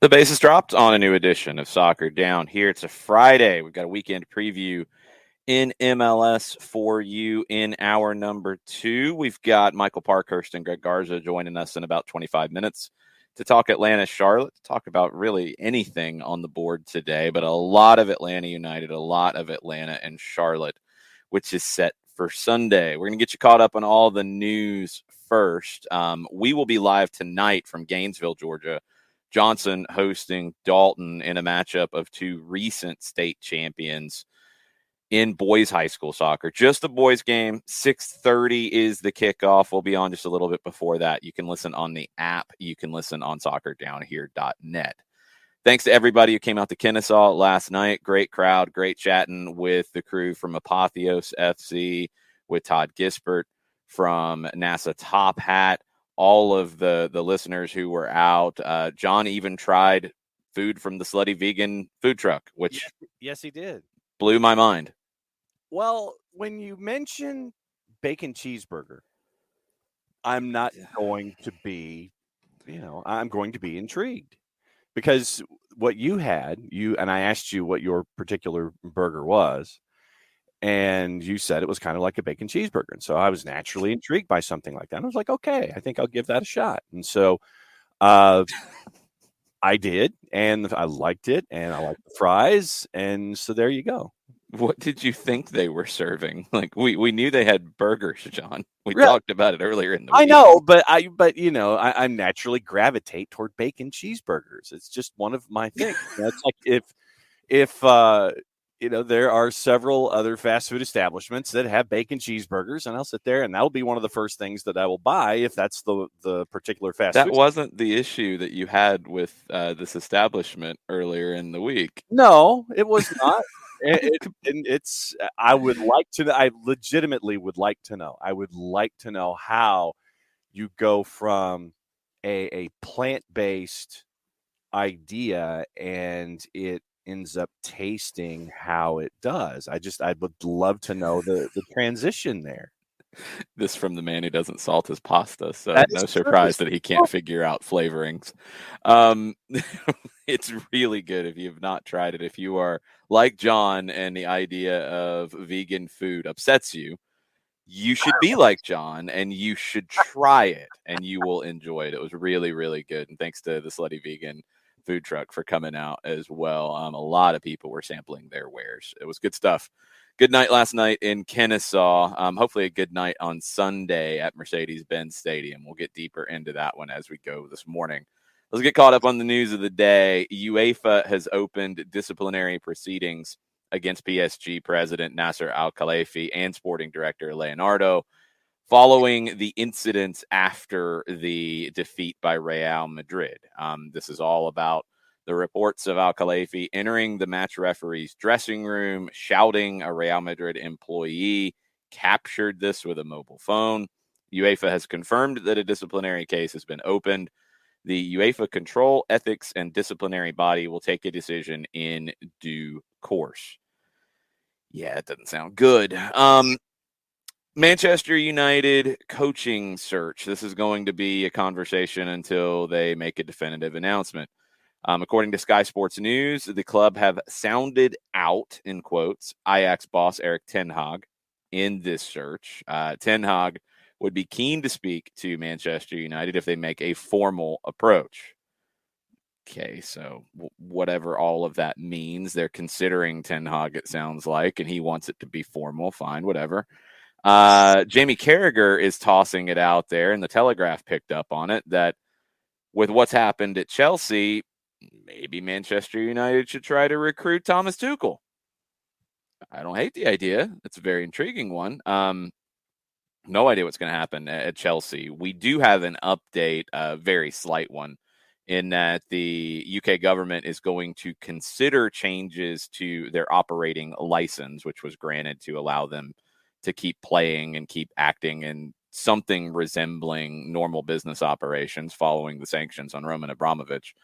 The base is dropped on a new edition of Soccer Down here. It's a Friday. We've got a weekend preview in MLS for you in hour number 2. We've got Michael Parkhurst and Greg Garza joining us in about 25 minutes to talk Atlanta-Charlotte, to talk about really anything on the board today, but a lot of Atlanta United, a lot of Atlanta and Charlotte, which is set for Sunday. We're going to get you caught up on all the news first. We will be live tonight from Gainesville, Georgia. Johnson hosting Dalton in a matchup of two recent state champions in boys high school soccer. Just the boys game. 6:30 is the kickoff. We'll be on just a little bit before that. You can listen on the app. You can listen on soccerdownhere.net. Thanks to everybody who came out to Kennesaw last night. Great crowd, great chatting with the crew from Apotheos FC, with Todd Gisbert from NASA Top Hat, all of the listeners who were out. John even tried food from the Slutty Vegan food truck, which yes, he did. Blew my mind. Well, when you mention bacon cheeseburger, I'm not going to be, I'm going to be intrigued. Because what you had, and I asked you what your particular burger was, and you said it was kind of like a bacon cheeseburger. And so I was naturally intrigued by something like that. And I was like, okay, I think I'll give that a shot. And so I did, and I liked it, and I liked the fries. And so there you go. What did you think they were serving? Like we knew they had burgers, John. We talked about it earlier in the week. I know, but I naturally gravitate toward bacon cheeseburgers. It's just one of my things. It's like if there are several other fast food establishments that have bacon cheeseburgers, and I'll sit there, and that'll be one of the first things that I will buy if that's the particular fast food. That wasn't the issue that you had with this establishment earlier in the week. No, it was not. I legitimately would like to know. I would like to know how you go from a plant-based idea and it ends up tasting how it does. I would love to know the transition there. This from the man who doesn't salt his pasta, so no surprise that he can't figure out flavorings. It's really good if you have not tried it. If you are like John and the idea of vegan food upsets you, you should be like John and you should try it and you will enjoy it. It was really, really good. And thanks to the Slutty Vegan food truck for coming out as well. A lot of people were sampling their wares. It was good stuff. Good night last night in Kennesaw. Hopefully a good night on Sunday at Mercedes-Benz Stadium. We'll get deeper into that one as we go this morning. Let's get caught up on the news of the day. UEFA has opened disciplinary proceedings against PSG President Nasser Al-Khelaifi and Sporting Director Leonardo following the incidents after the defeat by Real Madrid. This is all about the reports of Al-Khelaifi entering the match referee's dressing room, shouting a Real Madrid employee, captured this with a mobile phone. UEFA has confirmed that a disciplinary case has been opened. The UEFA Control, Ethics, and Disciplinary Body will take a decision in due course. Yeah, it doesn't sound good. Manchester United coaching search. This is going to be a conversation until they make a definitive announcement. According to Sky Sports News, the club have sounded out, in quotes, Ajax boss Erik ten Hag in this search. Ten Hag would be keen to speak to Manchester United if they make a formal approach. Okay, so whatever all of that means, they're considering Ten Hag, it sounds like, and he wants it to be formal. Fine, whatever. Jamie Carragher is tossing it out there, and the Telegraph picked up on it, that with what's happened at Chelsea, maybe Manchester United should try to recruit Thomas Tuchel. I don't hate the idea. It's a very intriguing one. No idea what's going to happen at Chelsea. We do have an update, a very slight one, in that the UK government is going to consider changes to their operating license, which was granted to allow them to keep playing and keep acting in something resembling normal business operations following the sanctions on Roman Abramovich.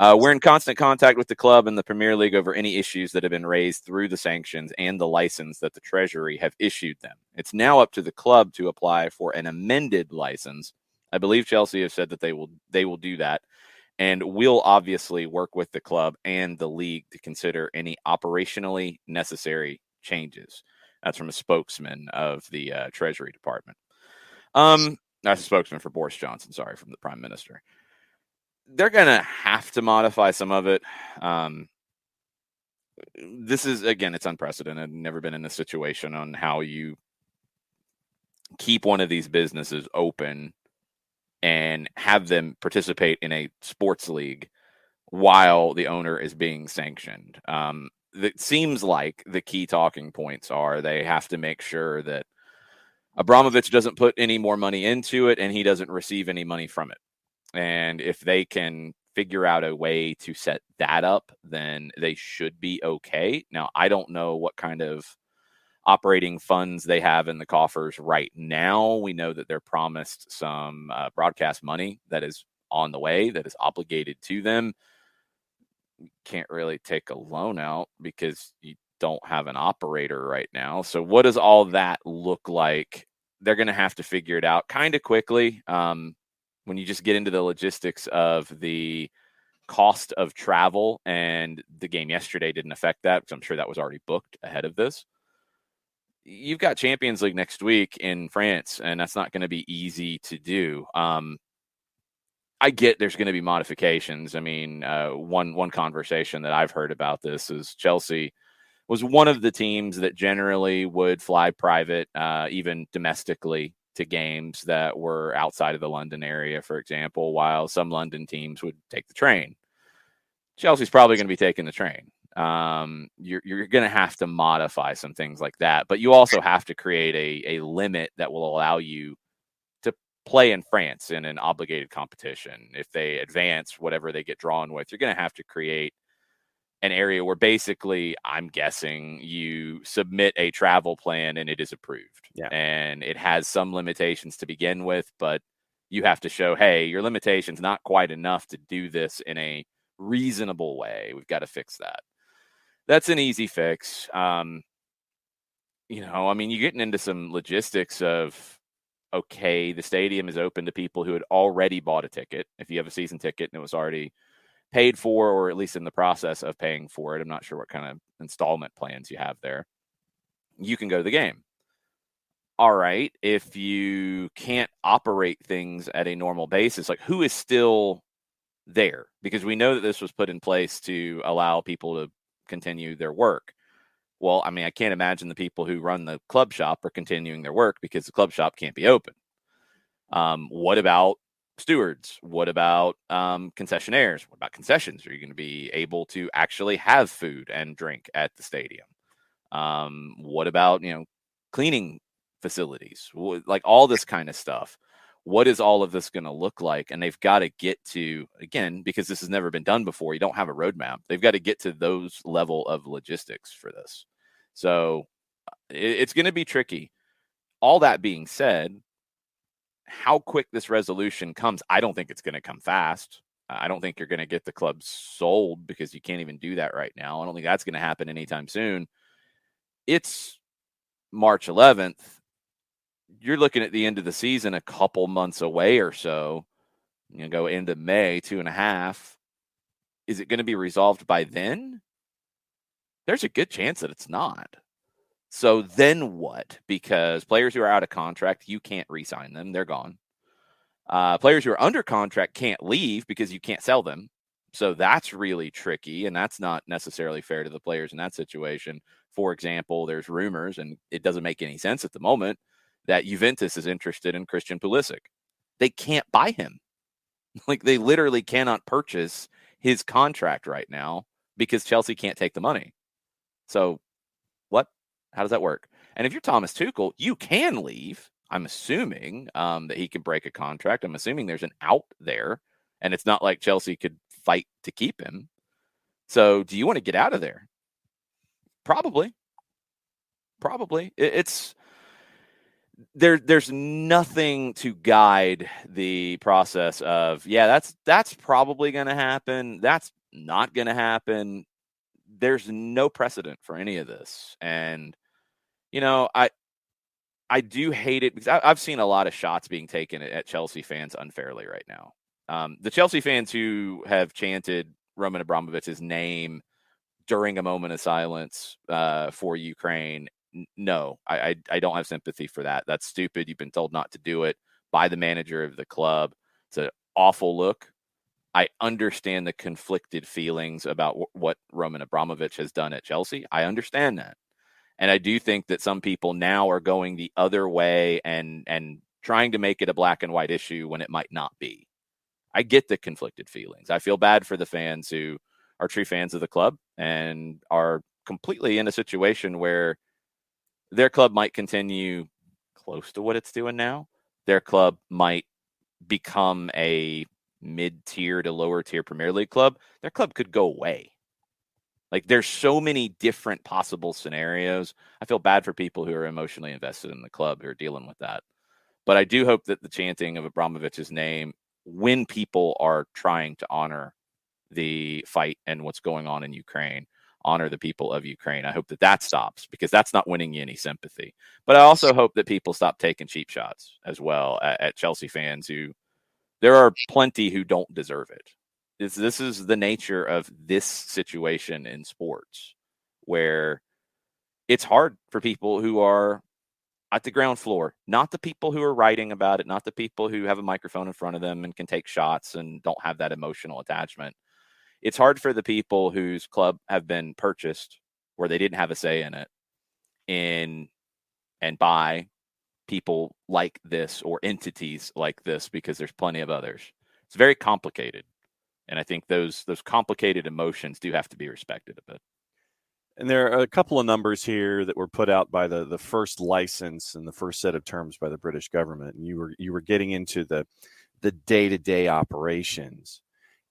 We're in constant contact with the club and the Premier League over any issues that have been raised through the sanctions and the license that the Treasury have issued them. It's now up to the club to apply for an amended license. I believe Chelsea have said that they will do that. and we'll obviously work with the club and the league to consider any operationally necessary changes. That's from a spokesman of the Treasury Department. That's a spokesman for Boris Johnson, sorry, from the Prime Minister. They're going to have to modify some of it. This is, again, it's unprecedented. Never been in a situation on how you keep one of these businesses open and have them participate in a sports league while the owner is being sanctioned. It seems like the key talking points are they have to make sure that Abramovich doesn't put any more money into it and he doesn't receive any money from it. And if they can figure out a way to set that up, then they should be okay. Now, I don't know what kind of operating funds they have in the coffers right now. We know that they're promised some broadcast money that is on the way, that is obligated to them. You can't really take a loan out because you don't have an operator right now. So what does all that look like? They're going to have to figure it out kind of quickly. When you just get into the logistics of the cost of travel, and the game yesterday didn't affect that because I'm sure that was already booked ahead of this. You've got Champions League next week in France, and that's not going to be easy to do. I get there's going to be modifications. I mean, one conversation that I've heard about this is Chelsea was one of the teams that generally would fly private, even domestically, to games that were outside of the London area, for example, while some London teams would take the train. Chelsea's probably going to be taking the train. You're going to have to modify some things like that, but you also have to create a limit that will allow you to play in France in an obligated competition. If they advance whatever they get drawn with, you're going to have to create an area where basically, I'm guessing, you submit a travel plan and it is approved. Yeah. And it has some limitations to begin with, but you have to show, hey, your limitation's not quite enough to do this in a reasonable way. We've got to fix that. That's an easy fix. I mean, you're getting into some logistics of, okay, the stadium is open to people who had already bought a ticket. If you have a season ticket and it was already paid for, or at least in the process of paying for it, I'm not sure what kind of installment plans you have there, you can go to the game. All right, if you can't operate things at a normal basis, like who is still there? Because we know that this was put in place to allow people to continue their work. Well, I mean, I can't imagine the people who run the club shop are continuing their work because the club shop can't be open. What about stewards? What about concessionaires? What about concessions? Are you going to be able to actually have food and drink at the stadium? What about, cleaning facilities? Like all this kind of stuff. What is all of this going to look like? And they've got to get to, again, because this has never been done before, you don't have a roadmap. They've got to get to those level of logistics for this. So it's going to be tricky. All that being said, how quick this resolution comes, I don't think it's going to come fast. I don't think you're going to get the club sold because you can't even do that right now. I don't think that's going to happen anytime soon. It's March 11th. You're looking at the end of the season a couple months away or so. Go into May, 2.5. Is it going to be resolved by then? There's a good chance that it's not. So then what? Because players who are out of contract, you can't re-sign them. They're gone. Players who are under contract can't leave because you can't sell them. So that's really tricky, and that's not necessarily fair to the players in that situation. For example, there's rumors, and it doesn't make any sense at the moment, that Juventus is interested in Christian Pulisic. They can't buy him. Like, they literally cannot purchase his contract right now because Chelsea can't take the money. So what? How does that work? And if you're Thomas Tuchel, you can leave. I'm assuming that he can break a contract. I'm assuming there's an out there, and it's not like Chelsea could fight to keep him. So do you want to get out of there? Probably. It's there's nothing to guide the process of, that's probably going to happen. That's not going to happen. There's no precedent for any of this. And, I do hate it because I've seen a lot of shots being taken at Chelsea fans unfairly right now. The Chelsea fans who have chanted Roman Abramovich's name during a moment of silence for Ukraine, no, I don't have sympathy for that. That's stupid. You've been told not to do it by the manager of the club. It's an awful look. I understand the conflicted feelings about what Roman Abramovich has done at Chelsea. I understand that. And I do think that some people now are going the other way and trying to make it a black and white issue when it might not be. I get the conflicted feelings. I feel bad for the fans who are true fans of the club and are completely in a situation where their club might continue close to what it's doing now. Their club might become a mid-tier to lower tier Premier League club. Their club could go away. Like, there's so many different possible scenarios. I feel bad for people who are emotionally invested in the club who are dealing with that. But I do hope that the chanting of Abramovich's name, when people are trying to honor the fight and what's going on in Ukraine, honor the people of Ukraine, I hope that that stops, because that's not winning you any sympathy. But I also hope that people stop taking cheap shots as well at Chelsea fans who, there are plenty who don't deserve it. This is the nature of this situation in sports, where it's hard for people who are at the ground floor, not the people who are writing about it, not the people who have a microphone in front of them and can take shots and don't have that emotional attachment. It's hard for the people whose club have been purchased where they didn't have a say in it, and by people like this or entities like this, because there's plenty of others. It's very complicated. And I think those complicated emotions do have to be respected a bit. And there are a couple of numbers here that were put out by the first license and the first set of terms by the British government. And you were getting into the day-to-day operations.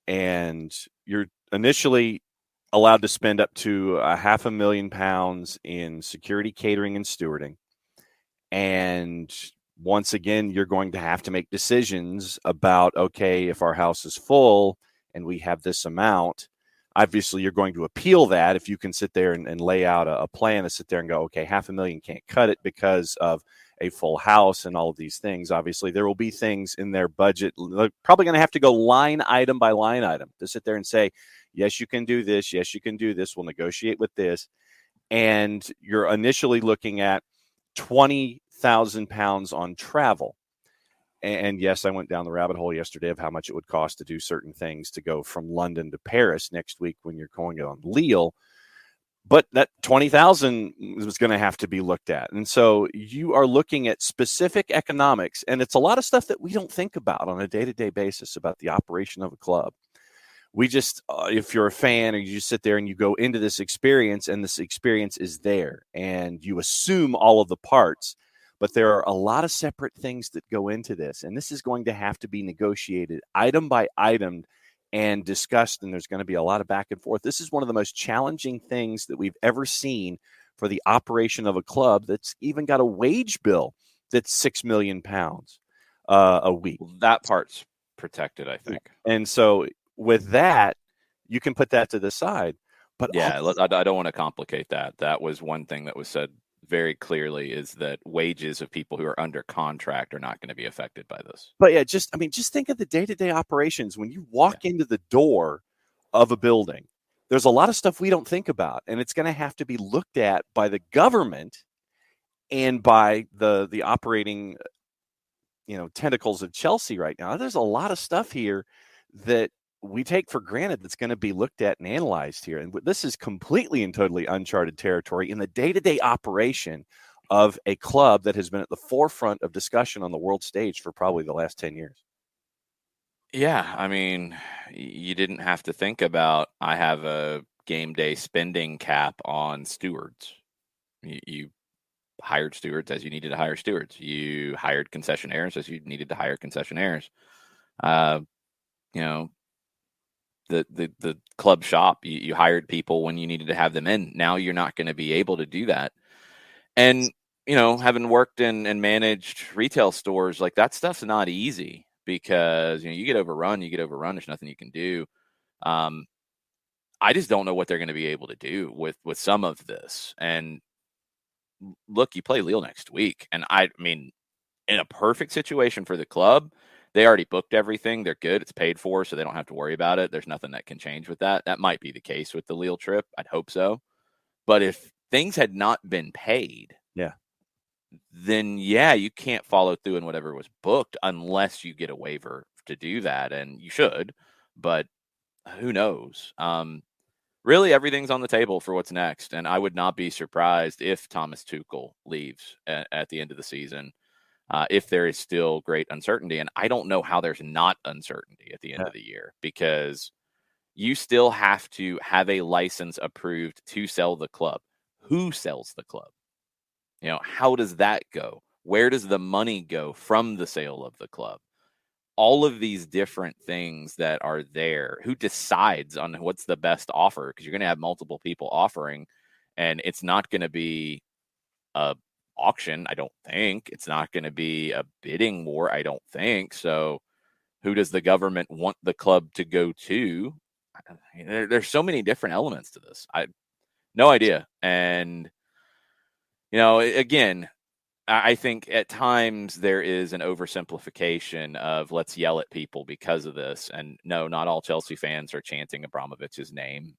And you're initially allowed to spend up to £500,000 in security, catering, and stewarding. And once again, you're going to have to make decisions about, okay, if our house is full and we have this amount, obviously you're going to appeal that if you can sit there and lay out a plan to sit there and go, okay, $500,000 can't cut it because of a full house and all of these things. Obviously, there will be things in their budget. They're probably going to have to go line item by line item to sit there and say, yes, you can do this. Yes, you can do this. We'll negotiate with this. And you're initially looking at £20,000 on travel. And yes, I went down the rabbit hole yesterday of how much it would cost to do certain things to go from London to Paris next week when you're going on Lille. But that 20,000 was going to have to be looked at. And so you are looking at specific economics, and it's a lot of stuff that we don't think about on a day-to-day basis about the operation of a club. We just, if you're a fan, or you just sit there and you go into this experience, and this experience is there, and you assume all of the parts. But there are a lot of separate things that go into this, and this is going to have to be negotiated item by item and discussed, and there's going to be a lot of back and forth. This is one of the most challenging things that we've ever seen for the operation of a club that's even got a wage bill that's £6 million a week. Well, that part's protected, I think. And so with that, you can put that to the side. But yeah, I don't want to complicate that. That was one thing that was said very clearly, is that wages of people who are under contract are not going to be affected by this. But yeah, just think of the day-to-day operations. When you walk into the door of a building, there's a lot of stuff we don't think about, and it's going to have to be looked at by the government and by the operating, tentacles of Chelsea right now. There's a lot of stuff here that we take for granted that's going to be looked at and analyzed here. And this is completely and totally uncharted territory in the day-to-day operation of a club that has been at the forefront of discussion on the world stage for probably the last 10 years. Yeah, I mean, you didn't have to think about, I have a game day spending cap on stewards. You hired stewards as you needed to hire stewards. You hired concessionaires as you needed to hire concessionaires. The club shop, you hired people when you needed to have them in. Now you're not going to be able to do that. And, having worked and managed retail stores, like, that stuff's not easy, because, you get overrun, there's nothing you can do. I just don't know what they're going to be able to do with some of this. And look, you play Lille next week. And I mean, in a perfect situation for the club, They already booked everything. They're good. It's paid for, so they don't have to worry about it. There's nothing that can change with that. That might be the case with the Lille trip. I'd hope so. But if things had not been paid, Yeah. then yeah, you can't follow through in whatever was booked unless you get a waiver to do that, and you should. But who knows? Really, everything's on the table for what's next, and I would not be surprised if Thomas Tuchel leaves at the end of the season. If there is still great uncertainty. And I don't know how there's not uncertainty at the end of the year, because you still have to have a license approved to sell the club. Who sells the club? How does that go? Where does the money go from the sale of the club? All of these different things that are there. Who decides on what's the best offer? Because you're going to have multiple people offering, and it's not going to be a auction. I don't think it's not going to be a bidding war. I don't think so. Who does the government want the club to go to? There's so many different elements to this. No idea. And again, I think at times there is an oversimplification of let's yell at people because of this. And no, not all Chelsea fans are chanting Abramovich's name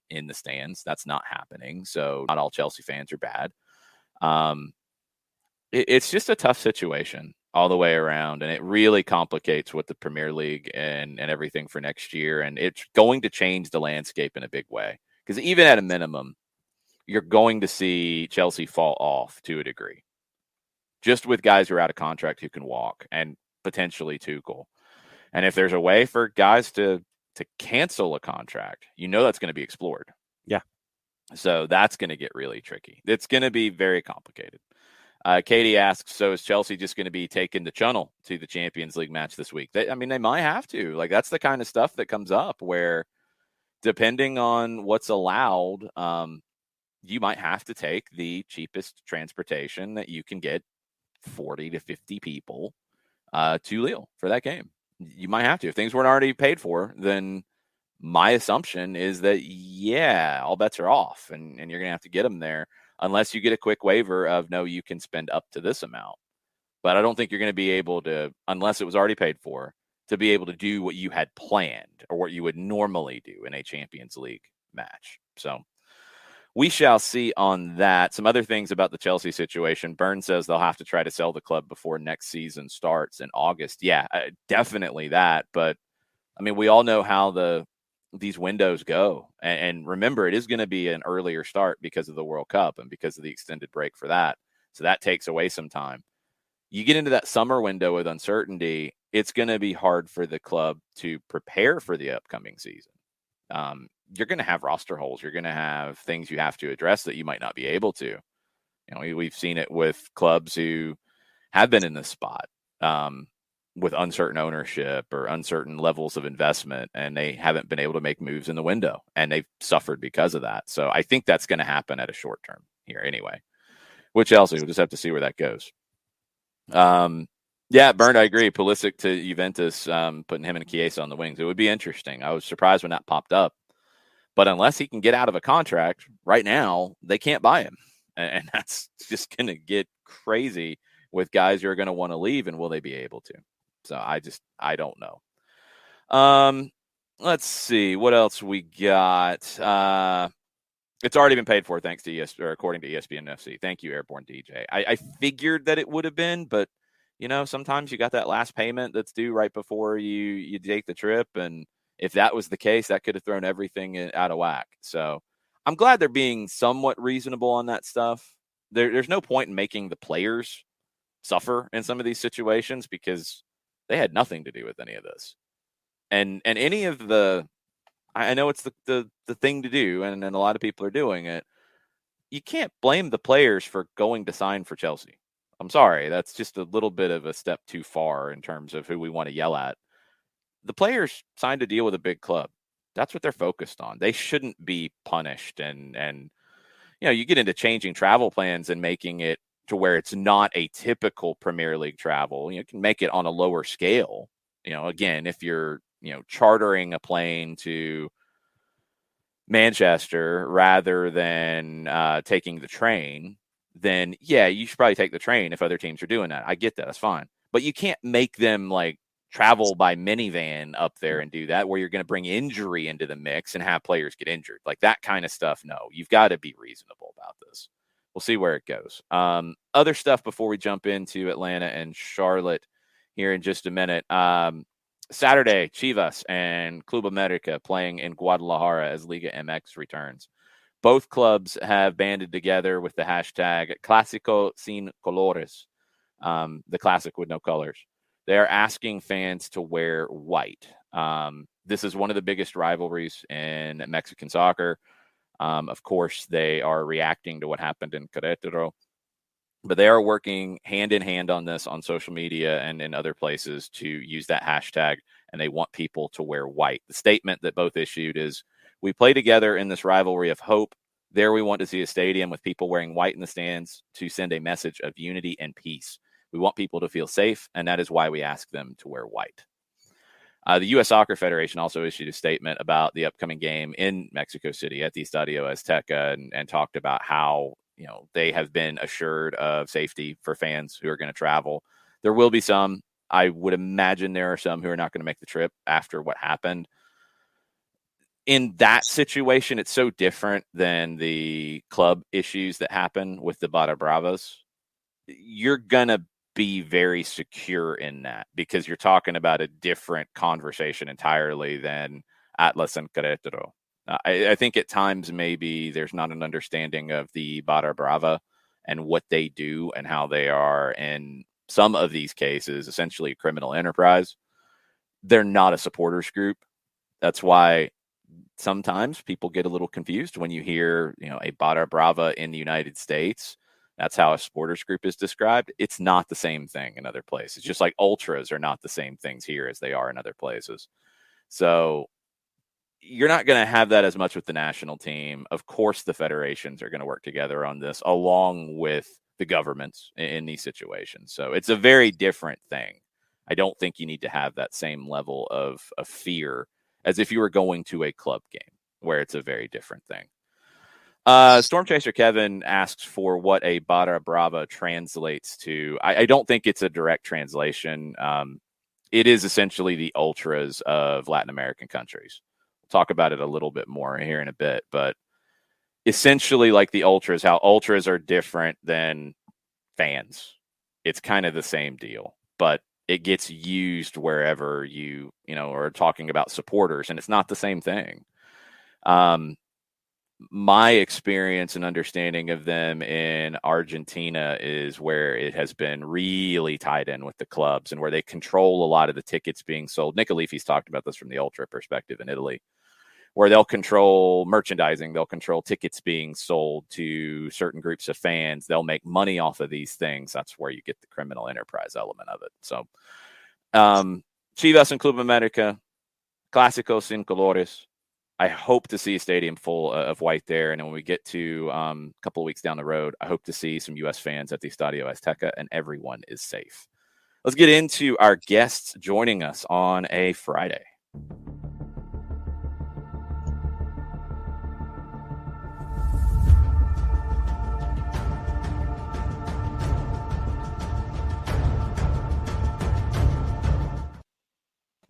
in the stands. That's not happening. So not all Chelsea fans are bad. It's just a tough situation all the way around, and it really complicates what the Premier League and everything for next year. And it's going to change the landscape in a big way, because even at a minimum, you're going to see Chelsea fall off to a degree, just with guys who are out of contract who can walk, and potentially Tuchel. And if there's a way for guys to cancel a contract, that's going to be explored. Yeah. So that's going to get really tricky. It's going to be very complicated. Katie asks, so is Chelsea just going to be taking the channel to the Champions League match this week? They might have to. Like, that's the kind of stuff that comes up where, depending on what's allowed, you might have to take the cheapest transportation that you can get, 40 to 50 people, to Lille for that game. You might have to. If things weren't already paid for, then my assumption is that, yeah, all bets are off, and you're going to have to get them there, unless you get a quick waiver of, no, you can spend up to this amount. But I don't think you're going to be able to, unless it was already paid for, to be able to do what you had planned or what you would normally do in a Champions League match. So we shall see on that. Some other things about the Chelsea situation. Byrne says they'll have to try to sell the club before next season starts in August. Yeah, definitely that. But, we all know how these windows go. And remember, it is going to be an earlier start because of the World Cup and because of the extended break for that. So that takes away some time. You get into that summer window with uncertainty, it's going to be hard for the club to prepare for the upcoming season. You're going to have roster holes. You're going to have things you have to address that you might not be able to. We've seen it with clubs who have been in this spot, with uncertain ownership or uncertain levels of investment, and they haven't been able to make moves in the window, and they've suffered because of that. So I think that's going to happen at a short term here anyway, which Chelsea, we'll just have to see where that goes. Yeah, Bernd, I agree. Pulisic to Juventus, putting him and Chiesa on the wings. It would be interesting. I was surprised when that popped up, but unless he can get out of a contract right now, they can't buy him. And that's just going to get crazy with guys who are going to want to leave, and will they be able to? So I don't know. Let's see what else we got. It's already been paid for, thanks to according to ESPN FC. Thank you, Airborne DJ. I figured that it would have been, but sometimes you got that last payment that's due right before you take the trip, and if that was the case, that could have thrown everything out of whack. So I'm glad they're being somewhat reasonable on that stuff. There's no point in making the players suffer in some of these situations, because they had nothing to do with any of this. And any of the, I know it's the thing to do, and a lot of people are doing it. You can't blame the players for going to sign for Chelsea. I'm sorry. That's just a little bit of a step too far in terms of who we want to yell at. The players signed a deal with a big club. That's what they're focused on. They shouldn't be punished. And you get into changing travel plans and making it to where it's not a typical Premier League travel. You can make it on a lower scale. Again, if you're, chartering a plane to Manchester rather than taking the train, then yeah, you should probably take the train if other teams are doing that. I get that. That's fine. But you can't make them like travel by minivan up there and do that, where you're going to bring injury into the mix and have players get injured. Like that kind of stuff. No, you've got to be reasonable about this. We'll see where it goes. Other stuff before we jump into Atlanta and Charlotte here in just a minute. Saturday, Chivas and Club America playing in Guadalajara as Liga MX returns. Both clubs have banded together with the hashtag Clásico sin colores, the classic with no colors. They're asking fans to wear white. This is one of the biggest rivalries in Mexican soccer. Of course, they are reacting to what happened in Querétaro, but they are working hand in hand on this on social media and in other places to use that hashtag, and they want people to wear white. The statement that both issued is, "We play together in this rivalry of hope. There we want to see a stadium with people wearing white in the stands to send a message of unity and peace. We want people to feel safe, and that is why we ask them to wear white." The U.S. Soccer Federation also issued a statement about the upcoming game in Mexico City at the Estadio Azteca and talked about how they have been assured of safety for fans who are going to travel. There will be some. I would imagine there are some who are not going to make the trip after what happened. In that situation, it's so different than the club issues that happen with the Barra Bravas. You're going to be very secure in that because you're talking about a different conversation entirely than Atlas and Querétaro. I think at times maybe there's not an understanding of the Barra Brava and what they do and how they are in some of these cases essentially a criminal enterprise. They're not a supporters group. That's why sometimes people get a little confused when you hear, a Barra Brava in the United States. That's how a supporters group is described. It's not the same thing in other places. Just like ultras are not the same things here as they are in other places. So you're not going to have that as much with the national team. Of course, the federations are going to work together on this along with the governments in these situations. So it's a very different thing. I don't think you need to have that same level of fear as if you were going to a club game where it's a very different thing. Storm Chaser Kevin asks for what a Barra Brava translates to. I don't think it's a direct translation. It is essentially the ultras of Latin American countries. We'll talk about it a little bit more here in a bit, but essentially like the ultras, how ultras are different than fans. It's kind of the same deal, but it gets used wherever you are talking about supporters, and it's not the same thing. My experience and understanding of them in Argentina is where it has been really tied in with the clubs and where they control a lot of the tickets being sold. Nick Alifi's talked about this from the ultra perspective in Italy, where they'll control merchandising. They'll control tickets being sold to certain groups of fans. They'll make money off of these things. That's where you get the criminal enterprise element of it. So Chivas and Club America, Clásico sin colores. I hope to see a stadium full of white there. And when we get to a couple of weeks down the road, I hope to see some U.S. fans at the Estadio Azteca and everyone is safe. Let's get into our guests joining us on a Friday.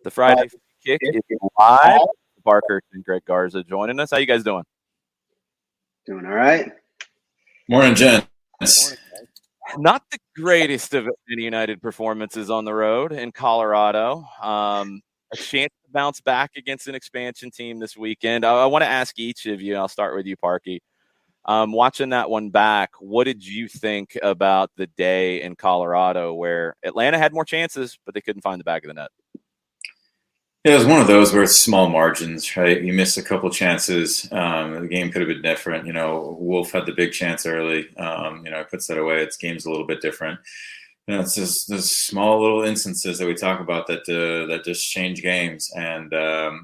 The Friday Kick is live. Parkhurst and Greg Garza joining us. How you guys doing? Doing all right. Morning, gents. Not the greatest of United performances on the road in Colorado. A chance to bounce back against an expansion team this weekend. I want to ask each of you, I'll start with you, Parky. Watching that one back, what did you think about the day in Colorado where Atlanta had more chances, but they couldn't find the back of the net? Yeah, it was one of those where it's small margins, right? You missed a couple chances. The game could have been different. Wolf had the big chance early. Puts that away. Its game's a little bit different. It's just those small little instances that we talk about that just change games. And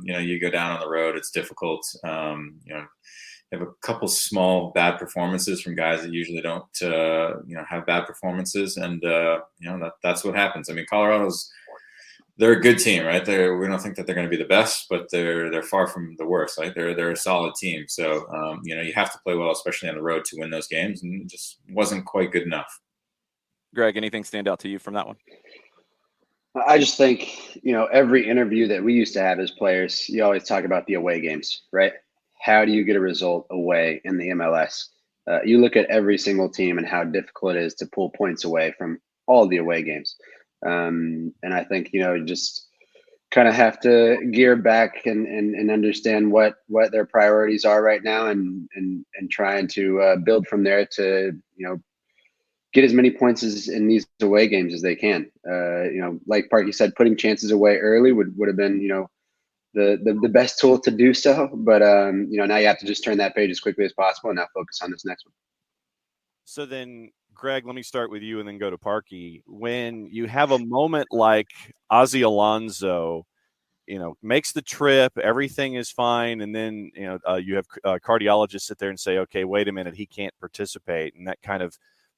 you go down on the road, it's difficult. You have a couple small bad performances from guys that usually don't have bad performances, and that's what happens. I mean, they're a good team, right? We don't think that they're going to be the best, but they're far from the worst. Right? They're a solid team. So you have to play well, especially on the road, to win those games, and it just wasn't quite good enough. Greg, anything stand out to you from that one? I just think, every interview that we used to have as players, you always talk about the away games, right? How do you get a result away in the MLS? You look at every single team and how difficult it is to pull points away from all the away games. And I think, just kind of have to gear back and understand what their priorities are right now and trying to build from there to, get as many points in these away games as they can. Like Parky said, putting chances away early would have been, the best tool to do so. But now you have to just turn that page as quickly as possible and now focus on this next one. So then, Greg, let me start with you and then go to Parky. When you have a moment like Ozzie Alonso, makes the trip, everything is fine, and then you have cardiologists sit there and say, okay, wait a minute, he can't participate, and that kind of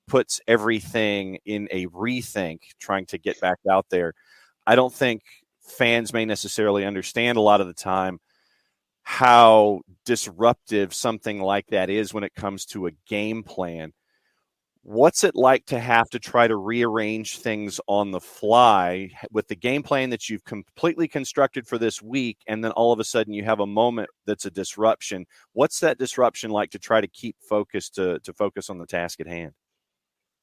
puts everything in a rethink, trying to get back out there. I don't think fans may necessarily understand a lot of the time how disruptive something like that is when it comes to a game plan. What's it like to have to try to rearrange things on the fly with the game plan that you've completely constructed for this week, and then all of a sudden you have a moment that's a disruption? What's that disruption like to try to keep focused to focus on the task at hand?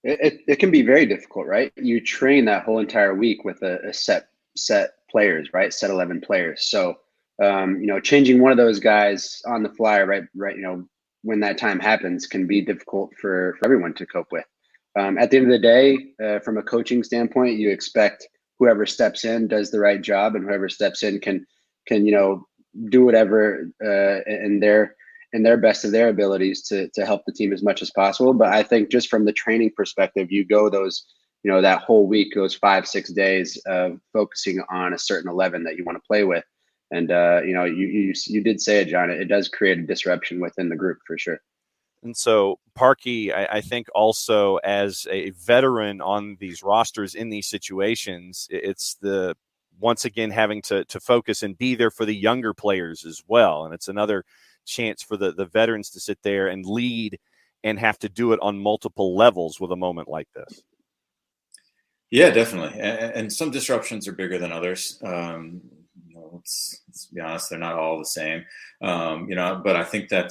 It can be very difficult, right? You train that whole entire week with a set players, right? Set 11 players. So, changing one of those guys on the fly, right, when that time happens can be difficult for everyone to cope with. At the end of the day, from a coaching standpoint, you expect whoever steps in does the right job, and whoever steps in can do whatever in their best of their abilities to help the team as much as possible. But I think just from the training perspective, you go those that whole week, those 5-6 days of focusing on a certain 11 that you want to play with. And you did say it, John. It does create a disruption within the group for sure. And so, Parky, I think also as a veteran on these rosters in these situations, it's the once again having to focus and be there for the younger players as well. And it's another chance for the veterans to sit there and lead and have to do it on multiple levels with a moment like this. Yeah, definitely. And some disruptions are bigger than others. Let's be honest, they're not all the same. But I think that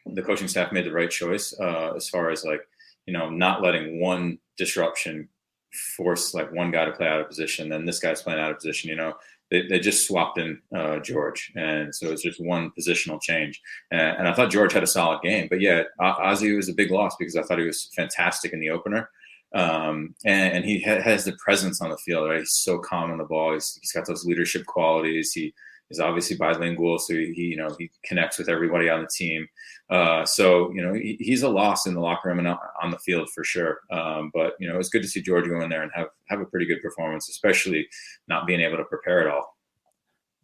the coaching staff made the right choice as far as not letting one disruption force one guy to play out of position, then this guy's playing out of position. They just swapped in George, and so it's just one positional change. And I thought George had a solid game, but yeah, Ozzie was a big loss because I thought he was fantastic in the opener. And he has the presence on the field, right? He's so calm on the ball. He's got those leadership qualities. He is obviously bilingual, so he connects with everybody on the team. So he's a loss in the locker room and on the field for sure. But it was good to see George go in there and have a pretty good performance, especially not being able to prepare at all.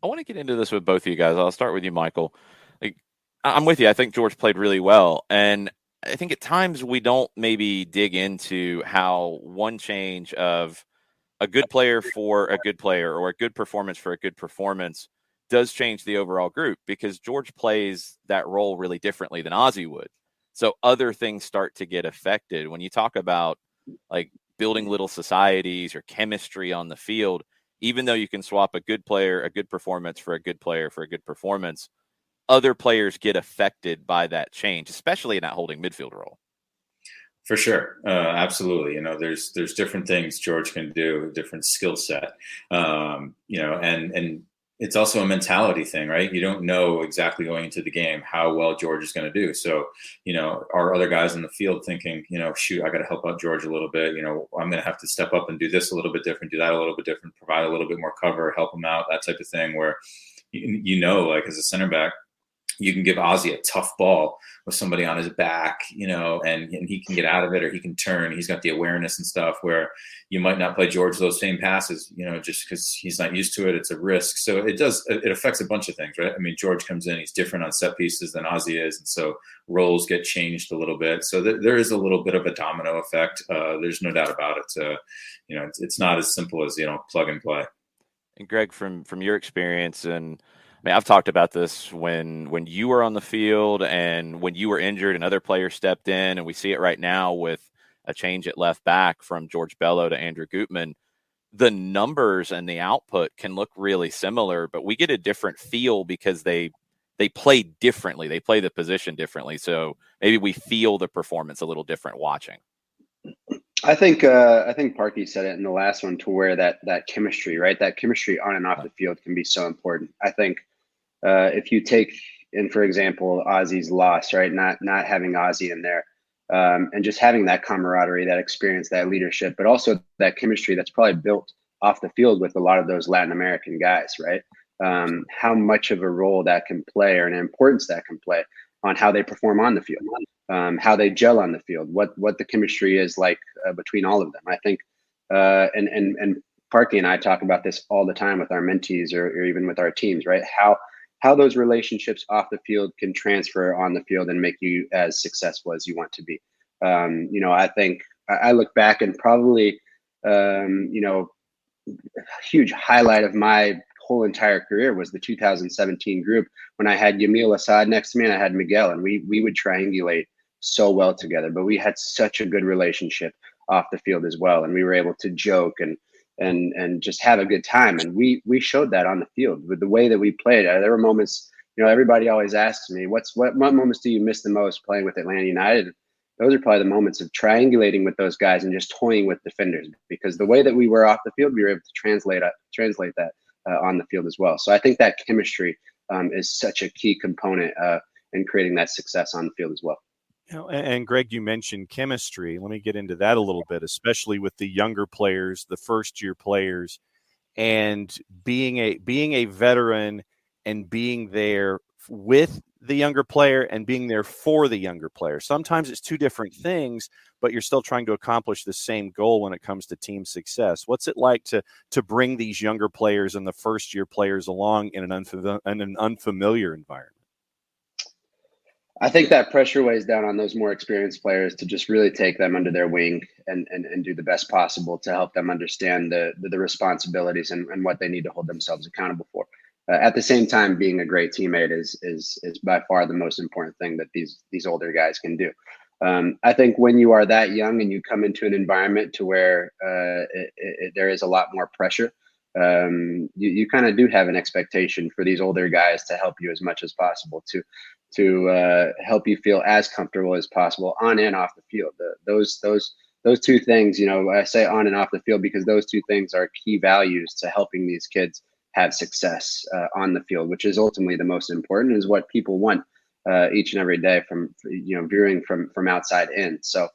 I want to get into this with both of you guys. I'll start with you, Michael. I'm with you. I think George played really well, and I think at times we don't maybe dig into how one change of a good player for a good player or a good performance for a good performance does change the overall group, because George plays that role really differently than Ozzie would. So other things start to get affected. When you talk about building little societies or chemistry on the field, even though you can swap a good player, a good performance for a good player for a good performance, other players get affected by that change, especially in that holding midfield role. For sure. Absolutely. There's different things George can do, different skill set, and it's also a mentality thing, right? You don't know exactly going into the game how well George is going to do. So, are other guys in the field thinking, shoot, I got to help out George a little bit. I'm going to have to step up and do this a little bit different, do that a little bit different, provide a little bit more cover, help him out, that type of thing, where, as a center back, you can give Ozzie a tough ball with somebody on his back, and he can get out of it, or he can turn. He's got the awareness and stuff where you might not play George those same passes, just because he's not used to it. It's a risk. So it affects a bunch of things, right? I mean, George comes in, he's different on set pieces than Ozzie is. And so roles get changed a little bit. So there is a little bit of a domino effect. There's no doubt about it. It's not as simple as, plug and play. And Greg, from your experience, and I've talked about this when you were on the field and when you were injured and other players stepped in, and we see it right now with a change at left back from George Bello to Andrew Gutman. the numbers and the output can look really similar, but we get a different feel because they play differently. They play the position differently. So maybe we feel the performance a little different watching. I think Parkey said it in the last one, to where that chemistry, right? That chemistry on and off the field can be so important. I think if you take in, for example, Ozzy's loss, right? Not having Ozzy in there, and just having that camaraderie, that experience, that leadership, but also that chemistry that's probably built off the field with a lot of those Latin American guys, right? How much of a role that can play, or an importance that can play on how they perform on the field, how they gel on the field, what the chemistry is like between all of them. I think, and Parkey and I talk about this all the time with our mentees, or even with our teams, right? How those relationships off the field can transfer on the field and make you as successful as you want to be. I think I look back, and probably, a huge highlight of my whole entire career was the 2017 group, when I had Yamil Assad next to me and I had Miguel, and we would triangulate so well together, but we had such a good relationship off the field as well. And we were able to joke and just have a good time. And we showed that on the field with the way that we played. There were moments, everybody always asks me, what moments do you miss the most playing with Atlanta United? Those are probably the moments of triangulating with those guys and just toying with defenders, because the way that we were off the field, we were able to translate that on the field as well. So I think that chemistry is such a key component in creating that success on the field as well. And Greg, you mentioned chemistry. Let me get into that a little bit, especially with the younger players, the first-year players, and being a veteran and being there with the younger player and being there for the younger player. Sometimes it's two different things, but you're still trying to accomplish the same goal when it comes to team success. What's it like to bring these younger players and the first-year players along in an unfamiliar environment? I think that pressure weighs down on those more experienced players to just really take them under their wing and do the best possible to help them understand the responsibilities and what they need to hold themselves accountable for. At the same time, being a great teammate is by far the most important thing that these older guys can do. I think when you are that young and you come into an environment to where there is a lot more pressure, you kind of do have an expectation for these older guys to help you as much as possible to help you feel as comfortable as possible on and off the field. Those two things, I say on and off the field because those two things are key values to helping these kids have success on the field, which is ultimately the most important, is what people want each and every day from viewing from outside in. So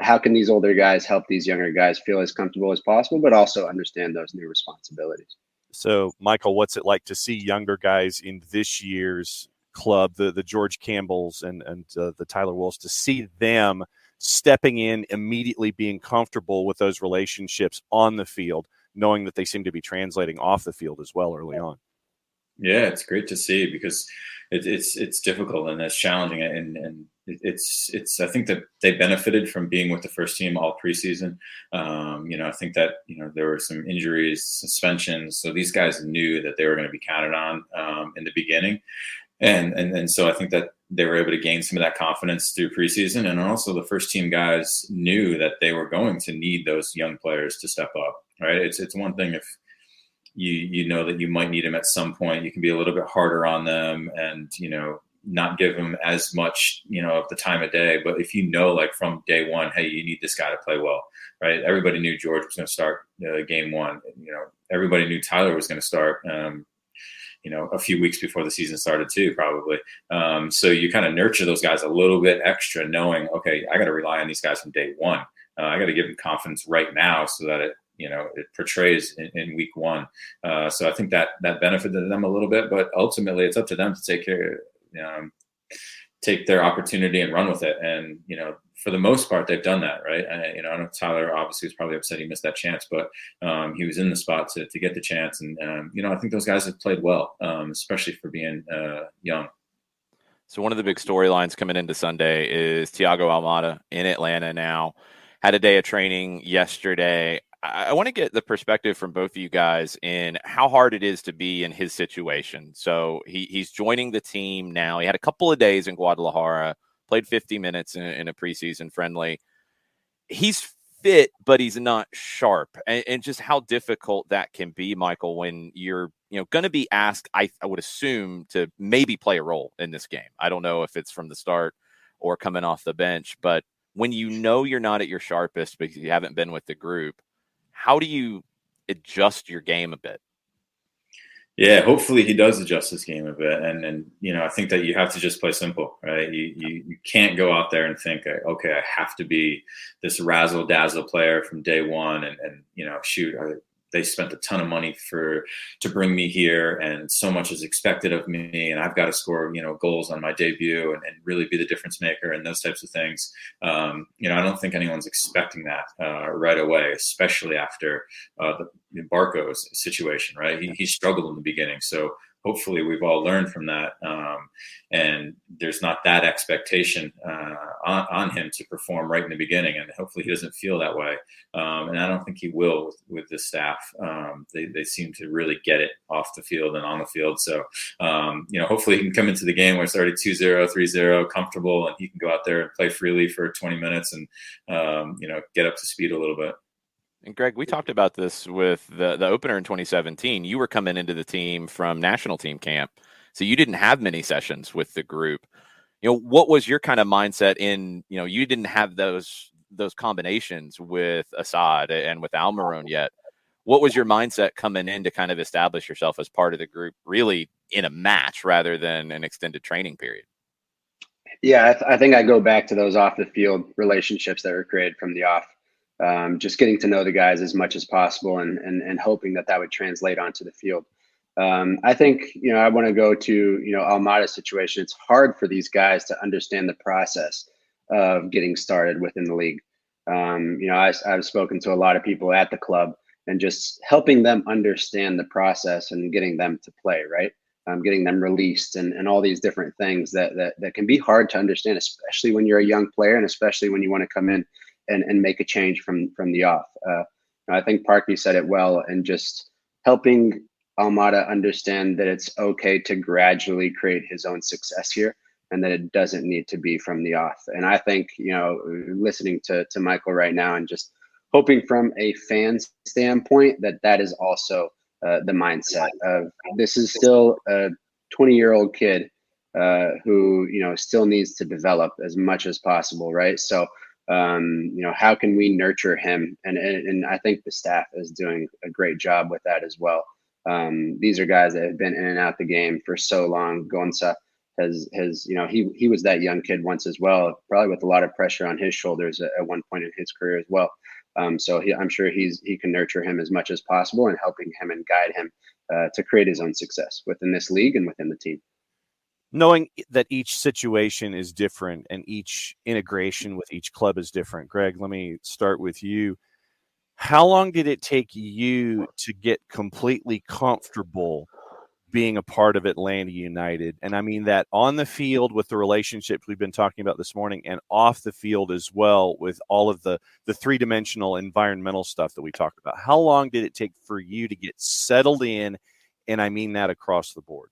how can these older guys help these younger guys feel as comfortable as possible, but also understand those new responsibilities? So, Michael, what's it like to see younger guys in this year's club, the George Campbells and the Tyler Wolves, to see them stepping in, immediately being comfortable with those relationships on the field, knowing that they seem to be translating off the field as well early on? Yeah, it's great to see, because it's difficult and it's challenging, and it's I think that they benefited from being with the first team all preseason. I think that there were some injuries, suspensions, so these guys knew that they were going to be counted on in the beginning. And so I think that they were able to gain some of that confidence through preseason. And also the first team guys knew that they were going to need those young players to step up, right? It's one thing if you know that you might need them at some point, you can be a little bit harder on them and, not give them as much, of the time of day. But if like from day one, hey, you need this guy to play well, right? Everybody knew George was going to start game one. Everybody knew Tyler was going to start, a few weeks before the season started too, probably. So you kind of nurture those guys a little bit extra, knowing, okay, I got to rely on these guys from day one. I got to give them confidence right now so that it portrays in week one. So I think that benefited them a little bit, but ultimately it's up to them to take their opportunity and run with it. And, for the most part, they've done that, right? I know Tyler obviously was probably upset he missed that chance, but he was in the spot to get the chance. And, I think those guys have played well, especially for being young. So one of the big storylines coming into Sunday is Thiago Almada in Atlanta now. Had a day of training yesterday. I want to get the perspective from both of you guys in how hard it is to be in his situation. So he's joining the team now. He had a couple of days in Guadalajara, played 50 minutes in a preseason friendly. He's fit, but he's not sharp, and just how difficult that can be, Michael, when you're going to be asked, I would assume, to maybe play a role in this game. I don't know if it's from the start or coming off the bench, but when you're not at your sharpest because you haven't been with the group, how do you adjust your game a bit? Yeah, hopefully he does adjust his game a bit, and I think that you have to just play simple, right? You can't go out there and think, okay, I have to be this razzle dazzle player from day one, and shoot, they spent a ton of money to bring me here, and so much is expected of me, and I've got to score goals on my debut and really be the difference maker and those types of things. I don't think anyone's expecting that right away, especially after the Barco's situation, right? He struggled in the beginning, so hopefully we've all learned from that, and there's not that expectation on him to perform right in the beginning, and hopefully he doesn't feel that way, and I don't think he will with the staff. They seem to really get it off the field and on the field, so hopefully he can come into the game where it's already 2-0, 3-0, comfortable, and he can go out there and play freely for 20 minutes and get up to speed a little bit. And Greg, we talked about this with the opener in 2017. You were coming into the team from national team camp, so you didn't have many sessions with the group. What was your kind of mindset in, you didn't have those combinations with Assad and with Almiron yet. What was your mindset coming in to kind of establish yourself as part of the group, really in a match rather than an extended training period? Yeah, I think I go back to those off the field relationships that were created from the off. Just getting to know the guys as much as possible and hoping that would translate onto the field. I think, I want to go to, Almada's situation. It's hard for these guys to understand the process of getting started within the league. I've spoken to a lot of people at the club and just helping them understand the process and getting them to play, right? Getting them released and all these different things that can be hard to understand, especially when you're a young player and especially when you want to come in and make a change from the off. I think Parky said it well, and just helping Almada understand that it's okay to gradually create his own success here and that it doesn't need to be from the off. And I think, listening to Michael right now and just hoping from a fan standpoint that is also the mindset of this is still a 20-year-old kid who, still needs to develop as much as possible, right? So how can we nurture him? And I think the staff is doing a great job with that as well. These are guys that have been in and out the game for so long. Garza has he was that young kid once as well, probably with a lot of pressure on his shoulders at one point in his career as well. So I'm sure he can nurture him as much as possible and helping him and guide him to create his own success within this league and within the team. Knowing that each situation is different and each integration with each club is different. Greg, let me start with you. How long did it take you to get completely comfortable being a part of Atlanta United? And I mean that on the field with the relationships we've been talking about this morning and off the field as well with all of the three-dimensional environmental stuff that we talked about. How long did it take for you to get settled in? And I mean that across the board.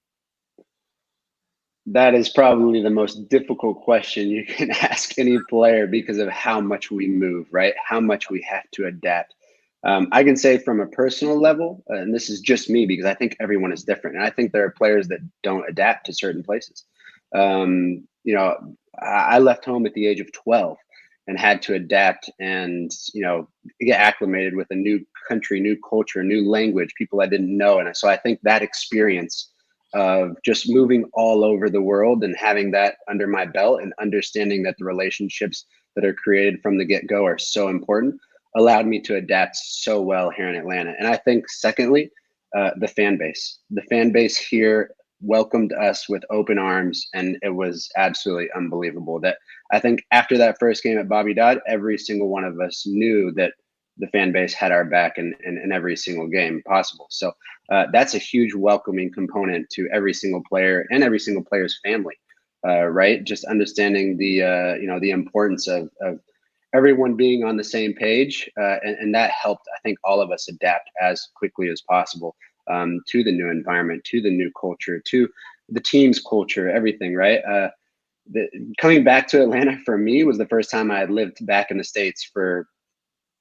That is probably the most difficult question you can ask any player because of how much we move, right? How much we have to adapt. I can say from a personal level, and this is just me because I think everyone is different. And I think there are players that don't adapt to certain places. I left home at the age of 12 and had to adapt and, get acclimated with a new country, new culture, new language, people I didn't know. And so I think that experience of just moving all over the world and having that under my belt and understanding that the relationships that are created from the get-go are so important allowed me to adapt so well here in Atlanta. And I think secondly, the fan base here welcomed us with open arms, and it was absolutely unbelievable. That I think after that first game at Bobby Dodd, every single one of us knew that the fan base had our back in every single game possible. So that's a huge welcoming component to every single player and every single player's family, right? Just understanding the importance of everyone being on the same page, and that helped, I think, all of us adapt as quickly as possible to the new environment, to the new culture, to the team's culture, everything, right? Coming back to Atlanta for me was the first time I had lived back in the States for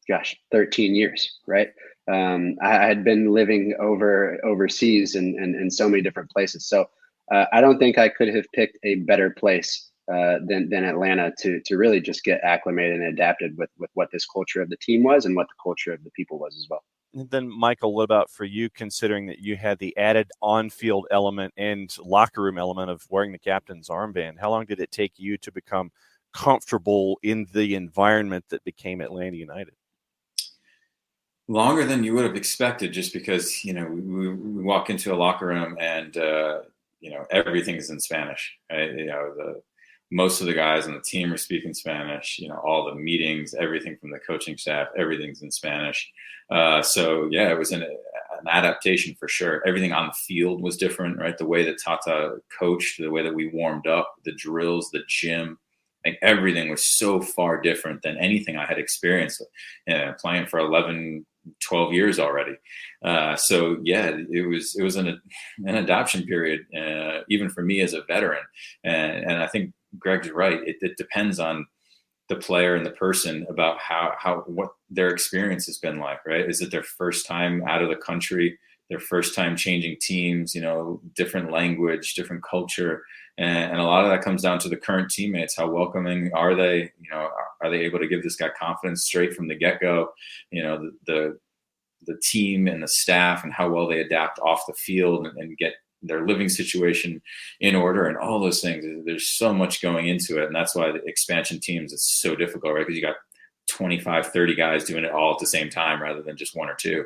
gosh, 13 years, right? I had been living overseas in so many different places. So I don't think I could have picked a better place than Atlanta to really just get acclimated and adapted with what this culture of the team was and what the culture of the people was as well. And then, Michael, what about for you, considering that you had the added on-field element and locker room element of wearing the captain's armband? How long did it take you to become comfortable in the environment that became Atlanta United? Longer than you would have expected, just because, you know, we walk into a locker room and, you know, everything is in Spanish, right? You know, most of the guys on the team are speaking Spanish, you know, all the meetings, everything from the coaching staff, everything's in Spanish. So yeah, it was an adaptation for sure. Everything on the field was different, right? The way that Tata coached, the way that we warmed up, the drills, the gym, like everything was so far different than anything I had experienced, playing for 11, 12 years already. So yeah, it was an adoption period, even for me as a veteran. And I think Greg's right. It depends on the player and the person about what their experience has been like, right? Is it their first time out of the country, their first time changing teams, you know, different language, different culture. And a lot of that comes down to the current teammates. How welcoming are they? You know, are they able to give this guy confidence straight from the get-go? You know, the team and the staff and how well they adapt off the field and get their living situation in order and all those things. There's so much going into it. And that's why the expansion teams, it's so difficult, right? Because you got 25, 30 guys doing it all at the same time rather than just one or two.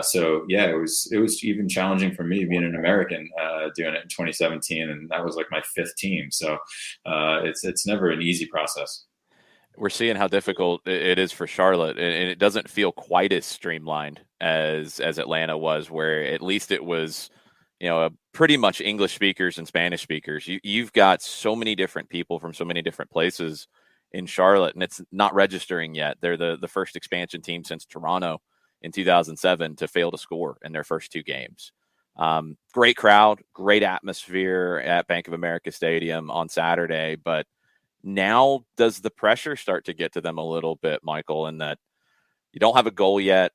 So yeah, it was even challenging for me being an American, doing it in 2017. And that was like my 5th team. So it's never an easy process. We're seeing how difficult it is for Charlotte, and it doesn't feel quite as streamlined as Atlanta was, where at least it was, you know, pretty much English speakers and Spanish speakers. You've got so many different people from so many different places in Charlotte, and it's not registering yet. They're the first expansion team since Toronto in 2007 to fail to score in their first 2 games. Great crowd, great atmosphere at Bank of America Stadium on Saturday, but now does the pressure start to get to them a little bit, Michael, in that you don't have a goal yet?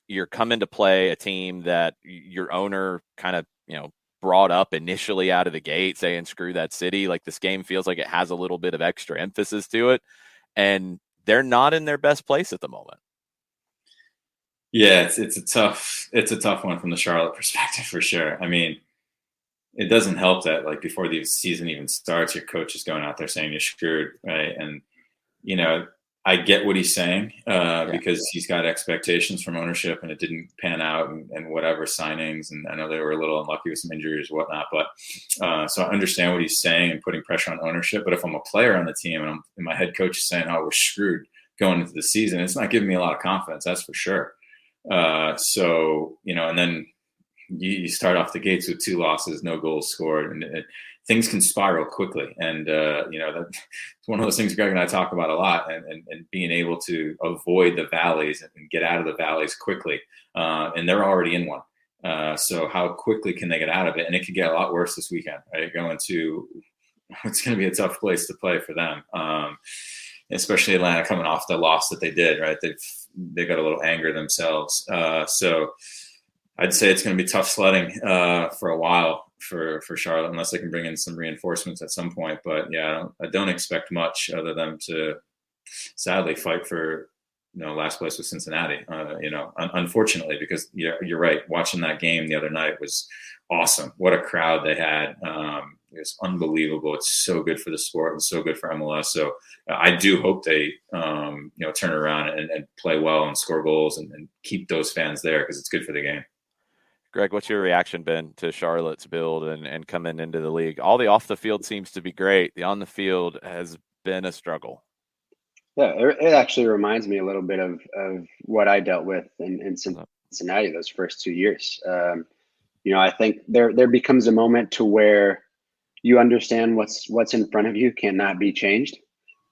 You're coming to play a team that your owner kind of, you know, brought up initially out of the gate saying, screw that city. Like, this game feels like it has a little bit of extra emphasis to it, and they're not in their best place at the moment. Yeah, it's a tough one from the Charlotte perspective for sure. I mean, it doesn't help that, like, before the season even starts, your coach is going out there saying you're screwed, right? And, you know, I get what he's saying because he's got expectations from ownership and it didn't pan out and whatever signings. And I know they were a little unlucky with some injuries and whatnot, but so I understand what he's saying and putting pressure on ownership. But if I'm a player on the team and my head coach is saying, oh, we're screwed going into the season, it's not giving me a lot of confidence. That's for sure. So, you know, and then you start off the gates with 2 losses, no goals scored, and things can spiral quickly. And, you know, that's one of those things Greg and I talk about a lot, and being able to avoid the valleys and get out of the valleys quickly. And they're already in one. So how quickly can they get out of it? And it could get a lot worse this weekend, right? It's going to be a tough place to play for them. Especially Atlanta coming off the loss that they did, right? They got a little anger themselves. So I'd say it's going to be tough sledding for a while for Charlotte, unless they can bring in some reinforcements at some point. But yeah, I don't expect much other than to sadly fight for, you know, last place with Cincinnati. You know, unfortunately, because you're right. Watching that game the other night was awesome. What a crowd they had. It was unbelievable. It's so good for the sport and so good for MLS. So I do hope they, you know, turn around and play well and score goals and keep those fans there because it's good for the game. Greg, what's your reaction been to Charlotte's build and coming into the league? All the off the field seems to be great. The on the field has been a struggle. Yeah, it actually reminds me a little bit of what I dealt with in Cincinnati those first 2 years. You know, I think there becomes a moment to where you understand what's in front of you cannot be changed.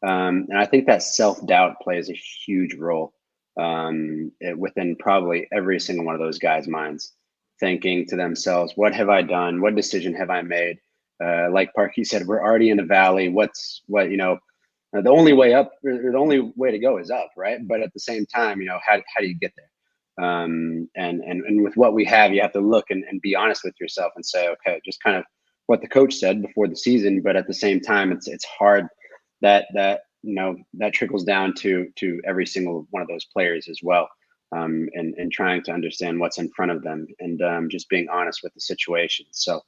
And I think that self-doubt plays a huge role within probably every single one of those guys' minds, thinking to themselves, what have I done? What decision have I made? Like Parky said, we're already in a valley. You know, The only way up, or the only way to go is up, right? But at the same time, how do you get there? And with what we have, you have to look and be honest with yourself and say, okay, just kind of what the coach said before the season, but at the same time, it's hard that trickles down to every single one of those players as well. And trying to understand what's in front of them, and just being honest with the situation. So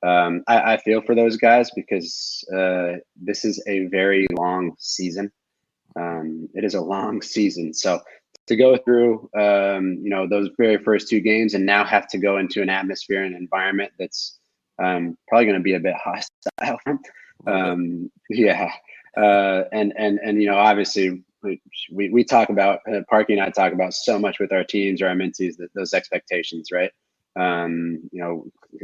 I feel for those guys, because this is a very long season. It is a long season. So to go through, those very first 2 games, and now have to go into an atmosphere and environment that's probably going to be a bit hostile. Yeah. And obviously we talk about, Parky and I talk about so much with our teams or our mentees, those expectations, right?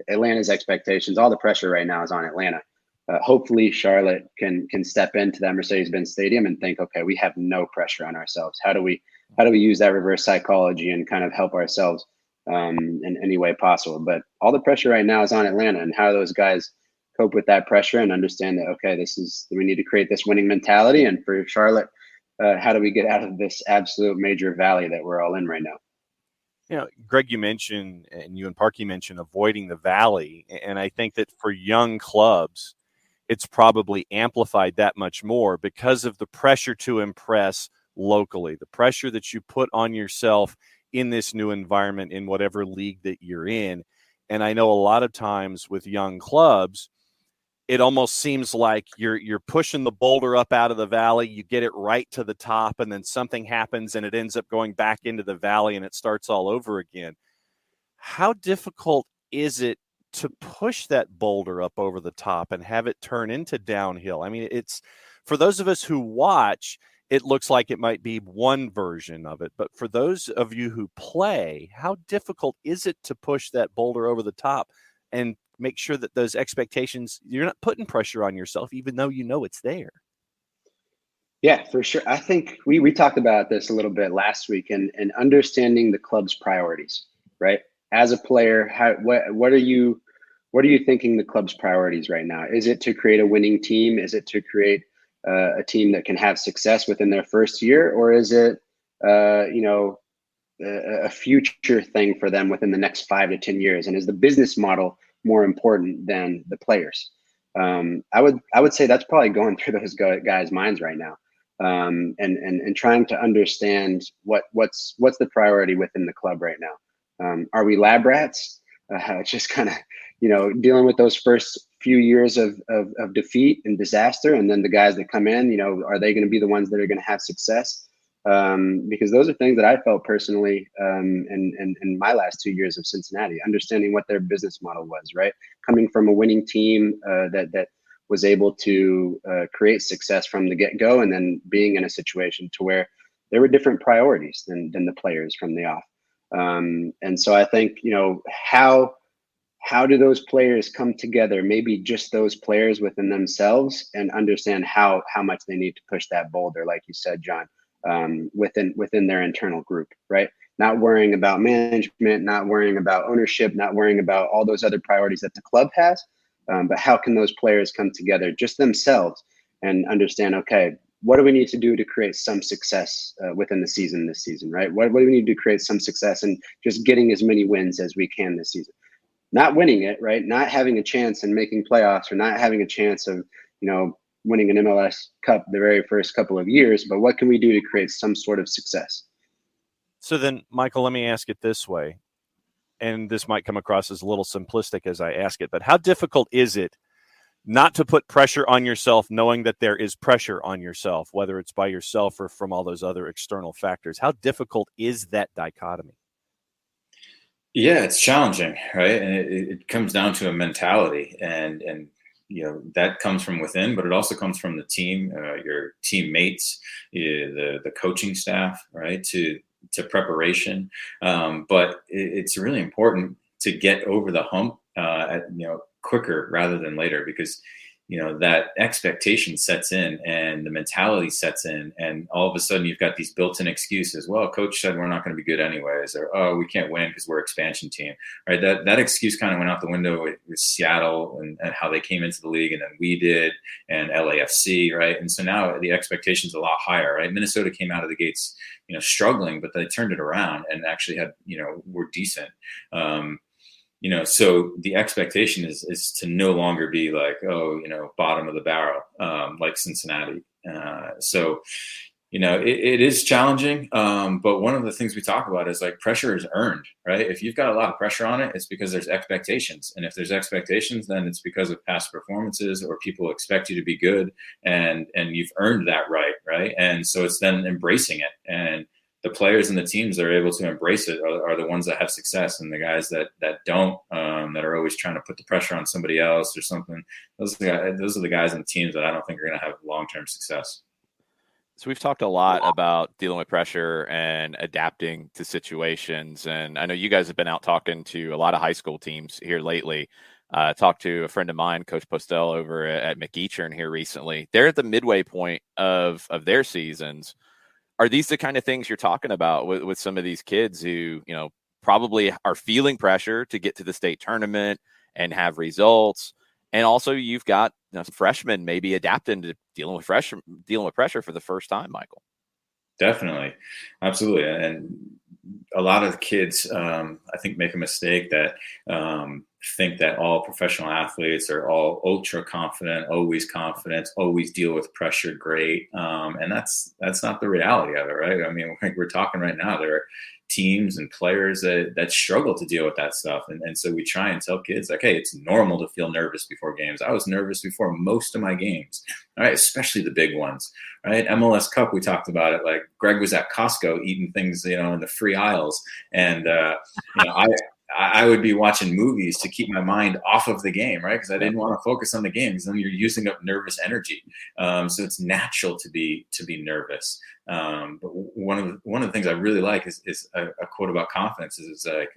Atlanta's expectations, all the pressure right now is on Atlanta. Hopefully Charlotte can step into that Mercedes-Benz Stadium and think, okay, we have no pressure on ourselves. How do we use that reverse psychology and kind of help ourselves in any way possible? But all the pressure right now is on Atlanta, and how those guys cope with that pressure and understand that, okay, we need to create this winning mentality. And for Charlotte, how do we get out of this absolute major valley that we're all in right now? Greg, you mentioned, and you and Parky mentioned, avoiding the valley. And I think that for young clubs, it's probably amplified that much more because of the pressure to impress locally, the pressure that you put on yourself in this new environment, in whatever league that you're in. And I know a lot of times with young clubs, it almost seems like you're pushing the boulder up out of the valley, you get it right to the top, and then something happens and it ends up going back into the valley and it starts all over again. How difficult is it to push that boulder up over the top and have it turn into downhill? I mean, it's, for those of us who watch, it looks like it might be one version of it, but for those of you who play, how difficult is it to push that boulder over the top and make sure that those expectations, you're not putting pressure on yourself, even though it's there? Yeah, for sure. I think we talked about this a little bit last week, and understanding the club's priorities, right? As a player, what are you thinking the club's priorities right now? Is it to create a winning team? Is it to create a team that can have success within their first year? Or is it, a future thing for them within the next 5 to 10 years? And is the business model more important than the players? I would say that's probably going through those guys' minds right now, and trying to understand what's the priority within the club right now. Are we lab rats, just kind of dealing with those first few years of defeat and disaster, and then the guys that come in, are they going to be the ones that are going to have success? Because those are things that I felt personally in my last 2 years of Cincinnati, understanding what their business model was, right? Coming from a winning team that was able to create success from the get-go, and then being in a situation to where there were different priorities than the players from the off. And so I think, how do those players come together, maybe just those players within themselves, and understand how much they need to push that boulder, like you said, John, within their internal group, right? Not worrying about management, not worrying about ownership, not worrying about all those other priorities that the club has, but how can those players come together just themselves and understand, okay, what do we need to do to create some success within the season this season, right? What do we need to create some success and just getting as many wins as we can this season? Not winning it, right? Not having a chance in making playoffs, or not having a chance of, winning an MLS Cup the very first couple of years, but what can we do to create some sort of success? So then, Michael, let me ask it this way, and this might come across as a little simplistic as I ask it, but how difficult is it not to put pressure on yourself, knowing that there is pressure on yourself, whether it's by yourself or from all those other external factors? How difficult is that dichotomy? Yeah, it's challenging, right? And it comes down to a mentality, and that comes from within, but it also comes from the team, your teammates, the coaching staff, right? To preparation, but it's really important to get over the hump, quicker rather than later, because that expectation sets in and the mentality sets in, and all of a sudden you've got these built-in excuses. Well, coach said we're not going to be good anyways, or, oh, we can't win because we're an expansion team, right? That excuse kind of went out the window with Seattle and how they came into the league, and then we did, and LAFC, right? And so now the expectation's a lot higher, right? Minnesota came out of the gates, struggling, but they turned it around and actually had, were decent. So the expectation is to no longer be like, bottom of the barrel, like Cincinnati. It is challenging. But one of the things we talk about is like pressure is earned, right? If you've got a lot of pressure on it, it's because there's expectations. And if there's expectations, then it's because of past performances or people expect you to be good, and you've earned that right? And so it's then embracing it. And the players and the teams that are able to embrace it are the ones that have success, and the guys that don't, that are always trying to put the pressure on somebody else or something, those are the guys and the teams that I don't think are going to have long-term success. So we've talked a lot about dealing with pressure and adapting to situations. And I know you guys have been out talking to a lot of high school teams here lately. Talked to a friend of mine, Coach Postel, over at McEachern here recently. They're at the midway point of their seasons. Are these the kind of things you're talking about with some of these kids who, probably are feeling pressure to get to the state tournament and have results? And also you've got some freshmen maybe adapting to dealing with pressure for the first time, Michael. Definitely. Absolutely. And a lot of kids, I think, make a mistake that think that all professional athletes are all ultra confident, always deal with pressure great. And that's not the reality of it, right? I mean, we're talking right now, there are teams and players that struggle to deal with that stuff. And so we try and tell kids, like, hey, it's normal to feel nervous before games. I was nervous before most of my games, right? Especially the big ones, right? MLS Cup, we talked about it. Like, Greg was at Costco eating things, in the free aisles. And, I would be watching movies to keep my mind off of the game, right? Because I didn't want to focus on the game, because then you're using up nervous energy. So it's natural to be nervous. But one of the things I really like is a quote about confidence. Is like,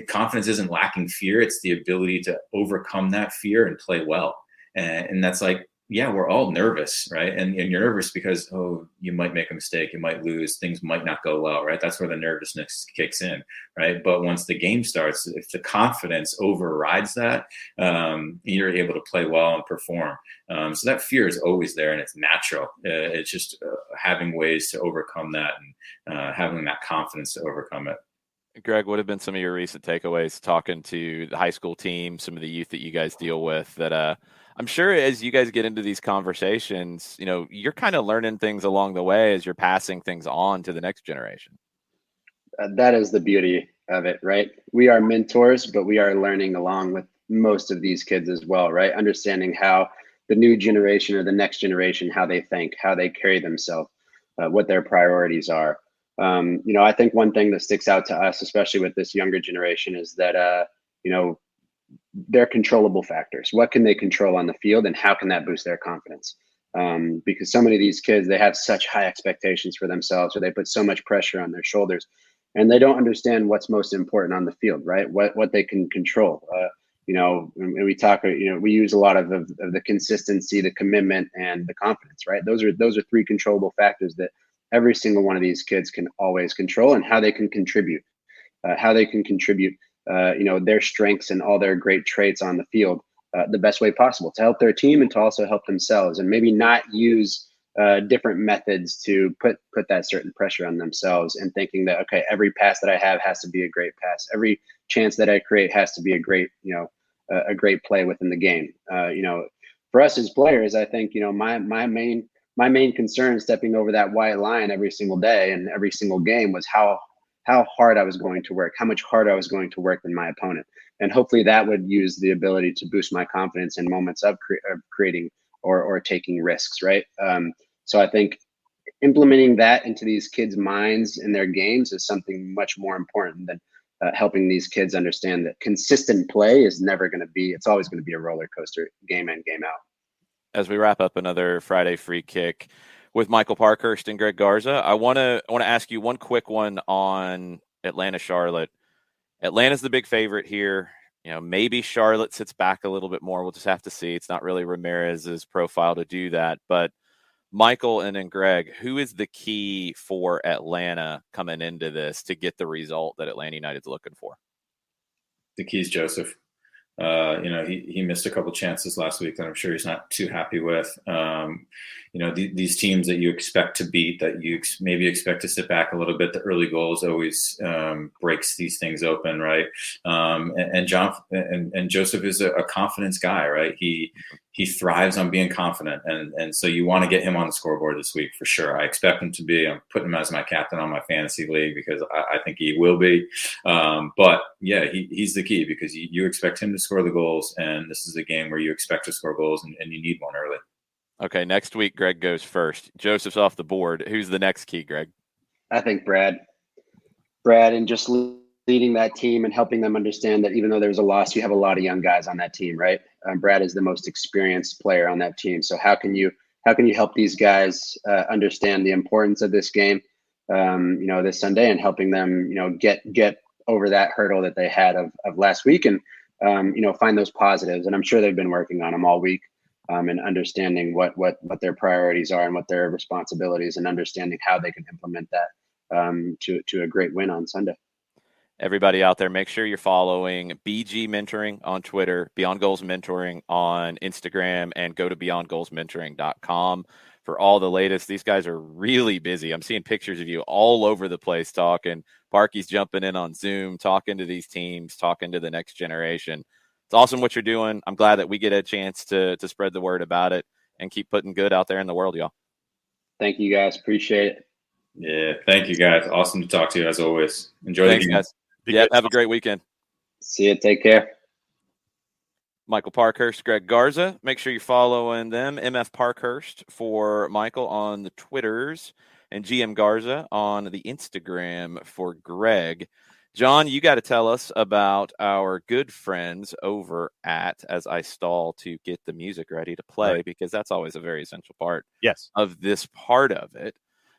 confidence isn't lacking fear; it's the ability to overcome that fear and play well. And that's like, yeah, we're all nervous, right? And you're nervous because, you might make a mistake, you might lose, things might not go well, right? That's where the nervousness kicks in, right? But once the game starts, if the confidence overrides that, you're able to play well and perform. So that fear is always there, and it's natural. It's just having ways to overcome that, and having that confidence to overcome it. Greg, what have been some of your recent takeaways talking to the high school team, some of the youth that you guys deal with, that I'm sure as you guys get into these conversations, you're kind of learning things along the way as you're passing things on to the next generation? That is the beauty of it, right? We are mentors, but we are learning along with most of these kids as well, right? Understanding how the new generation or the next generation, how they think, how they carry themselves, what their priorities are. I think one thing that sticks out to us, especially with this younger generation, is that, they're controllable factors. What can they control on the field, and how can that boost their confidence? Because so many of these kids, they have such high expectations for themselves, or they put so much pressure on their shoulders, and they don't understand what's most important on the field, right? What they can control. And we talk, we use a lot of the consistency, the commitment, and the confidence, right? Those are three controllable factors that every single one of these kids can always control, and how they can contribute, their strengths and all their great traits on the field the best way possible to help their team and to also help themselves, and maybe not use different methods to put that certain pressure on themselves, and thinking that, okay, every pass that I have has to be a great pass. Every chance that I create has to be a great, a great play within the game. For us as players, I think, my main concern stepping over that white line every single day and every single game was how hard I was going to work, how much harder I was going to work than my opponent. And hopefully that would use the ability to boost my confidence in moments of creating or taking risks, right? So I think implementing that into these kids' minds in their games is something much more important than helping these kids understand that consistent play is never going to be, it's always going to be a roller coaster, game in, game out. As we wrap up another Friday Free Kick with Michael Parkhurst and Greg Garza, I want to ask you one quick one on Atlanta, Charlotte. Atlanta's the big favorite here maybe Charlotte sits back a little bit more. We'll just have to see. It's not really Ramirez's profile to do that. But Michael and then Greg, who is the key for Atlanta coming into this to get the result that Atlanta United's looking for? The key is Joseph. He missed a couple chances last week that I'm sure he's not too happy with. These teams that you expect to beat, that you maybe expect to sit back a little bit, the early goals always breaks these things open, right? And Joseph is a confidence guy, right? He thrives on being confident, and so you want to get him on the scoreboard this week for sure. I expect him to be. I'm putting him as my captain on my fantasy league because I think he will be. But yeah, he's the key because you expect him to score the goals, and this is a game where you expect to score goals, and you need one early. Okay, next week Greg goes first. Joseph's off the board. Who's the next key, Greg? I think Brad, and just leading that team and helping them understand that even though there's a loss, you have a lot of young guys on that team, right? Brad is the most experienced player on that team. So how can you help these guys understand the importance of this game, this Sunday, and helping them, get over that hurdle that they had of last week, and find those positives. And I'm sure they've been working on them all week, and understanding what their priorities are and what their responsibilities, and understanding how they can implement that to a great win on Sunday. Everybody out there, make sure you're following BG Mentoring on Twitter, Beyond Goals Mentoring on Instagram, and go to beyondgoalsmentoring.com for all the latest. These guys are really busy. I'm seeing pictures of you all over the place talking. Parky's jumping in on Zoom, talking to these teams, talking to the next generation. It's awesome what you're doing. I'm glad that we get a chance to spread the word about it and keep putting good out there in the world, y'all. Thank you, guys. Appreciate it. Yeah, thank you, guys. Awesome to talk to you as always. Enjoy the game. Guys. Yeah, have a great weekend. See you. Take care. Michael Parkhurst, Greg Garza. Make sure you're following them. MF Parkhurst for Michael on the Twitters, and GM Garza on the Instagram for Greg. John, you got to tell us about our good friends over at, as I stall to get the music ready to play, right, because that's always a very essential part of this part of it.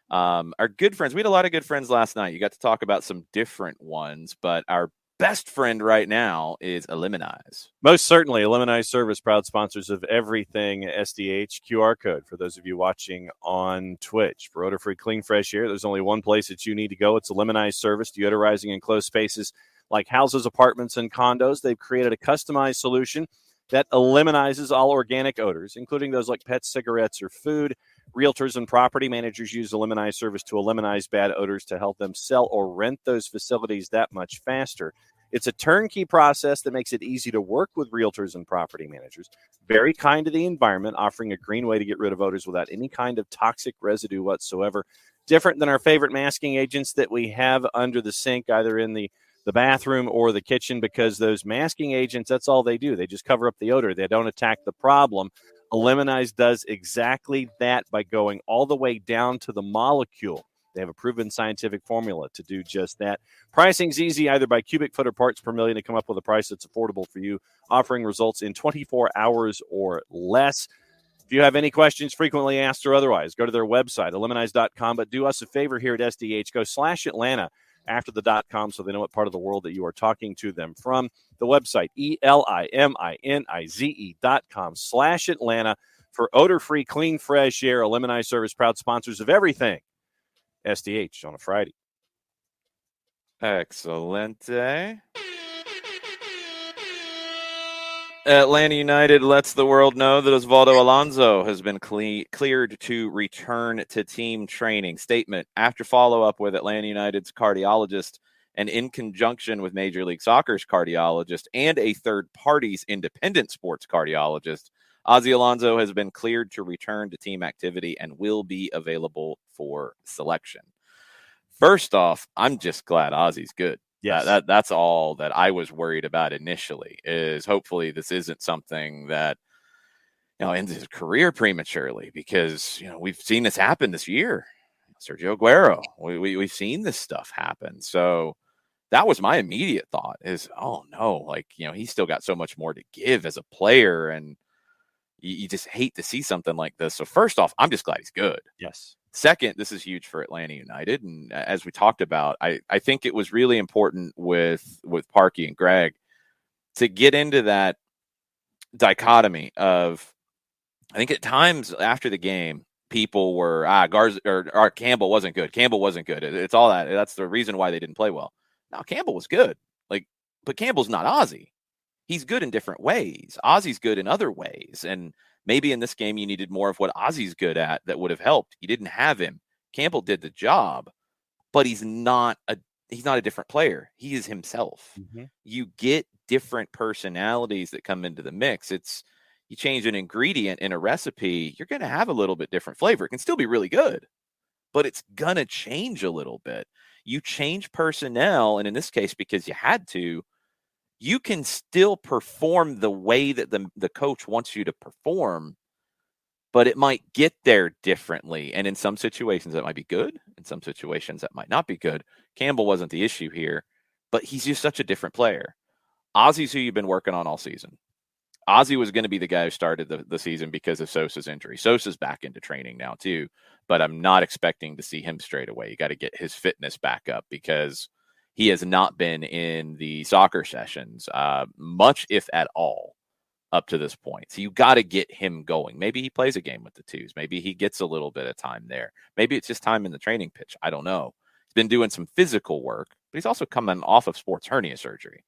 Our good friends, we had a lot of good friends last night. You got to talk about some different ones, but our best friend right now is Eliminize. Most certainly. Eliminize Service, proud sponsors of everything SDH. QR code for those of you watching on Twitch. For odor-free, clean, fresh air, there's only one place that you need to go. It's Eliminize Service, deodorizing enclosed spaces like houses, apartments, and condos. They've created a customized solution that eliminizes all organic odors, including those like pets, cigarettes, or food. Realtors and property managers use Eliminize Service to eliminate bad odors to help them sell or rent those facilities that much faster. It's a turnkey process that makes it easy to work with realtors and property managers. Very kind to the environment, offering a green way to get rid of odors without any kind of toxic residue whatsoever. Different than our favorite masking agents that we have under the sink, either in the bathroom or the kitchen, because those masking agents, that's all they do. They just cover up the odor. They don't attack the problem. Eliminize does exactly that by going all the way down to the molecule. They have a proven scientific formula to do just that. Pricing's easy, either by cubic foot or parts per million, to come up with a price that's affordable for you, offering results in 24 hours or less. If you have any questions, frequently asked or otherwise, go to their website, eliminize.com. But do us a favor here at SDH, go /Atlanta after the .com so they know what part of the world that you are talking to them from. The website, ELIMINIZE.com /Atlanta for odor-free, clean, fresh air. Eliminize Service, proud sponsors of everything SDH on a Friday. Excelente. Atlanta United lets the world know that Osvaldo Alonso has been cleared to return to team training. Statement: after follow-up with Atlanta United's cardiologist and in conjunction with Major League Soccer's cardiologist and a third party's independent sports cardiologist, Ozzy Alonso has been cleared to return to team activity and will be available for selection. First off, I'm just glad Ozzy's good. Yes. That's all that I was worried about initially, is hopefully this isn't something that, ends his career prematurely, because, we've seen this happen this year. Sergio Aguero, we've seen this stuff happen. So that was my immediate thought is, oh no, he's still got so much more to give as a player, and you just hate to see something like this. So first off, I'm just glad he's good. Yes. Second, this is huge for Atlanta United. And as we talked about, I think it was really important with Parky and Greg. to get into that dichotomy of, I think at times after the game, people were Garza or Campbell wasn't good. Campbell wasn't good. It's all that. That's the reason why they didn't play well. No, Campbell was good. But Campbell's not Ozzy. He's good in different ways. Ozzy's good in other ways. And maybe in this game you needed more of what Ozzy's good at that would have helped. You didn't have him. Campbell did the job, but he's not a different player. He is himself. Mm-hmm. You get different personalities that come into the mix. You change an ingredient in a recipe, you're going to have a little bit different flavor. It can still be really good, but it's going to change a little bit. You change personnel, and in this case, because you had to, you can still perform the way that the coach wants you to perform, but it might get there differently. And in some situations, that might be good. In some situations, that might not be good. Campbell wasn't the issue here, but he's just such a different player. Ozzy's who you've been working on all season. Ozzy was going to be the guy who started the season because of Sosa's injury. Sosa's back into training now too, but I'm not expecting to see him straight away. You got to get his fitness back up because he has not been in the soccer sessions much, if at all, up to this point. So you got to get him going. Maybe he plays a game with the twos. Maybe he gets a little bit of time there. Maybe it's just time in the training pitch. I don't know. He's been doing some physical work, but he's also coming off of sports hernia surgery.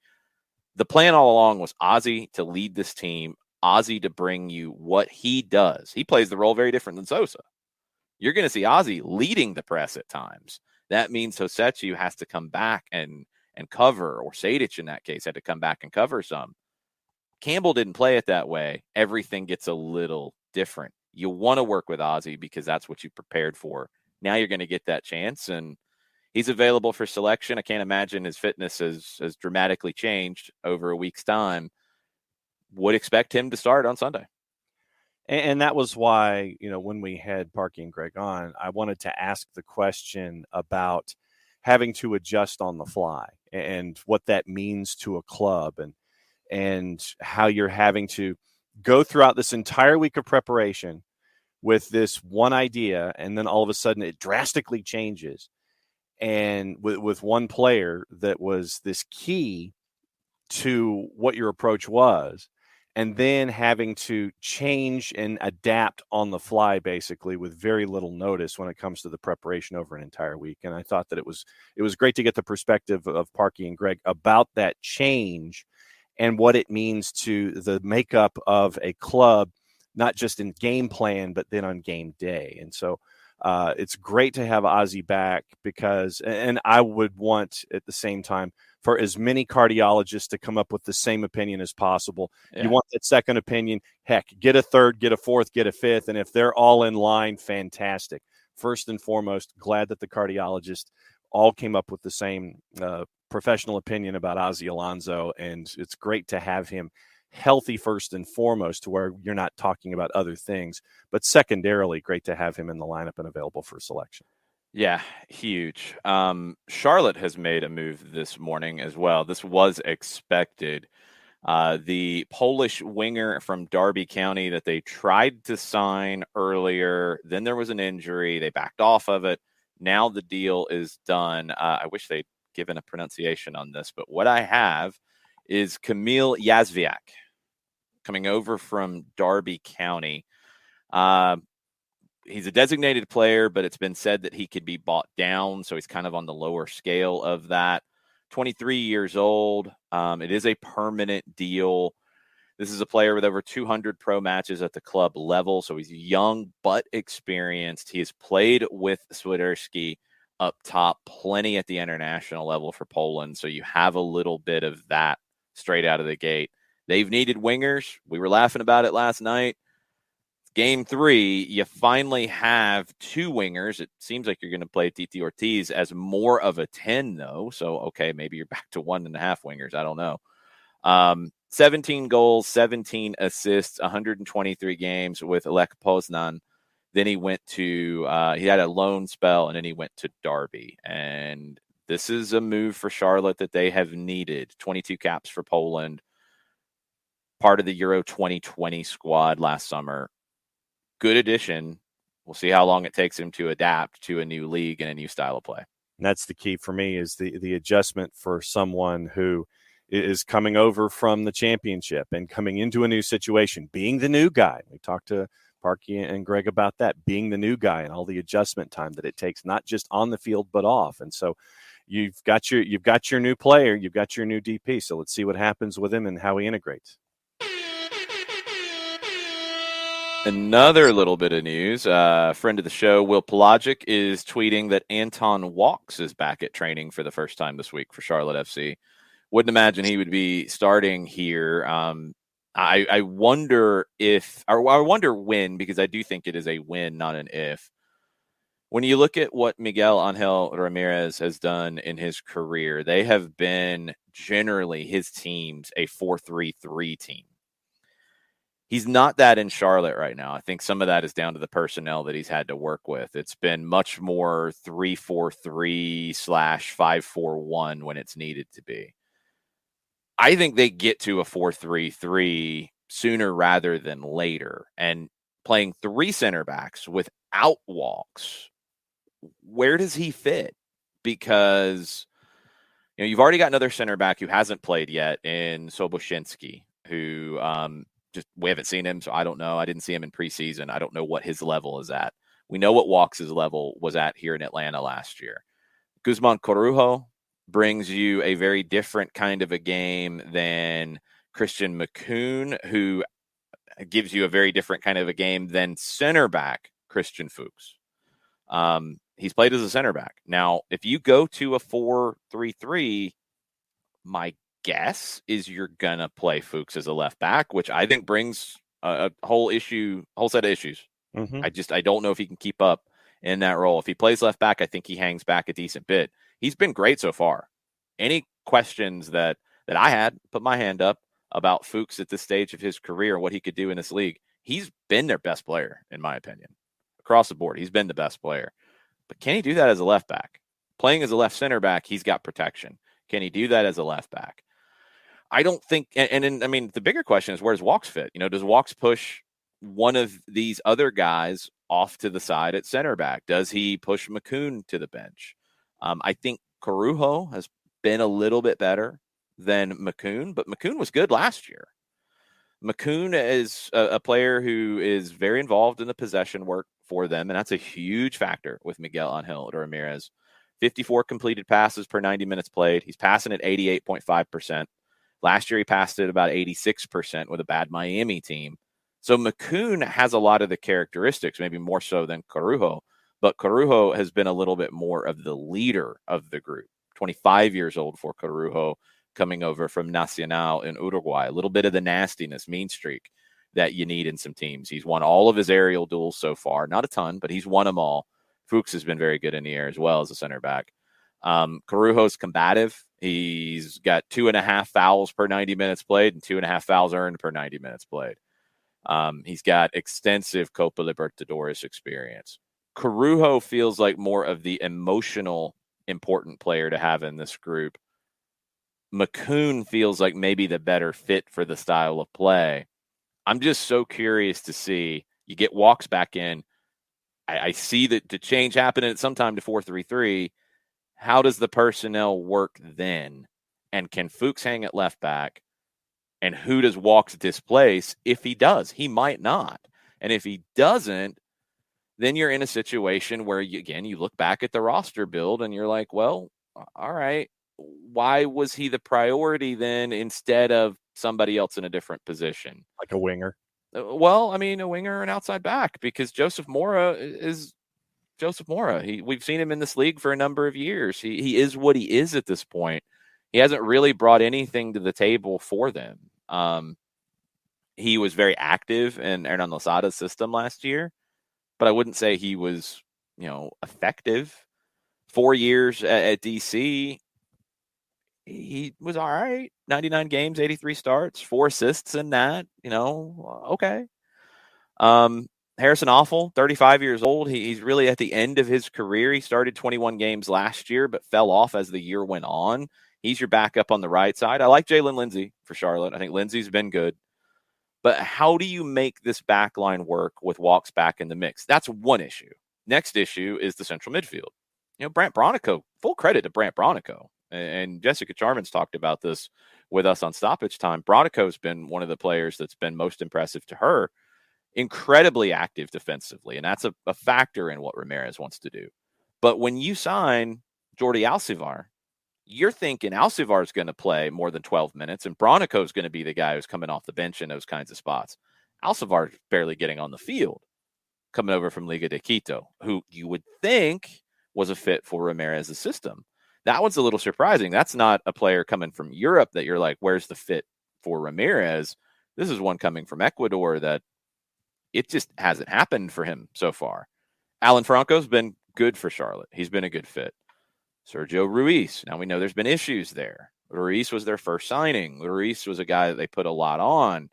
The plan all along was Ozzy to lead this team, Ozzy to bring you what he does. He plays the role very different than Sosa. You're going to see Ozzy leading the press at times. That means Hosechu has to come back and cover, or Sejdic in that case had to come back and cover some. Campbell didn't play it that way. Everything gets a little different. You want to work with Ozzy because that's what you prepared for. Now you're going to get that chance, and he's available for selection. I can't imagine his fitness has dramatically changed over a week's time. Would expect him to start on Sunday. And that was why, when we had Parky and Greg on, I wanted to ask the question about having to adjust on the fly and what that means to a club and how you're having to go throughout this entire week of preparation with this one idea, and then all of a sudden it drastically changes. And with one player that was this key to what your approach was, and then having to change and adapt on the fly, basically, with very little notice when it comes to the preparation over an entire week. And I thought that it was great to get the perspective of Parky and Greg about that change and what it means to the makeup of a club, not just in game plan, but then on game day. And so it's great to have Ozzy back because, and I would want at the same time for as many cardiologists to come up with the same opinion as possible. Yeah. You want that second opinion, heck, get a third, get a fourth, get a fifth. And if they're all in line, fantastic. First and foremost, glad that the cardiologists all came up with the same professional opinion about Ozzy Alonso. And it's great to have him healthy first and foremost, to where you're not talking about other things, but secondarily, great to have him in the lineup and available for selection. Yeah, huge. Charlotte has made a move this morning as well. This was expected. The Polish winger from Derby County that they tried to sign earlier, then there was an injury. They backed off of it. Now the deal is done. I wish they'd given a pronunciation on this, but what I have is Kamil Yazwiak coming over from Derby County. He's a designated player, but it's been said that he could be bought down, so he's kind of on the lower scale of that. 23 years old. It is a permanent deal. This is a player with over 200 pro matches at the club level, so he's young but experienced. He has played with Swiderski up top, plenty at the international level for Poland, so you have a little bit of that straight out of the gate. They've needed wingers. We were laughing about it last night. Game 3, you finally have two wingers. It seems like you're going to play Titi Ortiz as more of a 10, though. So, okay, maybe you're back to 1.5 wingers. I don't know. 17 goals, 17 assists, 123 games with Lech Poznan. Then he went to he had a loan spell, and then he went to Derby. And this is a move for Charlotte that they have needed. 22 caps for Poland. Part of the Euro 2020 squad last summer. Good addition. We'll see how long it takes him to adapt to a new league and a new style of play. And that's the key for me, is the adjustment for someone who is coming over from the championship and coming into a new situation, being the new guy. We talked to Parky and Greg about that, being the new guy and all the adjustment time that it takes, not just on the field but off. And so you've got your new player, you've got your new DP. So let's see what happens with him and how he integrates. Another little bit of news. Friend of the show, Will Pelagic, is tweeting that Anton Walks is back at training for the first time this week for Charlotte FC. Wouldn't imagine he would be starting here. I wonder I wonder when, because I do think it is a win, not an if. When you look at what Miguel Angel Ramirez has done in his career, they have been generally his teams a 4-3-3 team. He's not that in Charlotte right now. I think some of that is down to the personnel that he's had to work with. It's been much more 3-4-3/5-4-1 when it's needed to be. I think they get to a 4-3-3 sooner rather than later. And playing 3 center backs without Walks, where does he fit? Because you've already got another center back who hasn't played yet in Soboshinsky, who we haven't seen him, so I don't know. I didn't see him in preseason. I don't know what his level is at. We know what Walks' level was at here in Atlanta last year. Guzman Corujo brings you a very different kind of a game than Christian McCoon, who gives you a very different kind of a game than center back Christian Fuchs. He's played as a center back. Now, if you go to a 4-3-3, my guess is you're going to play Fuchs as a left back, which I think brings a whole set of issues. Mm-hmm. I don't know if he can keep up in that role. If he plays left back, I think he hangs back a decent bit. He's been great so far. Any questions that I had, put my hand up about Fuchs at this stage of his career and what he could do in this league. He's been their best player, in my opinion. Across the board, he's been the best player. But can he do that as a left back? Playing as a left center back, he's got protection. Can he do that as a left back? I don't think, the bigger question is, where does Walks fit? Does Walks push one of these other guys off to the side at center back? Does he push McCoon to the bench? I think Corujo has been a little bit better than McCoon, but McCoon was good last year. McCoon is a player who is very involved in the possession work for them, and that's a huge factor with Miguel Angel Ramirez. 54 completed passes per 90 minutes played. He's passing at 88.5%. Last year, he passed at about 86% with a bad Miami team. So McCoon has a lot of the characteristics, maybe more so than Corujo, but Corujo has been a little bit more of the leader of the group. 25 years old for Corujo, coming over from Nacional in Uruguay. A little bit of the nastiness, mean streak that you need in some teams. He's won all of his aerial duels so far. Not a ton, but he's won them all. Fuchs has been very good in the air as well as a center back. Corujo's combative. He's got 2.5 fouls per 90 minutes played and 2.5 fouls earned per 90 minutes played. He's got extensive Copa Libertadores experience. Corujo feels like more of the emotional important player to have in this group. McCoon feels like maybe the better fit for the style of play. I'm just so curious to see. You get Walks back in. I see that the change happening at some time to 4-3-3. How does the personnel work then? And can Fuchs hang at left back? And who does Walks displace? If he does, he might not. And if he doesn't, then you're in a situation where, you look back at the roster build and you're like, well, all right, why was he the priority then instead of somebody else in a different position? Like a winger. Well, a winger and outside back, because Joseph Mora is Joseph Mora. We've seen him in this league for a number of years. He is what he is at this point. He hasn't really brought anything to the table for them. He was very active in Hernan Losada's system last year, but I wouldn't say he was, effective. 4 years at DC, he was all right. 99 games, 83 starts, 4 assists in that, okay. Harrison Awful, 35 years old. He's really at the end of his career. He started 21 games last year, but fell off as the year went on. He's your backup on the right side. I like Jalen Lindsey for Charlotte. I think Lindsey's been good. But how do you make this back line work with Walks back in the mix? That's one issue. Next issue is the central midfield. Brant Bronico, full credit to Brant Bronico. And Jessica Charman's talked about this with us on Stoppage Time. Bronico's been one of the players that's been most impressive to her. Incredibly active defensively, and that's a factor in what Ramirez wants to do. But when you sign Jordi Alcivar, you're thinking Alcivar is going to play more than 12 minutes, and Bronico is going to be the guy who's coming off the bench in those kinds of spots. Alcivar is barely getting on the field, coming over from Liga de Quito, who you would think was a fit for Ramirez's system. That one's a little surprising. That's not a player coming from Europe that you're like, where's the fit for Ramirez? This is one coming from Ecuador that it just hasn't happened for him so far. Alan Franco's been good for Charlotte. He's been a good fit. Sergio Ruiz. Now we know there's been issues there. Ruiz was their first signing. Ruiz was a guy that they put a lot on.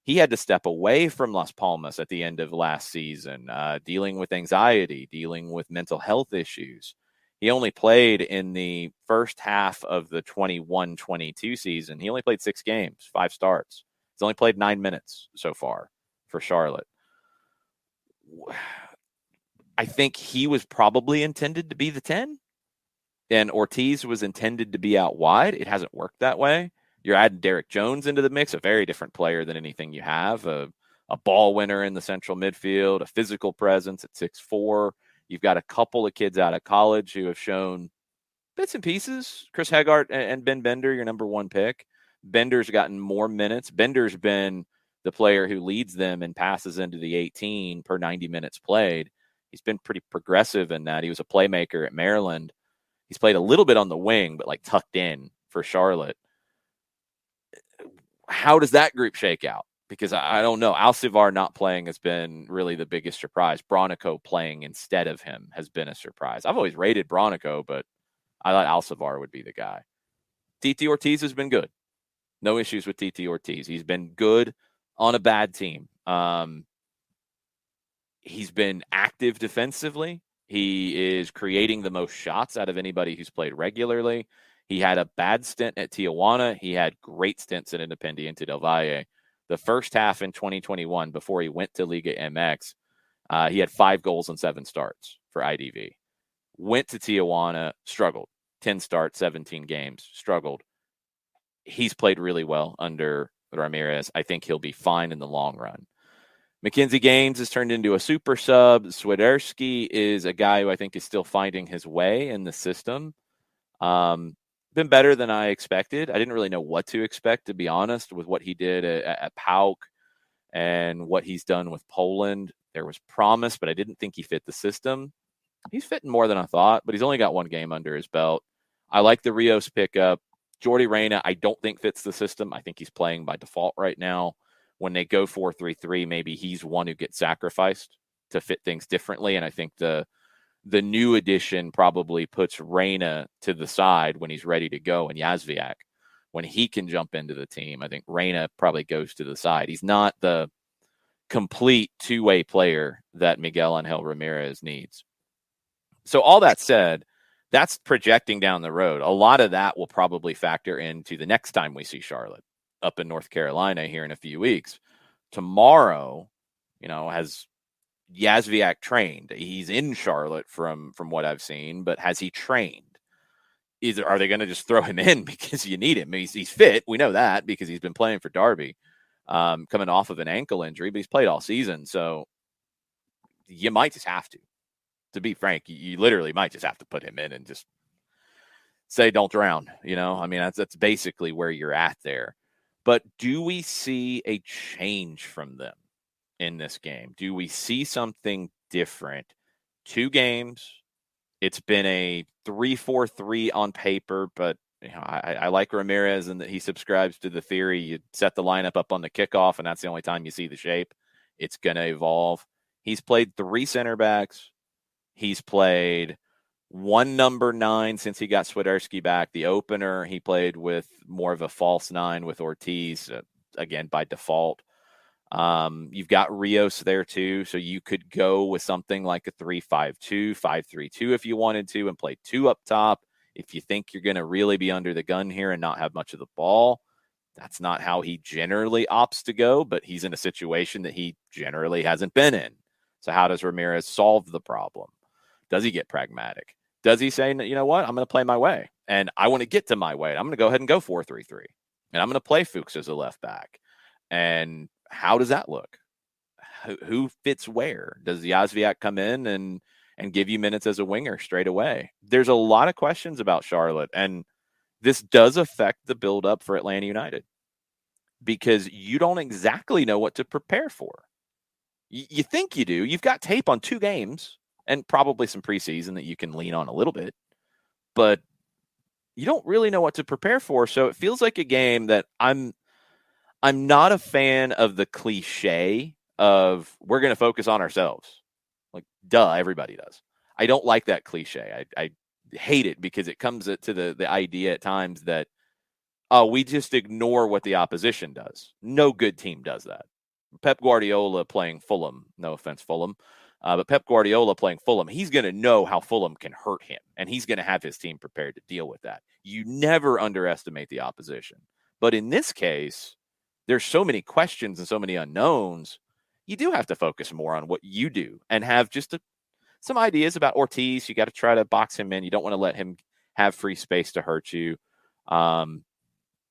He had to step away from Las Palmas at the end of last season, dealing with anxiety, dealing with mental health issues. He only played in the first half of the 21-22 season. He only played 6 games, 5 starts. He's only played 9 minutes so far for Charlotte. I think he was probably intended to be the 10, and Ortiz was intended to be out wide. It hasn't worked that way. You're adding Derek Jones into the mix, a very different player than anything you have, a ball winner in the central midfield, a physical presence at 6'4". You've got a couple of kids out of college who have shown bits and pieces. Chris Haggart and Ben Bender, your number 1 pick. Bender's gotten more minutes. Bender's been the player who leads them and passes into the 18 per 90 minutes played. He's been pretty progressive in that. He was a playmaker at Maryland. He's played a little bit on the wing, but like tucked in for Charlotte. How does that group shake out? Because I don't know. Alcivar not playing has been really the biggest surprise. Bronico playing instead of him has been a surprise. I've always rated Bronico, but I thought Alcivar would be the guy. Titi Ortiz has been good. No issues with Titi Ortiz. He's been good on a bad team. He's been active defensively. He is creating the most shots out of anybody who's played regularly. He had a bad stint at Tijuana. He had great stints at Independiente del Valle. The first half in 2021, before he went to Liga MX, he had 5 goals and 7 starts for IDV. Went to Tijuana, struggled. 10 starts, 17 games, struggled. He's played really well under Ramirez. I think he'll be fine in the long run. Mackenzie Gaines has turned into a super sub. Swiderski is a guy who I think is still finding his way in the system. Been better than I expected. I didn't really know what to expect, to be honest, with what he did at PAOK and what he's done with Poland. There was promise, but I didn't think he fit the system. He's fitting more than I thought, but he's only got 1 game under his belt. I like the Rios pickup. Jordi Reyna, I don't think fits the system. I think he's playing by default right now. When they go 4-3-3, maybe he's one who gets sacrificed to fit things differently. And I think the new addition probably puts Reyna to the side when he's ready to go, and Yazviak, when he can jump into the team, I think Reyna probably goes to the side. He's not the complete 2-way player that Miguel Angel Ramirez needs. So all that said, that's projecting down the road. A lot of that will probably factor into the next time we see Charlotte up in North Carolina here in a few weeks. Tomorrow, has Yazviak trained? He's in Charlotte from what I've seen, but has he trained? Are they going to just throw him in because you need him? He's fit. We know that because he's been playing for Derby, coming off of an ankle injury, but he's played all season. So you might just have to be frank, you literally might just have to put him in and just say, don't drown. That's basically where you're at there. But do we see a change from them in this game? Do we see something different? 2 games. It's been a 3-4-3 on paper, but I like Ramirez and that he subscribes to the theory. You set the lineup up on the kickoff, and that's the only time you see the shape. It's going to evolve. He's played 3 center backs. He's played 1 number 9 since he got Swiderski back. The opener, he played with more of a false 9 with Ortiz, again, by default. You've got Rios there too, so you could go with something like a 3-5-2, 5-3-2 if you wanted to, and play 2 up top. If you think you're going to really be under the gun here and not have much of the ball, that's not how he generally opts to go, but he's in a situation that he generally hasn't been in. So how does Ramirez solve the problem? Does he get pragmatic? Does he say, you know what, I'm going to play my way, and I want to get to my way. I'm going to go ahead and go 4-3-3, and I'm going to play Fuchs as a left back. And how does that look? Who fits where? Does Yazviak come in and give you minutes as a winger straight away? There's a lot of questions about Charlotte, and this does affect the build-up for Atlanta United because you don't exactly know what to prepare for. You think you do. You've got tape on 2 games and probably some preseason that you can lean on a little bit, but you don't really know what to prepare for. So it feels like a game that I'm not a fan of the cliche of we're going to focus on ourselves. Like, duh, everybody does. I don't like that cliche. I hate it because it comes to the idea at times that, oh, we just ignore what the opposition does. No good team does that. Pep Guardiola playing Fulham, no offense, Fulham, but Pep Guardiola playing Fulham, he's going to know how Fulham can hurt him, and he's going to have his team prepared to deal with that. You never underestimate the opposition. But in this case, there's so many questions and so many unknowns. You do have to focus more on what you do and have just some ideas about Ortiz. You got to try to box him in. You don't want to let him have free space to hurt you.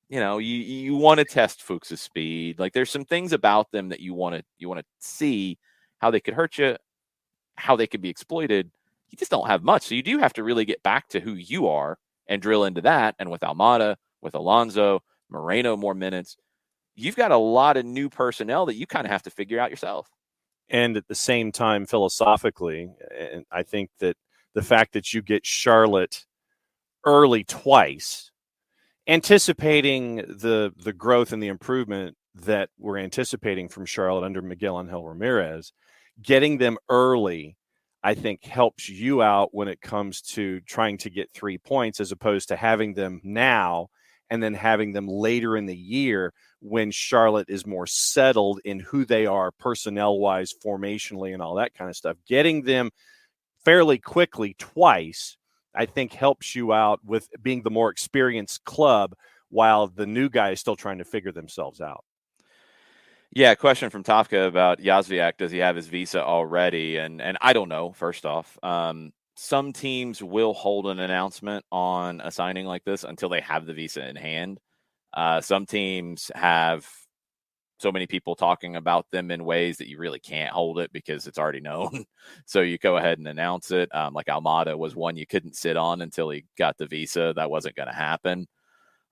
You want to test Fuchs' speed. Like, there's some things about them that you want to see how they could hurt you, how they could be exploited. You just don't have much. So you do have to really get back to who you are and drill into that. And with Almada, with Alonso, Moreno, more minutes, you've got a lot of new personnel that you kind of have to figure out yourself. And at the same time, philosophically, and I think that the fact that you get Charlotte early twice, anticipating the growth and the improvement that we're anticipating from Charlotte under Miguel Angel Ramirez, getting them early, I think, helps you out when it comes to trying to get 3 points, as opposed to having them now and then having them later in the year when Charlotte is more settled in who they are personnel-wise, formationally, and all that kind of stuff. Getting them fairly quickly twice, I think, helps you out with being the more experienced club while the new guy is still trying to figure themselves out. Yeah, question from Tafka about Yazviak. Does he have his visa already? And I don't know, first off. Some teams will hold an announcement on a signing like this until they have the visa in hand. Some teams have so many people talking about them in ways that you really can't hold it because it's already known. So you go ahead and announce it. Like Almada was one you couldn't sit on until he got the visa. That wasn't going to happen.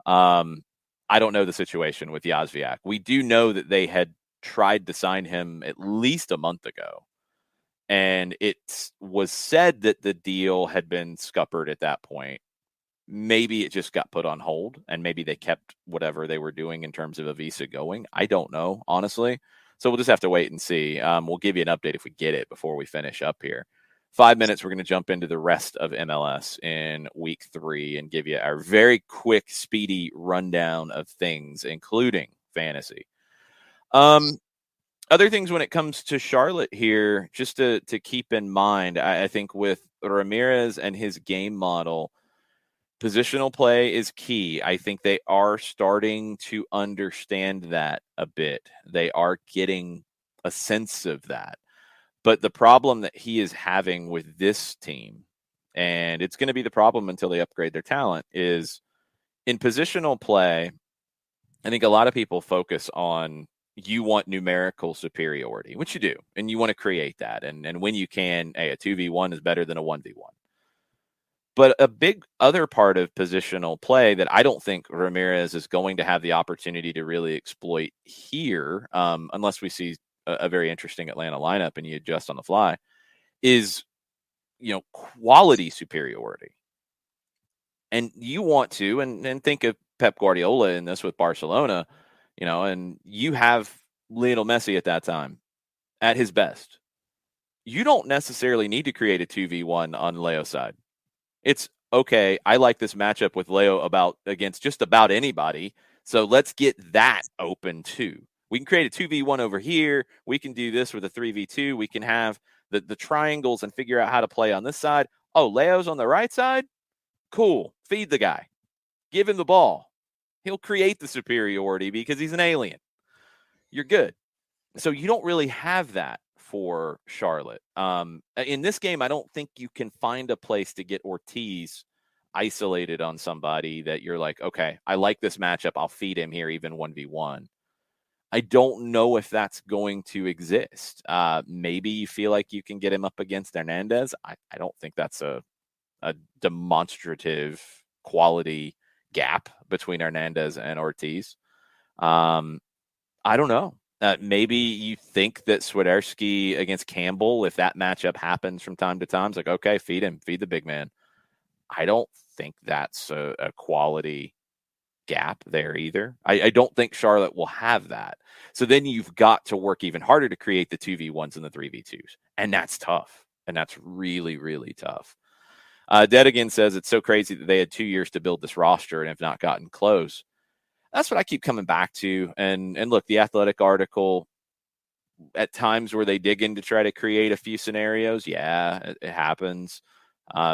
I don't know the situation with Yazviak. We do know that they had tried to sign him at least a month ago. And it was said that the deal had been scuppered at that point. Maybe it just got put on hold, and maybe they kept whatever they were doing in terms of a visa going. I don't know, honestly. So we'll just have to wait and see. We'll give you an update if we get it before we finish up here. 5 minutes, we're going to jump into the rest of MLS in week 3 and give you our very quick, speedy rundown of things, including fantasy. Other things when it comes to Charlotte here, just to keep in mind, I think with Ramirez and his game model, positional play is key. I think they are starting to understand that a bit. They are getting a sense of that. But the problem that he is having with this team, and it's going to be the problem until they upgrade their talent, is in positional play, I think a lot of people focus on you want numerical superiority, which you do, and you want to create that. And when you can, a 2v1 is better than a 1v1. But a big other part of positional play that I don't think Ramirez is going to have the opportunity to really exploit here, unless we see a very interesting Atlanta lineup and you adjust on the fly, is, quality superiority. And you want to, and think of Pep Guardiola in this with Barcelona, and you have Lionel Messi at that time at his best. You don't necessarily need to create a 2v1 on Leo's side. It's okay. I like this matchup with Leo against just about anybody. So let's get that open too. We can create a 2v1 over here. We can do this with a 3v2. We can have the triangles and figure out how to play on this side. Oh, Leo's on the right side? Cool. Feed the guy. Give him the ball. He'll create the superiority because he's an alien. You're good. So you don't really have that for Charlotte. In this game, I don't think you can find a place to get Ortiz isolated on somebody that you're like, okay, I like this matchup. I'll feed him here, even 1v1. I don't know if that's going to exist. Maybe you feel like you can get him up against Hernandez. I don't think that's a demonstrative quality gap between Hernandez and Ortiz. I don't know. Maybe you think that Swiderski against Campbell, if that matchup happens from time to time, it's like, okay, feed him, feed the big man. I don't think that's a quality gap there either. I don't think Charlotte will have that. So then you've got to work even harder to create the 2v1s and the 3v2s. And that's tough. And that's really, really tough. Dedigan says it's so crazy that they had 2 years to build this roster and have not gotten close. That's what I keep coming back to. And look, the Athletic article, at times where they dig in to try to create a few scenarios, yeah, it happens.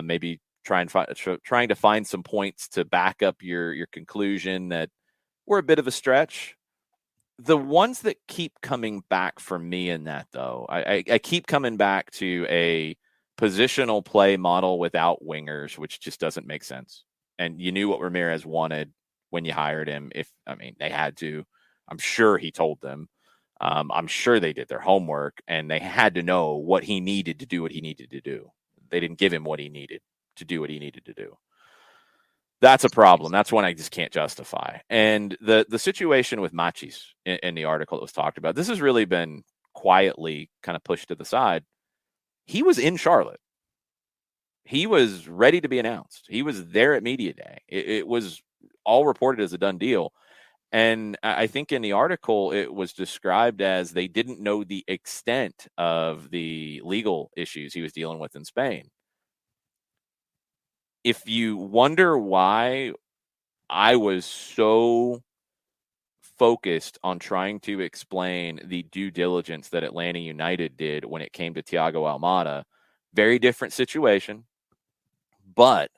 Maybe trying to find some points to back up your conclusion that we're a bit of a stretch. The ones that keep coming back for me in that, though, I keep coming back to a positional play model without wingers, which just doesn't make sense. And you knew what Ramirez wanted when you hired him. They had to. I'm sure he told them. I'm sure they did their homework, and they had to know what he needed to do what he needed to do. They didn't give him what he needed to do what he needed to do. That's a problem. That's one I just can't justify. And the situation with Machis in the article that was talked about, this has really been quietly kind of pushed to the side. He was in Charlotte. He was ready to be announced. He was there at media day. It was all reported as a done deal. And I think in the article, it was described as they didn't know the extent of the legal issues he was dealing with in Spain. If you wonder why I was so focused on trying to explain the due diligence that Atlanta United did when it came to Thiago Almada, very different situation, but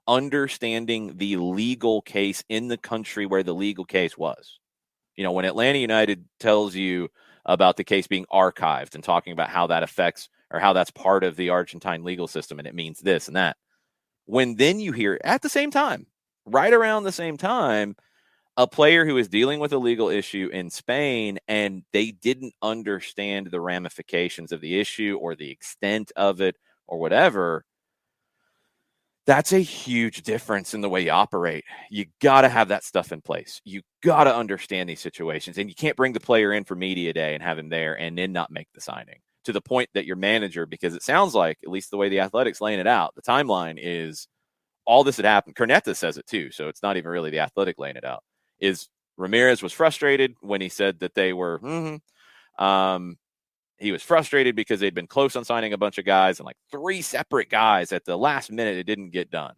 understanding the legal case in the country where the legal case was. You know, when Atlanta United tells you about the case being archived and talking about how that affects or how that's part of the Argentine legal system and it means this and that. When then you hear at the same time, right around the same time, a player who is dealing with a legal issue in Spain and they didn't understand the ramifications of the issue or the extent of it or whatever, that's a huge difference in the way you operate. You got to have that stuff in place. You got to understand these situations, and you can't bring the player in for media day and have him there and then not make the signing. To the point that your manager, because it sounds like, at least the way the Athletic's laying it out, the timeline is all this had happened. Cornetta says it too, so it's not even really the Athletic laying it out, is Ramirez was frustrated when he said that they were, he was frustrated because they'd been close on signing a bunch of guys and like 3 separate guys at the last minute, it didn't get done.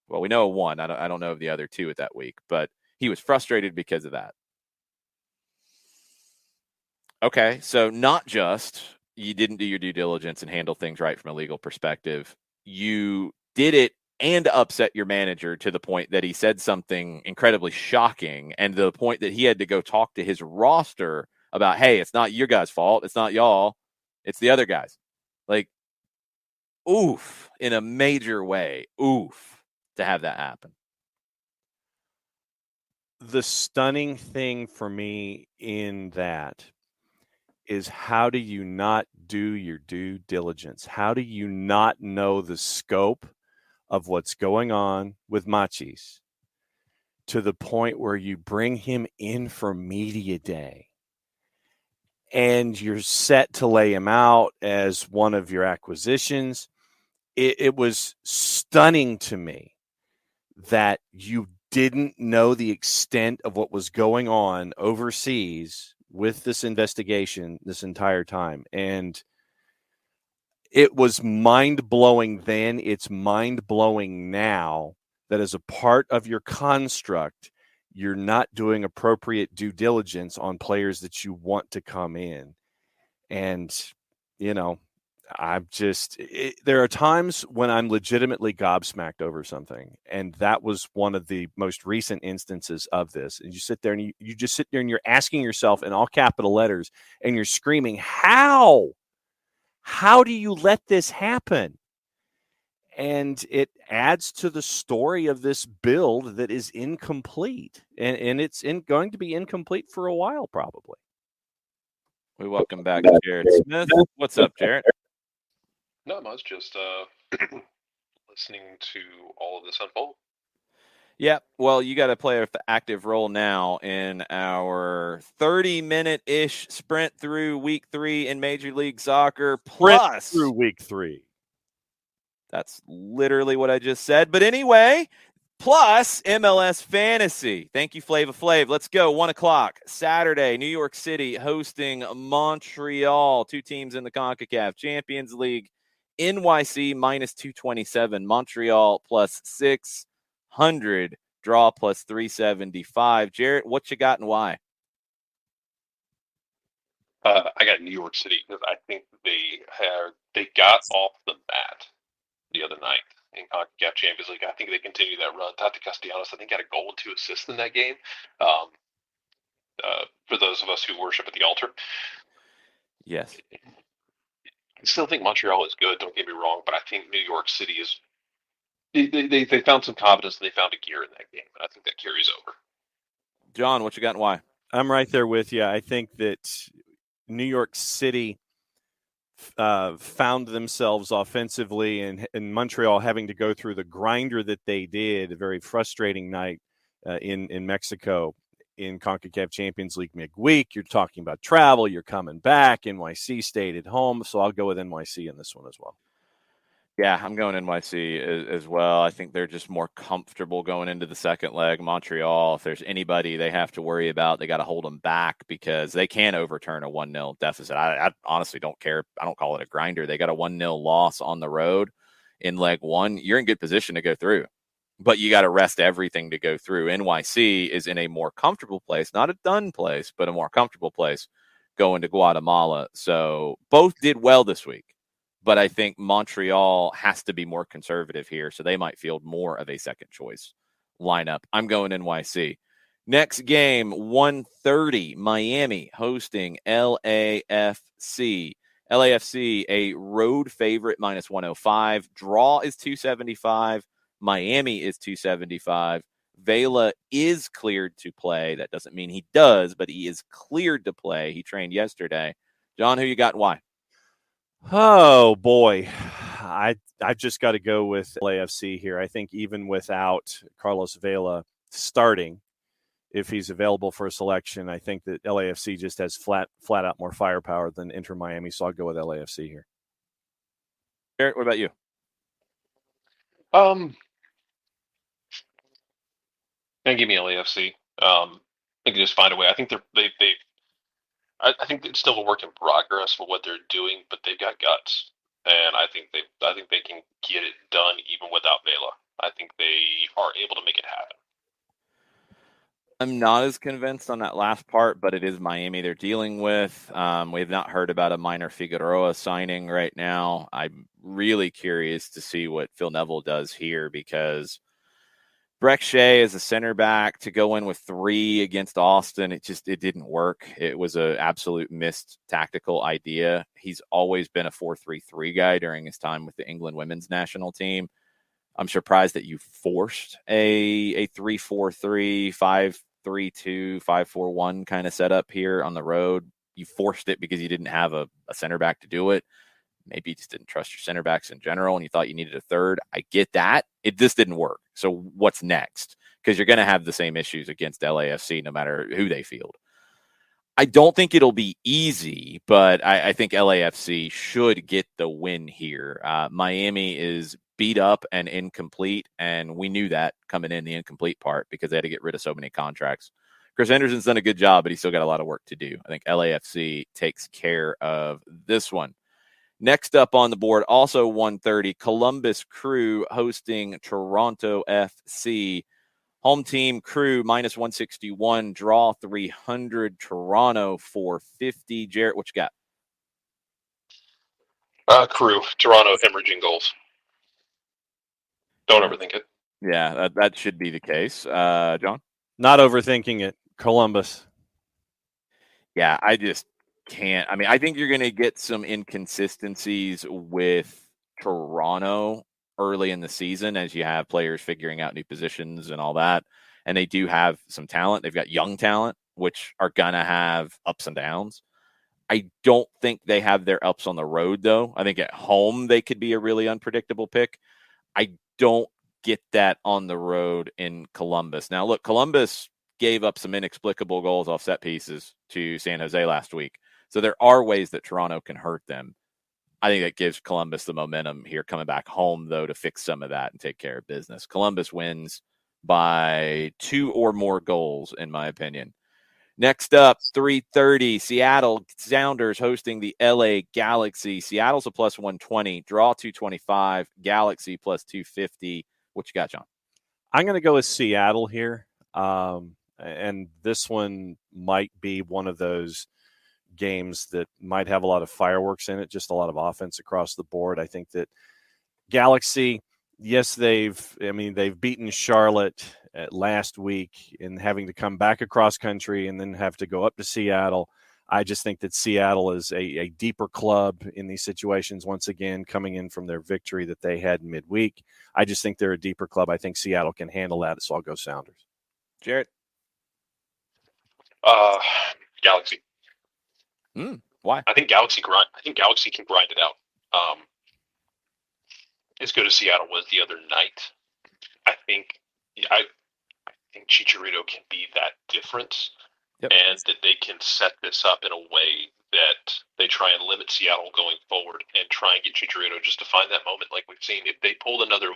Well, we know one. I don't know of the other 2 at that week, but he was frustrated because of that. Okay, so not just you didn't do your due diligence and handle things right from a legal perspective, you did it and upset your manager to the point that he said something incredibly shocking, and the point that he had to go talk to his roster about, hey, it's not your guys' fault. It's not y'all. It's the other guys. Like, oof, in a major way. Oof, to have that happen. The stunning thing for me in that is, how do you not do your due diligence? How do you not know the scope of what's going on with Machis to the point where you bring him in for media day and you're set to lay him out as one of your acquisitions? It was stunning to me that you didn't know the extent of what was going on overseas with this investigation this entire time. And it was mind-blowing then. It's mind-blowing now that as a part of your construct, you're not doing appropriate due diligence on players that you want to come in. And, you know, there are times when I'm legitimately gobsmacked over something. And that was one of the most recent instances of this. And you sit there and you just sit there and you're asking yourself in all capital letters and you're screaming, how do you let this happen? And it adds to the story of this build that is incomplete. And it's going to be incomplete for a while, probably. We welcome back Jared Smith. What's up, Jared? Not much, just listening to all of this unfold. Yeah, well, you got to play an active role now in our 30-minute-ish sprint through Week 3 in Major League Soccer. Plus, through Week 3. That's literally what I just said. But anyway, plus MLS Fantasy. Thank you, Flava Flav. Let's go. 1 o'clock Saturday, New York City hosting Montreal. 2 teams in the CONCACAF Champions League. NYC minus 227. Montreal plus 600. Draw plus 375. Jarrett, what you got and why? I got New York City because I think they got off the mat the other night in CONCACAF Champions League. I think they continue that run. Tati Castellanos, I think, had a goal and 2 assists in that game. For those of us who worship at the altar. Yes. I still think Montreal is good, don't get me wrong, but I think New York City is they found some confidence and they found a gear in that game, and I think that carries over. John, what you got and why? I'm right there with you. I think that New York City found themselves offensively, and Montreal having to go through the grinder that they did, a very frustrating night in Mexico in CONCACAF Champions League midweek. You're talking about travel. You're coming back. NYC stayed at home, so I'll go with NYC in this one as well. Yeah, I'm going NYC as well. I think they're just more comfortable going into the second leg. Montreal, if there's anybody they have to worry about, they got to hold them back because they can overturn a 1-0 deficit. I honestly don't care. I don't call it a grinder. They got a 1-0 loss on the road in leg 1. You're in good position to go through, but you got to rest everything to go through. NYC is in a more comfortable place, not a done place, but a more comfortable place going to Guatemala. So both did well this week. But I think Montreal has to be more conservative here, so they might field more of a second choice lineup. I'm going NYC. Next game, 1:30, Miami hosting LAFC. LAFC, a road favorite, minus 105. Draw is 275. Miami is 275. Vela is cleared to play. That doesn't mean he does, but he is cleared to play. He trained yesterday. John, who you got and why? Oh, boy. I've just got to go with LAFC here. I think even without Carlos Vela starting, if he's available for a selection, I think that LAFC just has flat out more firepower than Inter Miami, so I'll go with LAFC here. Eric, what about you? And give me LAFC. They can just find a way. I think I think it's still a work in progress for what they're doing, but they've got guts, and I think they can get it done even without Vela. I think they are able to make it happen. I'm not as convinced on that last part, but it is Miami they're dealing with. We have not heard about a minor Figueroa signing right now. I'm really curious to see what Phil Neville does here because Breck Shea as a center back to go in with 3 against Austin, it didn't work. It was an absolute missed tactical idea. He's always been a 4-3-3 guy during his time with the England women's national team. I'm surprised that you forced a 3-4-3, 5-3-2, 5-4-1 kind of setup here on the road. You forced it because you didn't have a center back to do it. Maybe you just didn't trust your center backs in general and you thought you needed a third. I get that. It just didn't work. So what's next? Because you're going to have the same issues against LAFC no matter who they field. I don't think it'll be easy, but I think LAFC should get the win here. Miami is beat up and incomplete, and we knew that coming in the incomplete part because they had to get rid of so many contracts. Chris Henderson's done a good job, but he's still got a lot of work to do. I think LAFC takes care of this one. Next up on the board, also 1:30, Columbus Crew hosting Toronto FC. Home team Crew minus 161, draw 300, Toronto 450. Jarrett, what you got? Crew, Toronto hemorrhaging goals. Don't overthink it. Yeah, that should be the case. John? Not overthinking it. Columbus. Yeah, I just can't. I mean, I think you're going to get some inconsistencies with Toronto early in the season as you have players figuring out new positions and all that. And they do have some talent. They've got young talent, which are going to have ups and downs. I don't think they have their ups on the road, though. I think at home they could be a really unpredictable pick. I don't get that on the road in Columbus. Now, look, Columbus gave up some inexplicable goals off set pieces to San Jose last week. So there are ways that Toronto can hurt them. I think that gives Columbus the momentum here coming back home, though, to fix some of that and take care of business. Columbus wins by 2 or more goals, in my opinion. Next up, 3:30, Seattle Sounders hosting the LA Galaxy. Seattle's a plus 120, draw 225, Galaxy plus 250. What you got, John? I'm going to go with Seattle here. And this one might be one of those games that might have a lot of fireworks in it, just a lot of offense across the board. I think that Galaxy, yes, they've beaten Charlotte last week and having to come back across country and then have to go up to Seattle. I just think that Seattle is a deeper club in these situations, once again, coming in from their victory that they had midweek. I just think they're a deeper club. I think Seattle can handle that, so I'll go Sounders. Jarrett? Galaxy. Why? I think Galaxy can grind it out. As good as Seattle was the other night, I think Chicharito can be that difference, and that they can set this up in a way that they try and limit Seattle going forward and try and get Chicharito just to find that moment like we've seen. If they pulled another 1-0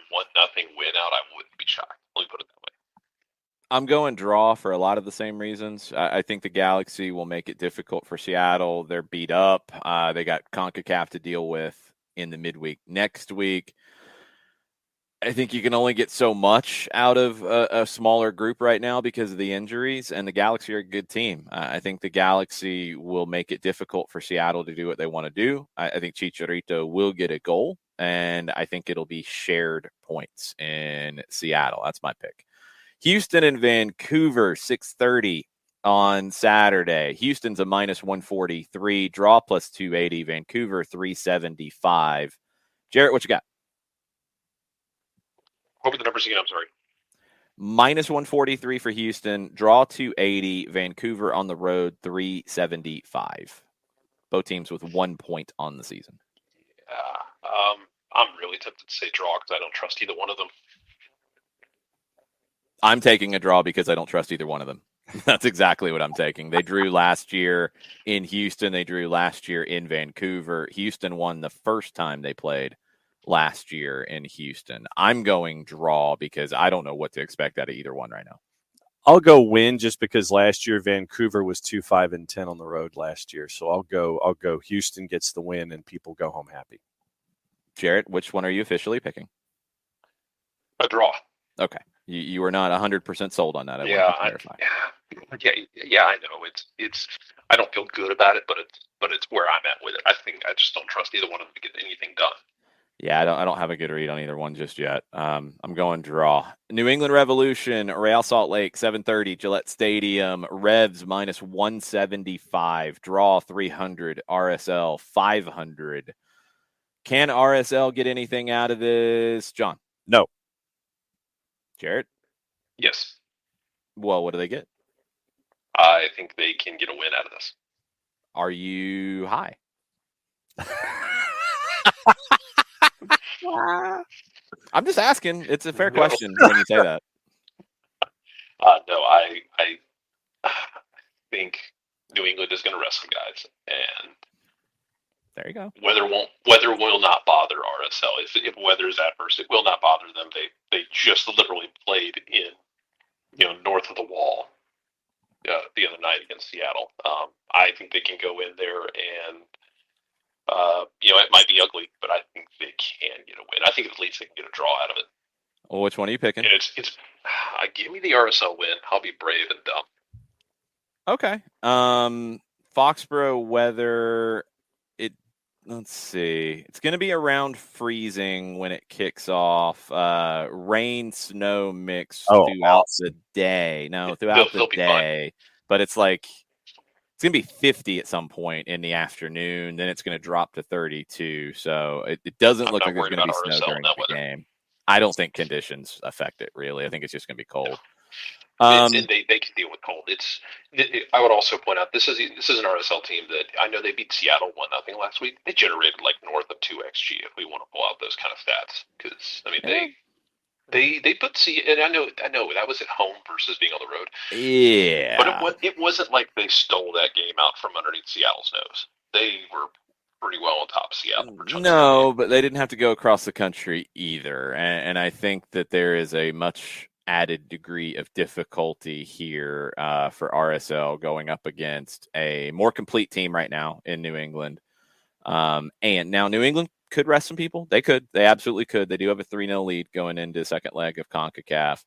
win out, I wouldn't be shocked. Let me put it that way. I'm going draw for a lot of the same reasons. I think the Galaxy will make it difficult for Seattle. They're beat up. They got CONCACAF to deal with in the midweek next week. I think you can only get so much out of a smaller group right now because of the injuries, and the Galaxy are a good team. I think the Galaxy will make it difficult for Seattle to do what they want to do. I think Chicharito will get a goal, and I think it'll be shared points in Seattle. That's my pick. Houston and Vancouver, 6:30 on Saturday. Houston's a minus 143, draw plus 280, Vancouver 375. Jarrett, what you got? What were the numbers again? I'm sorry. Minus 143 for Houston, draw 280, Vancouver on the road 375. Both teams with 1 point on the season. Yeah, I'm really tempted to say draw because I don't trust either one of them. I'm taking a draw because I don't trust either one of them. That's exactly what I'm taking. They drew last year in Houston. They drew last year in Vancouver. Houston won the first time they played last year in Houston. I'm going draw because I don't know what to expect out of either one right now. I'll go win just because last year Vancouver was 2-5-10 on the road last year. So I'll go Houston gets the win and people go home happy. Jarrett, which one are you officially picking? A draw. Okay. You were not 100% sold on that. I know. It's I don't feel good about it, but it's where I'm at with it. I think I just don't trust either one of them to get anything done. Yeah, I don't have a good read on either one just yet. I'm going draw. New England Revolution, Real Salt Lake, 7:30, Gillette Stadium. Revs minus 175, draw 300, RSL 500. Can RSL get anything out of this, John? No. Jarrett? Yes. Well, what do they get? I think they can get a win out of this. Are you high? I'm just asking. It's a fair question when you say that. No, I think New England is going to rest some guys, and there you go. Weather will not bother RSL. If weather is adverse, it will not bother them. They just literally played in north of the wall the other night against Seattle. I think they can go in there and it might be ugly, but I think they can get a win. I think at least they can get a draw out of it. Well, which one are you picking? And it's give me the RSL win. I'll be brave and dumb. Okay. Foxborough weather. let's see. It's going to be around freezing when it kicks off. Rain, snow mix throughout the day. No, throughout the They'll be fine. day. But it's like it's going to be 50 at some point in the afternoon. Then it's going to drop to 32. So it doesn't I'm look not like there's worried going to be about snow RSL in during that the weather. game. I don't think conditions affect it, really. I think it's just going to be cold. And they can deal with cold. I would also point out this is an RSL team that I know they beat Seattle 1-0 last week. They generated like north of 2 xG if we want to pull out those kind of stats. Because I mean they put and I know that was at home versus being on the road. Yeah, but it wasn't like they stole that game out from underneath Seattle's nose. They were pretty well on top of Seattle for chunks of the game. but they didn't have to go across the country either, and I think that there is a much added degree of difficulty here for RSL going up against a more complete team right now in New England. And now New England could rest some people. They absolutely could. They do have a 3-0 lead going into the second leg of CONCACAF.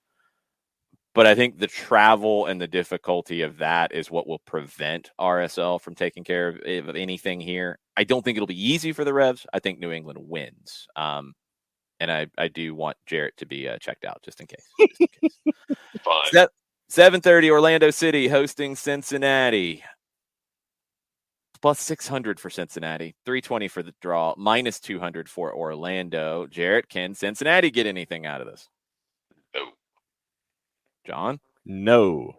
But I think the travel and the difficulty of that is what will prevent RSL from taking care of anything here. I don't think it'll be easy for the Revs. I think New England wins. And I do want Jarrett to be checked out just in case. Fine. 7:30 Orlando City hosting Cincinnati. Plus 600 for Cincinnati, 320 for the draw, minus 200 for Orlando. Jarrett, can Cincinnati get anything out of this? No. John? No.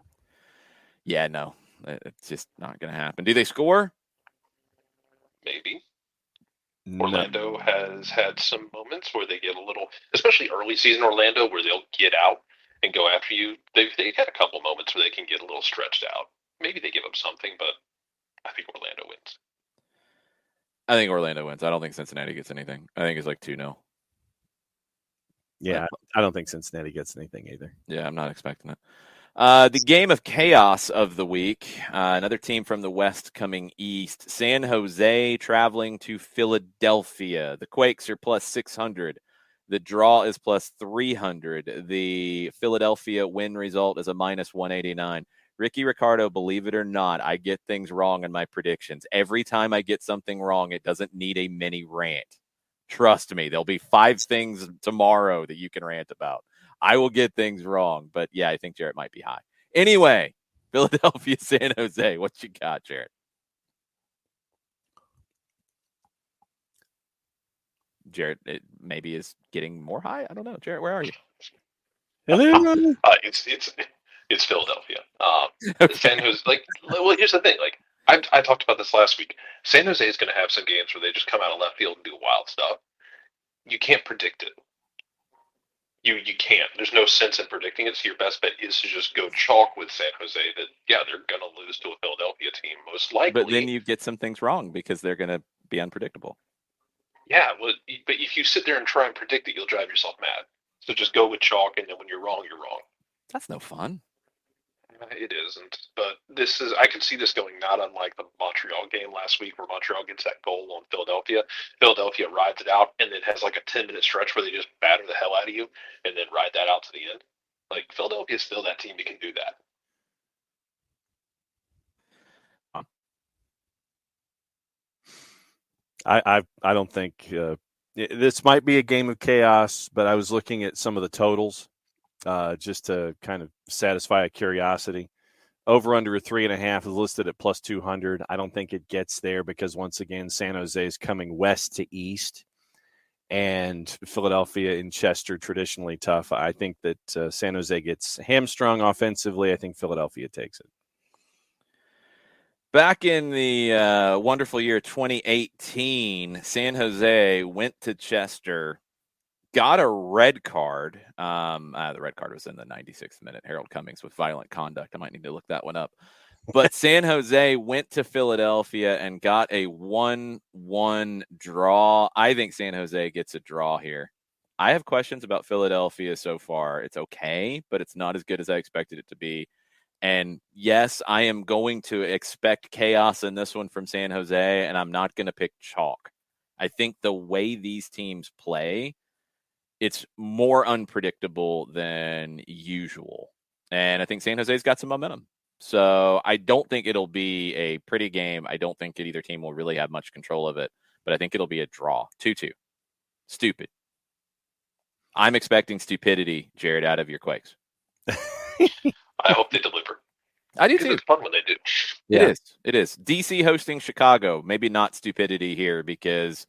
Yeah, no. It's just not going to happen. Do they score? Maybe. No. Orlando has had some moments where they get a little, especially early season Orlando, where they'll get out and go after you. They've had a couple moments where they can get a little stretched out. Maybe they give up something, but I think Orlando wins. I think Orlando wins. I don't think Cincinnati gets anything. I think it's like 2-0. Yeah, I don't think Cincinnati gets anything either. Yeah, I'm not expecting it. The game of chaos of the week. Another team from the West coming east. San Jose traveling to Philadelphia. The Quakes are plus 600. The draw is plus 300. The Philadelphia win result is a minus 189. Ricky Ricardo, believe it or not, I get things wrong in my predictions. Every time I get something wrong, it doesn't need a mini rant. Trust me, there'll be 5 things tomorrow that you can rant about. I will get things wrong, but yeah, I think Jarrett might be high. Anyway, Philadelphia, San Jose. What you got, Jarrett? Jarrett maybe is getting more high. I don't know. Jarrett, where are you? Hello. It's Philadelphia. Okay. San Jose, well, here's the thing. I talked about this last week. San Jose is going to have some games where they just come out of left field and do wild stuff. You can't predict it. You can't. There's no sense in predicting it. So your best bet is to just go chalk with San Jose. That they're going to lose to a Philadelphia team most likely. But then you get some things wrong because they're going to be unpredictable. Yeah, well, but if you sit there and try and predict it, you'll drive yourself mad. So just go with chalk, and then when you're wrong, you're wrong. That's no fun. It isn't, but I could see this going not unlike the Montreal game last week where Montreal gets that goal on Philadelphia. Philadelphia rides it out and then has like a 10-minute stretch where they just batter the hell out of you and then ride that out to the end. Like, Philadelphia is still that team that can do I don't think this might be a game of chaos, but I was looking at some of the totals just to kind of satisfy a curiosity. Over under 3.5 is listed at plus 200. I don't think it gets there because once again, San Jose is coming west to east, and Philadelphia and Chester traditionally tough. I think that San Jose gets hamstrung offensively. I think Philadelphia takes it. Back in the wonderful year 2018, San Jose went to Chester, got a red card. The red card was in the 96th minute. Harold Cummings with violent conduct. I might need to look that one up. But San Jose went to Philadelphia and got a 1-1 draw. I think San Jose gets a draw here. I have questions about Philadelphia so far. It's okay, but it's not as good as I expected it to be. And yes, I am going to expect chaos in this one from San Jose, and I'm not going to pick chalk. I think the way these teams play, it's more unpredictable than usual. And I think San Jose's got some momentum. So I don't think it'll be a pretty game. I don't think either team will really have much control of it. but I think it'll be a draw. 2-2. Stupid. I'm expecting stupidity, Jared, out of your Quakes. I hope they deliver. I do Because too. it's fun when they do. It is. DC hosting Chicago. Maybe not stupidity here because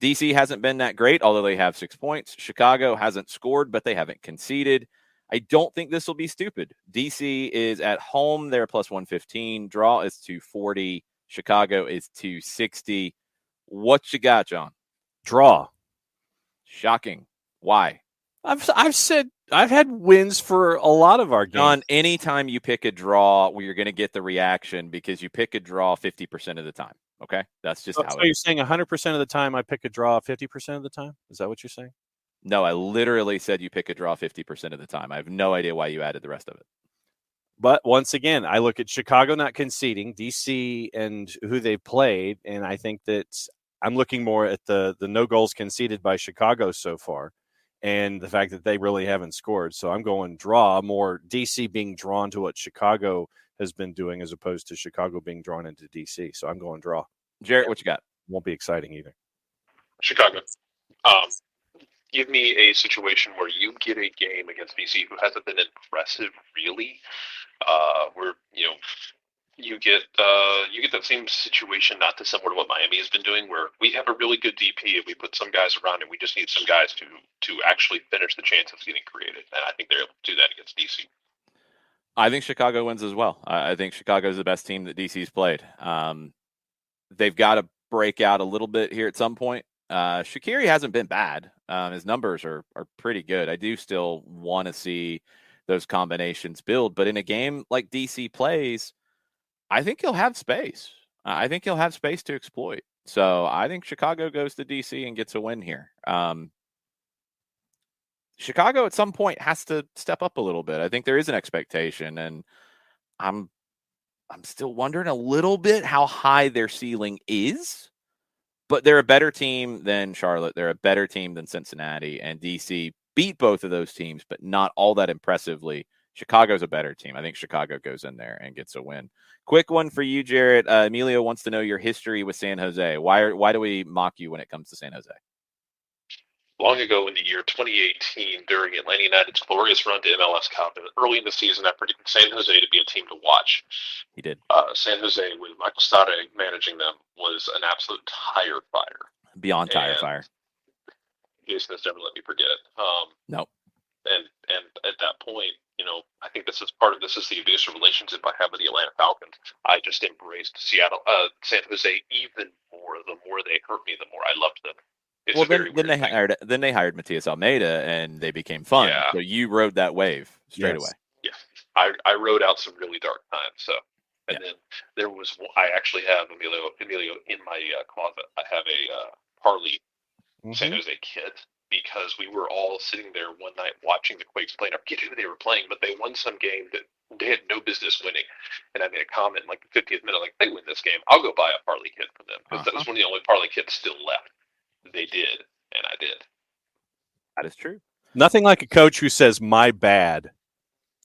DC hasn't been that great, although they have 6 points. Chicago hasn't scored, but they haven't conceded. I don't think this will be stupid. DC is at home. They're plus 115. Draw is 240. Chicago is 260. What you got, John? Draw. Shocking. Why? I've said I've had wins for a lot of our games. John, anytime you pick a draw, you're going to get the reaction because you pick a draw 50% of the time. Okay? That's just how so it you're is. saying 100% of the time I pick a draw 50% of the time? Is that what you're saying? No, I literally said you pick a draw 50% of the time. I have no idea why you added the rest of it. But once again, I look at Chicago not conceding, DC and who they've played, and I think that I'm looking more at the no goals conceded by Chicago so far and the fact that they really haven't scored. So I'm going draw, more DC being drawn to what Chicago has been doing as opposed to Chicago being drawn into DC. So I'm going draw. Jarrett, what you got? Won't be exciting either. Chicago. Give me a situation where you get a game against DC who hasn't been impressive, really. Where you get that same situation, not dissimilar to what Miami has been doing, where we have a really good DP and we put some guys around and we just need some guys to actually finish the chances getting created. And I think they're able to do that against DC. I think Chicago wins as well. I think Chicago is the best team that DC's played. They've got to break out a little bit here at some point. Shaqiri hasn't been bad. His numbers are pretty good. I do still want to see those combinations build, but in a game like DC plays, I think he'll have space. I think he'll have space to exploit. So I think Chicago goes to DC and gets a win here. Chicago at some point has to step up a little bit. I think there is an expectation, and I'm still wondering a little bit how high their ceiling is. But they're a better team than Charlotte. They're a better team than Cincinnati. And DC beat both of those teams, but not all that impressively. Chicago's a better team. I think Chicago goes in there and gets a win. Quick one for you, Jarrett. Emilio wants to know your history with San Jose. Why do we mock you when it comes to San Jose? Long ago in the year 2018, during Atlanta United's glorious run to MLS Cup, and early in the season, I predicted San Jose to be a team to watch. He did. San Jose, with Michael Stade managing them, was an absolute tire fire. Beyond tire fire. Jason has never let me forget it. Nope. And at that point, I think this is the abusive relationship I have with the Atlanta Falcons. I just embraced San Jose even more. The more they hurt me, the more I loved them. Then they hired Matias Almeida and they became fun. Yeah. So you rode that wave straight away. Yeah, I rode out some really dark times. So, and then there was I actually have Emilio in my closet. I have a Harley San Jose kid because we were all sitting there one night watching the Quakes play. I forget who they were playing, but they won some game that they had no business winning. And I made a comment in like the 50th minute, like, they win this game, I'll go buy a Harley kit for them because that was one of the only Harley kits still left. They did, and I did. That is true. Nothing like a coach who says "my bad"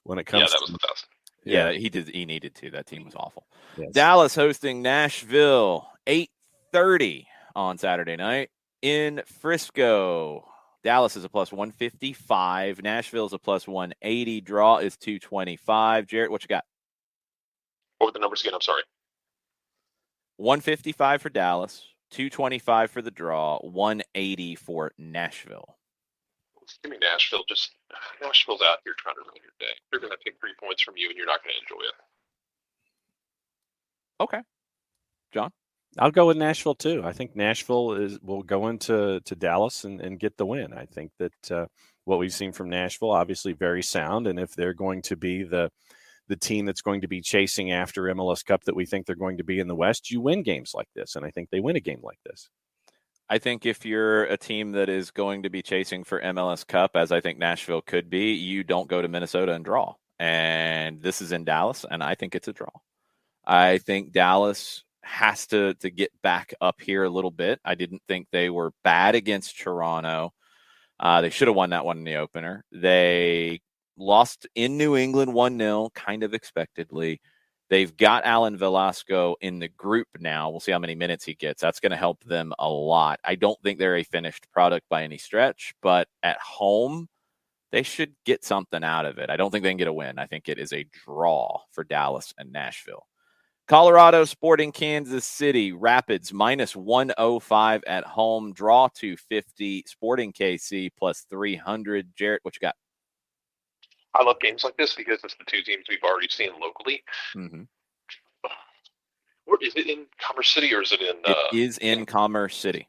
when it comes. Yeah, that was the best. Yeah, he did. He needed to. That team was awful. Yes. Dallas hosting Nashville, 8:30 on Saturday night in Frisco. Dallas is a plus 155. Nashville is a plus 180. Draw is 225. Jarrett, what you got? What were the numbers again? I'm sorry. 155 for Dallas. 225 for the draw, 180 for Nashville. Give me Nashville. Nashville's out here trying to ruin your day. They're going to take 3 points from you, and you're not going to enjoy it. Okay. John? I'll go with Nashville, too. I think Nashville will go into Dallas and get the win. I think that what we've seen from Nashville, obviously very sound, and if they're going to be the team that's going to be chasing after MLS Cup that we think they're going to be in the West, you win games like this, and I think they win a game like this. I think if you're a team that is going to be chasing for MLS Cup, as I think Nashville could be, you don't go to Minnesota and draw. And this is in Dallas, and I think it's a draw. I think Dallas has to get back up here a little bit. I didn't think they were bad against Toronto. They should have won that one in the opener. They lost in New England 1-0, kind of expectedly. They've got Alan Velasco in the group now. We'll see how many minutes he gets. That's going to help them a lot. I don't think they're a finished product by any stretch, but at home, they should get something out of it. I don't think they can get a win. I think it is a draw for Dallas and Nashville. Colorado Sporting Kansas City. Rapids minus 105 at home. Draw 250. Sporting KC plus 300. Jarrett, what you got? I love games like this because it's the two teams we've already seen locally. Mm-hmm. Or is it in Commerce City or is it in? It is in Commerce City.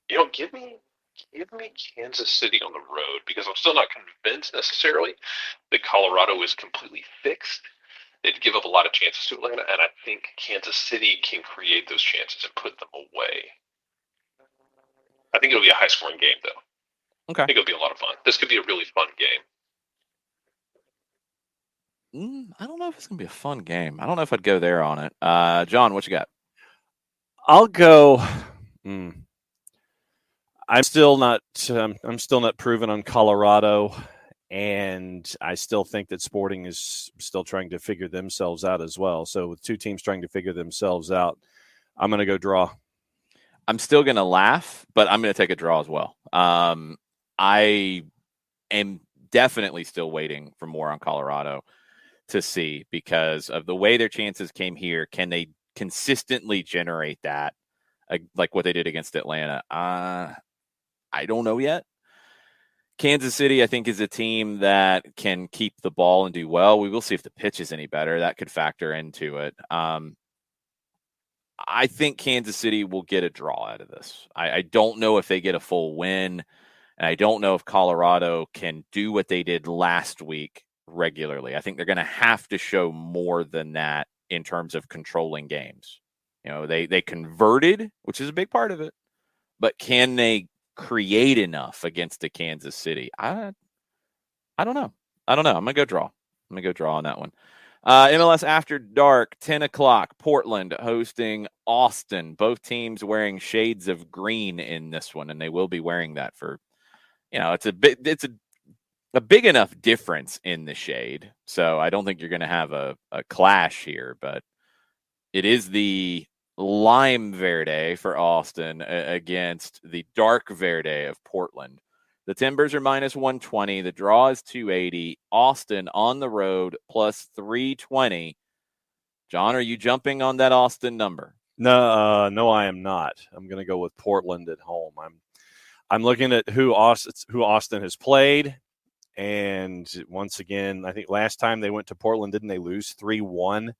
You know, give me Kansas City on the road because I'm still not convinced necessarily that Colorado is completely fixed. They'd give up a lot of chances to Atlanta, and I think Kansas City can create those chances and put them away. I think it'll be a high-scoring game, though. Okay. I think it'll be a lot of fun. This could be a really fun game. I don't know if it's going to be a fun game. I don't know if I'd go there on it. John, what you got? I'll go. I'm still not proven on Colorado, and I still think that Sporting is still trying to figure themselves out as well. So with two teams trying to figure themselves out, I'm going to go draw. I'm still going to laugh, but I'm going to take a draw as well. I am definitely still waiting for more on Colorado to see because of the way their chances came here. Can they consistently generate that like what they did against Atlanta? I don't know yet. Kansas City, I think, is a team that can keep the ball and do well. We will see if the pitch is any better. That could factor into it. I think Kansas City will get a draw out of this. I don't know if they get a full win, and I don't know if Colorado can do what they did last week regularly. I think they're going to have to show more than that in terms of controlling games. You know, they converted, which is a big part of it, but can they create enough against the Kansas City? I don't know. I'm going to go draw. I'm going to go draw on that one. MLS After Dark, 10 o'clock, Portland hosting Austin. Both teams wearing shades of green in this one, and they will be wearing that for, it's a big enough difference in the shade. So I don't think you're going to have a clash here, but it is the lime verde for Austin against the dark verde of Portland. The Timbers are minus 120. The draw is 280. Austin on the road plus 320. John, are you jumping on that Austin number? No, I am not. I'm going to go with Portland at home. I'm looking at who Austin has played, and once again, I think last time they went to Portland, didn't they lose 3-1?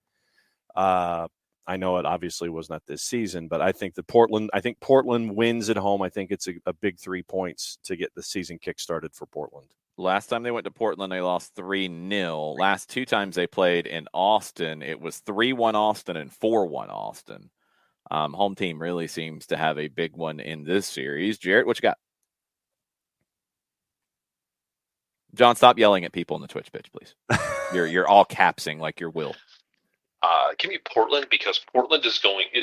I know it obviously was not this season, but I think Portland wins at home. I think it's a big 3 points to get the season kick-started for Portland. Last time they went to Portland, they lost 3-0. Last two times they played in Austin, it was 3-1 Austin and 4-1 Austin. Home team really seems to have a big one in this series. Jarrett, what you got? John, stop yelling at people in the Twitch pitch, please. You're all capsing like your will. Give me Portland because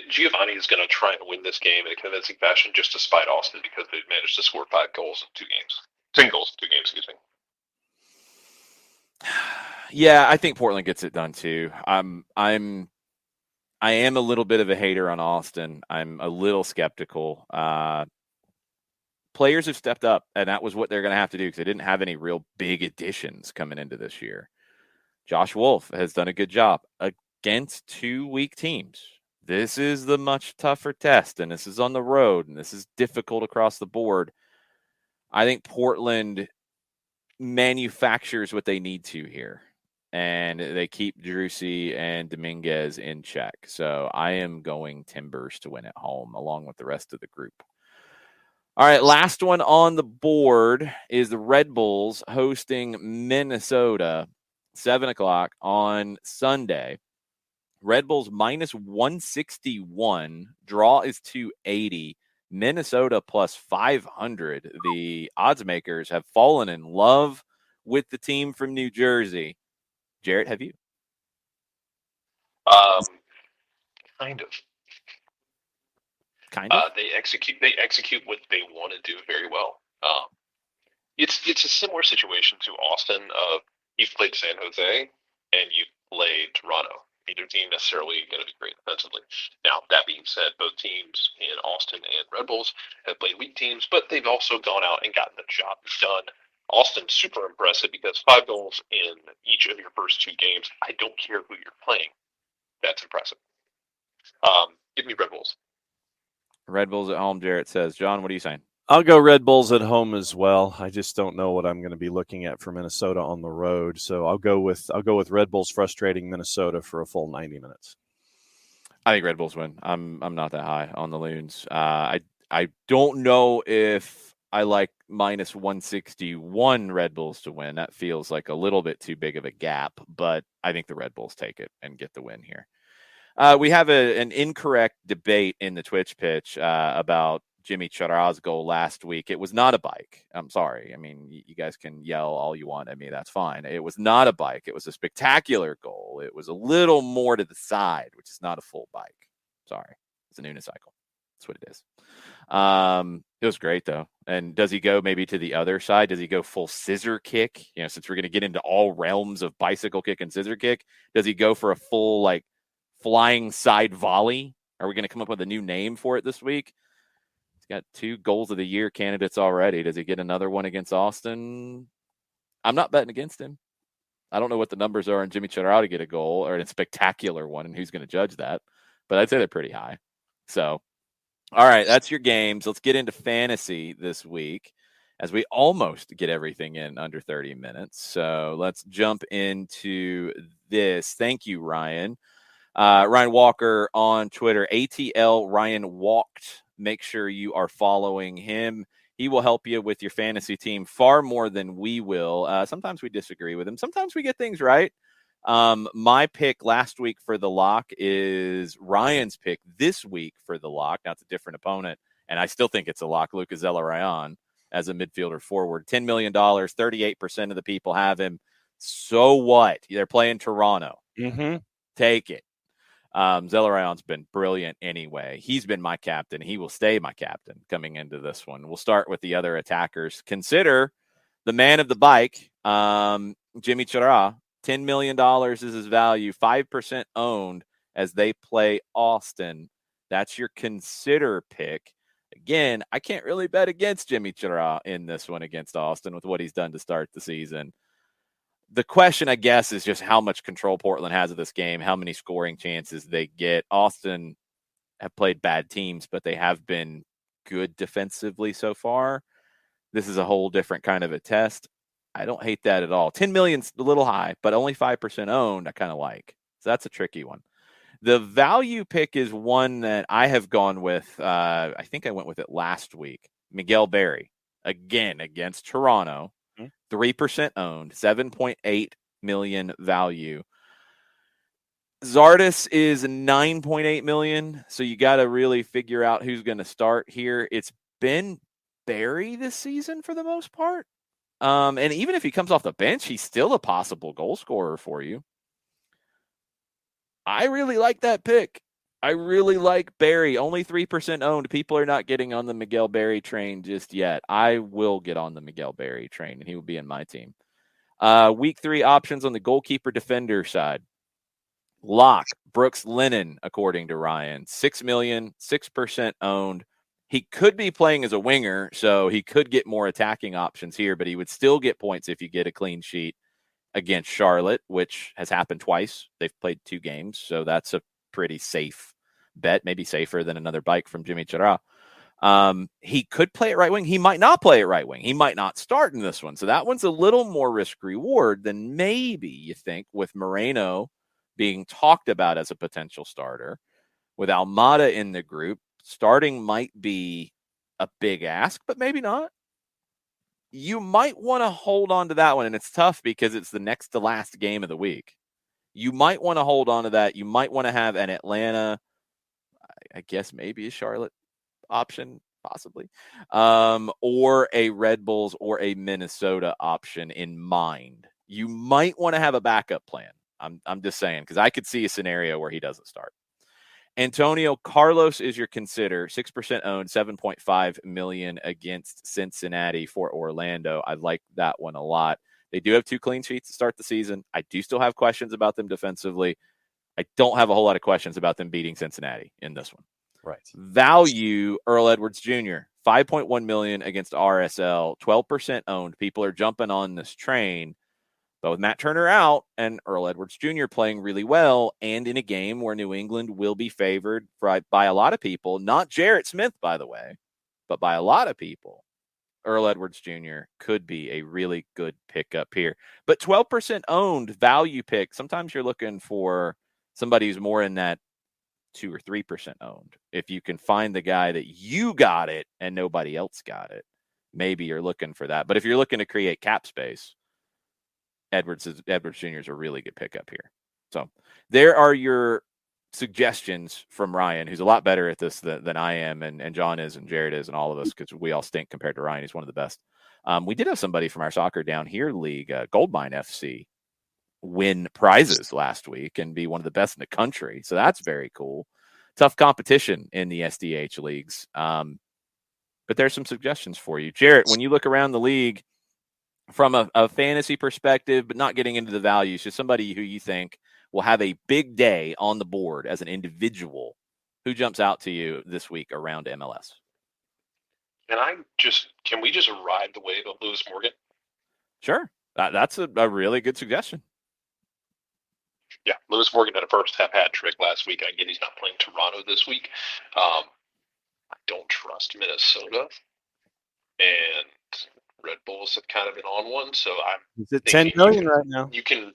Giovanni is going to try and win this game in a convincing fashion just to spite Austin because they've managed to score 5 goals in 2 games. 10 goals in 2 games, excuse me. Yeah, I think Portland gets it done too. I am a little bit of a hater on Austin. I'm a little skeptical. Players have stepped up, and that was what they're going to have to do because they didn't have any real big additions coming into this year. Josh Wolf has done a good job against 2 weak teams. This is the much tougher test, and this is on the road, and this is difficult across the board. I think Portland manufactures what they need to here, and they keep Drusi and Dominguez in check. So I am going Timbers to win at home along with the rest of the group. All right, last one on the board is the Red Bulls hosting Minnesota, 7 o'clock on Sunday. Red Bulls minus 161. Draw is 280. Minnesota plus 500. The odds makers have fallen in love with the team from New Jersey. Jarrett, have you? Kind of. Kind of. They execute what they want to do very well. It's a similar situation to Austin. You've played San Jose and you've played Toronto. Neither team necessarily going to be great defensively. Now, that being said, both teams in Austin and Red Bulls have played weak teams, but they've also gone out and gotten the job done. Austin's super impressive because 5 goals in each of your first 2 games. I don't care who you're playing. That's impressive. Give me Red Bulls. Red Bulls at home, Jarrett says. John, what are you saying? I'll go Red Bulls at home as well. I just don't know what I'm going to be looking at for Minnesota on the road, so I'll go with Red Bulls frustrating Minnesota for a full 90 minutes. I think Red Bulls win. I'm not that high on the Loons. I don't know if I like minus 161 Red Bulls to win. That feels like a little bit too big of a gap, but I think the Red Bulls take it and get the win here. We have an incorrect debate in the Twitch pitch about Jimmy Chara's goal last week. It was not a bike. I'm sorry. I mean, you guys can yell all you want at me. That's fine. It was not a bike. It was a spectacular goal. It was a little more to the side, which is not a full bike. Sorry. It's a unicycle. That's what it is. It was great, though. And does he go maybe to the other side? Does he go full scissor kick? You know, since we're going to get into all realms of bicycle kick and scissor kick, does he go for a full, like, flying side volley? Are we going to come up with a new name for it this week? Got 2 goals of the year candidates already. Does he get another one against Austin? I'm not betting against him. I don't know what the numbers are on Jimmy Chara to get a goal or a spectacular one, and who's going to judge that. But I'd say they're pretty high. So, all right, that's your games. Let's get into fantasy this week as we almost get everything in under 30 minutes. So let's jump into this. Thank you, Ryan. Ryan Walker on Twitter, ATL Ryan Walked. Make sure you are following him. He will help you with your fantasy team far more than we will. Sometimes we disagree with him. Sometimes we get things right. My pick last week for the lock is Ryan's pick this week for the lock. Now it's a different opponent, and I still think it's a lock. Lucas Zelarayan as a midfielder forward. $10 million, 38% of the people have him. So what? They're playing Toronto. Mm-hmm. Take it. Zelarayan's been brilliant anyway. He's been my captain. He will stay my captain coming into this one. We'll start with the other attackers. Consider the man of the bike, Jimmy Chara. $10 million is his value, 5% owned as they play Austin. That's your consider pick. Again, I can't really bet against Jimmy Chara in this one against Austin with what he's done to start the season. The question, I guess, is just how much control Portland has of this game, how many scoring chances they get. Austin have played bad teams, but they have been good defensively so far. This is a whole different kind of a test. I don't hate that at all. 10 million's a little high, but only 5% owned, I kind of like. So that's a tricky one. The value pick is one that I have gone with. I think I went with it last week. Miguel Berry, again, against Toronto. 3% owned, 7.8 million value. Zardes is 9.8 million. So you got to really figure out who's going to start here. It's been Barry this season for the most part. And even if he comes off the bench, he's still a possible goal scorer for you. I really like that pick. I really like Barry. Only 3% owned. People are not getting on the Miguel Barry train just yet. I will get on the Miguel Barry train, and he will be in my team. Week 3 options on the goalkeeper defender side. Lock, Brooks Lennon, according to Ryan. 6 million, 6% owned. He could be playing as a winger, so he could get more attacking options here, but he would still get points if you get a clean sheet against Charlotte, which has happened twice. They've played 2 games, so that's a pretty safe bet, maybe safer than another bike from Jimmy Chara. He could play it right wing. He might not play it right wing. He might not start in this one. So that one's a little more risk reward than maybe you think with Moreno being talked about as a potential starter. With Almada in the group, starting might be a big ask, but maybe not. You might want to hold on to that one. And it's tough because it's the next to last game of the week. You might want to hold on to that. You might want to have an Atlanta, I guess maybe a Charlotte option, possibly, or a Red Bulls or a Minnesota option in mind. You might want to have a backup plan. I'm just saying, because I could see a scenario where he doesn't start. Antonio Carlos is your consider. 6% owned, $7.5 million against Cincinnati for Orlando. I like that one a lot. They do have 2 clean sheets to start the season. I do still have questions about them defensively. I don't have a whole lot of questions about them beating Cincinnati in this one. Right. Value, Earl Edwards Jr., $5.1 million against RSL, 12% owned. People are jumping on this train. But with Matt Turner out and Earl Edwards Jr. playing really well, and in a game where New England will be favored by a lot of people, not Jarrett Smith, by the way, but by a lot of people, Earl Edwards Jr. could be a really good pickup here. But 12% owned value pick, sometimes you're looking for somebody who's more in that 2 or 3% owned. If you can find the guy that you got it and nobody else got it, maybe you're looking for that. But if you're looking to create cap space, Edwards Jr. is a really good pickup here. So there are your suggestions from Ryan, who's a lot better at this than I am, and John is, and Jared is, and all of us, because we all stink compared to Ryan. He's one of the best. We did have somebody from our Soccer Down Here league, Goldmine FC, win prizes last week and be one of the best in the country. So that's very cool. Tough competition in the SDH leagues. But there's some suggestions for you. Jarrett, when you look around the league, from a fantasy perspective, but not getting into the values, just somebody who you think will have a big day on the board as an individual, who jumps out to you this week around MLS? Can we just ride the wave of Lewis Morgan? Sure. That's a really good suggestion. Yeah, Lewis Morgan had a first half hat trick last week. I get he's not playing Toronto this week. I don't trust Minnesota, and Red Bulls have kind of been on one, so I'm. Is it 10 million right now? You can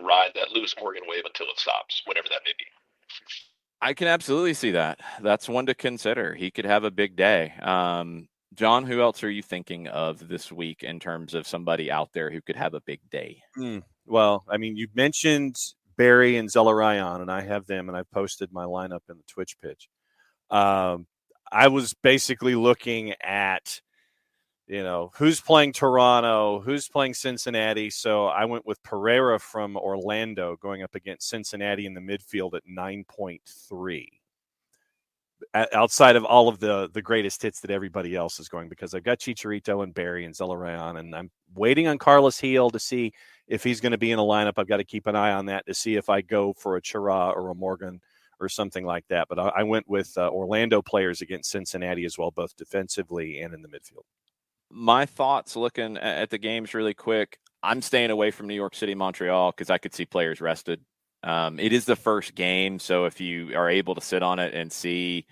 ride that Lewis Morgan wave until it stops, whatever that may be. I can absolutely see that. That's one to consider. He could have a big day. John, who else are you thinking of this week in terms of somebody out there who could have a big day? Well, I mean, you mentioned Barry and Zelarayan, and I have them, and I posted my lineup in the Twitch pitch. I was basically looking at, who's playing Toronto, who's playing Cincinnati. So I went with Pereira from Orlando going up against Cincinnati in the midfield at 9.3. Outside of all of the greatest hits that everybody else is going, because I've got Chicharito and Barry and Zelarayan, and I'm waiting on Carlos Heel to see if he's going to be in a lineup. I've got to keep an eye on that to see if I go for a Chira or a Morgan or something like that. But I went with Orlando players against Cincinnati as well, both defensively and in the midfield. My thoughts looking at the games really quick, I'm staying away from New York City, Montreal, because I could see players rested. It is the first game, so if you are able to sit on it and see,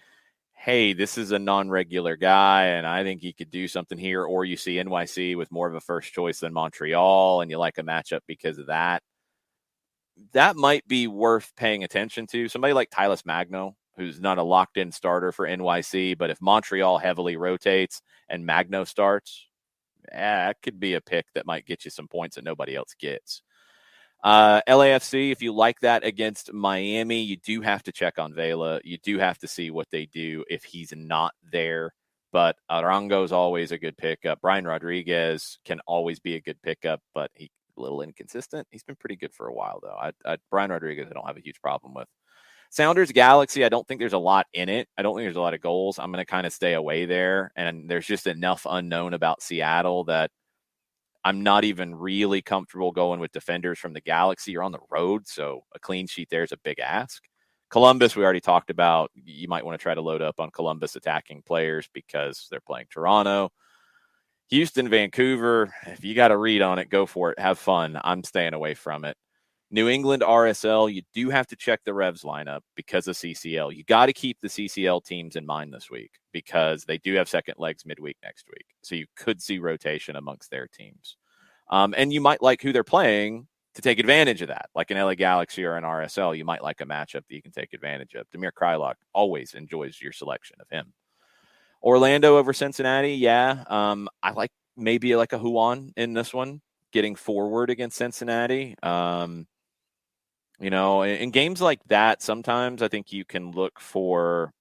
hey, this is a non-regular guy, and I think he could do something here, or you see NYC with more of a first choice than Montreal, and you like a matchup because of that, that might be worth paying attention to. Somebody like Tyler Magno, who's not a locked-in starter for NYC, but if Montreal heavily rotates and Magno starts, that could be a pick that might get you some points that nobody else gets. LAFC, if you like that against Miami, you do have to check on Vela. You do have to see what they do if he's not there. But Arango is always a good pickup. Brian Rodriguez can always be a good pickup, but he's a little inconsistent. He's been pretty good for a while, though. Brian Rodriguez, I don't have a huge problem with. Sounders Galaxy, I don't think there's a lot in it. I don't think there's a lot of goals. I'm going to kind of stay away there. And there's just enough unknown about Seattle that I'm not even really comfortable going with defenders from the Galaxy. You're on the road, so a clean sheet there is a big ask. Columbus, we already talked about. You might want to try to load up on Columbus attacking players because they're playing Toronto. Houston, Vancouver, if you got a read on it, go for it. Have fun. I'm staying away from it. New England RSL, you do have to check the Revs lineup because of CCL. You got to keep the CCL teams in mind this week because they do have second legs midweek next week. So you could see rotation amongst their teams. And you might like who they're playing to take advantage of that. Like an LA Galaxy or an RSL, you might like a matchup that you can take advantage of. Damir Kreilach always enjoys your selection of him. Orlando over Cincinnati, yeah. I like maybe like a Huan in this one, getting forward against Cincinnati. In games like that, sometimes I think you can look for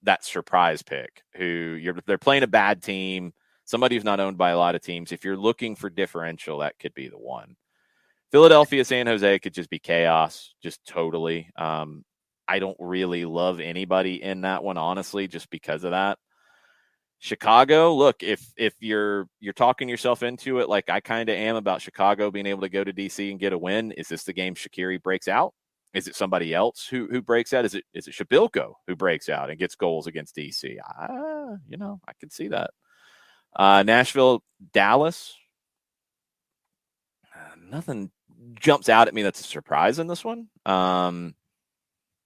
that surprise pick they're playing a bad team, somebody who's not owned by a lot of teams. If you're looking for differential, that could be the one. Philadelphia, San Jose could just be chaos, just totally. I don't really love anybody in that one, honestly, just because of that. Chicago, look, if you're talking yourself into it, like I kind of am about Chicago being able to go to DC and get a win, is this the game Shaqiri breaks out? Is it somebody else who breaks out? Is it Shabilko who breaks out and gets goals against DC? I can see that. Nashville, Dallas. Nothing jumps out at me that's a surprise in this one.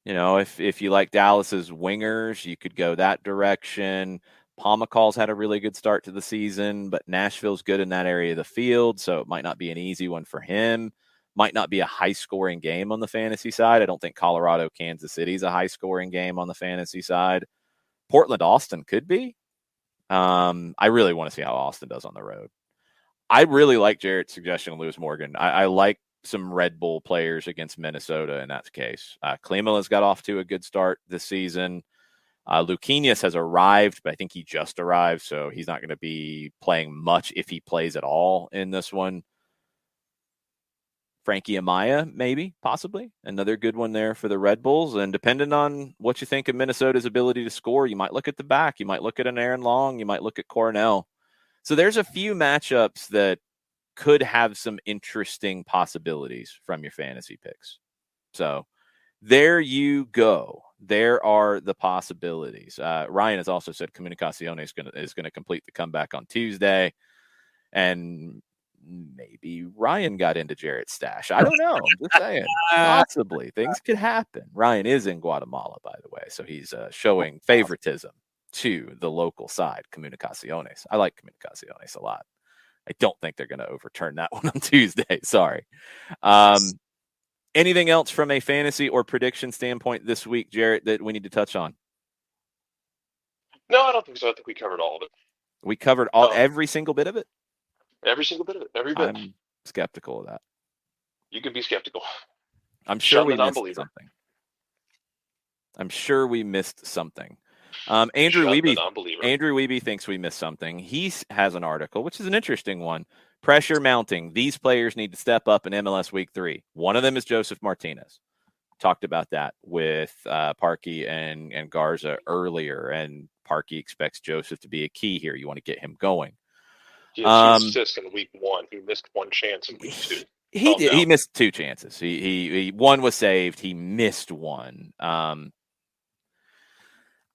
If you like Dallas's wingers, you could go that direction. Pomacall's had a really good start to the season, but Nashville's good in that area of the field, so it might not be an easy one for him. Might not be a high-scoring game on the fantasy side. I don't think Colorado, Kansas City is a high-scoring game on the fantasy side. Portland, Austin could be. I really want to see how Austin does on the road. I really like Jarrett's suggestion of Lewis Morgan. I like some Red Bull players against Minnesota in that case. Klima has got off to a good start this season. Luquinhas has arrived, but I think he just arrived, so he's not going to be playing much if he plays at all in this one. Frankie Amaya, maybe, possibly. Another good one there for the Red Bulls. And depending on what you think of Minnesota's ability to score, you might look at the back. You might look at an Aaron Long. You might look at Cornell. So there's a few matchups that could have some interesting possibilities from your fantasy picks. So there you go. There are the possibilities. Ryan has also said Comunicacione is going to complete the comeback on Tuesday. And maybe Ryan got into Jarrett's stash. I don't know. I'm just saying. Possibly. Things could happen. Ryan is in Guatemala, by the way, so he's showing favoritism to the local side, Comunicaciones. I like Comunicaciones a lot. I don't think they're going to overturn that one on Tuesday. Sorry. Anything else from a fantasy or prediction standpoint this week, Jarrett, that we need to touch on? No, I don't think so. I think we covered all of it. We covered every single bit of it? Every single bit of it. Every bit. I'm skeptical of that. You can be skeptical. I'm sure we missed something. I'm sure we missed something. Andrew Wiebe thinks we missed something. He has an article, which is an interesting one. Pressure mounting. These players need to step up in MLS Week 3. One of them is Joseph Martinez. Talked about that with Parkey and Garza earlier, and Parkey expects Joseph to be a key here. You want to get him going. He had 2 assists in Week 1. He missed 1 chance in Week 2. He did. He missed 2 chances. He one was saved. He missed one.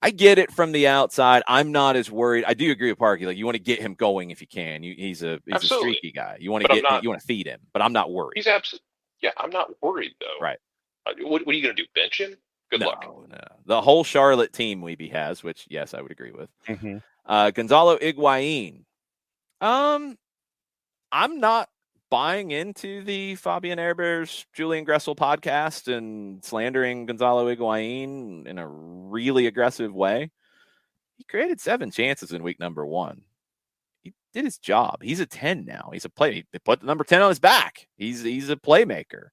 I get it from the outside. I'm not as worried. I do agree with Parkey. Like, you want to get him going if you can. He's a streaky guy. You want to feed him, but I'm not worried. He's absolutely. Yeah, I'm not worried though. Right. What are you going to do? Bench him? Good luck. No. The whole Charlotte team Wiebe has, which yes, I would agree with. Mm-hmm. Gonzalo Higuain. I'm not buying into the Fabian Herber's Julian Gressel podcast and slandering Gonzalo Higuain in a really aggressive way. He created 7 chances in week number 1. He did his job. He's a 10 now. He's a play. They put the number 10 on his back. He's a playmaker.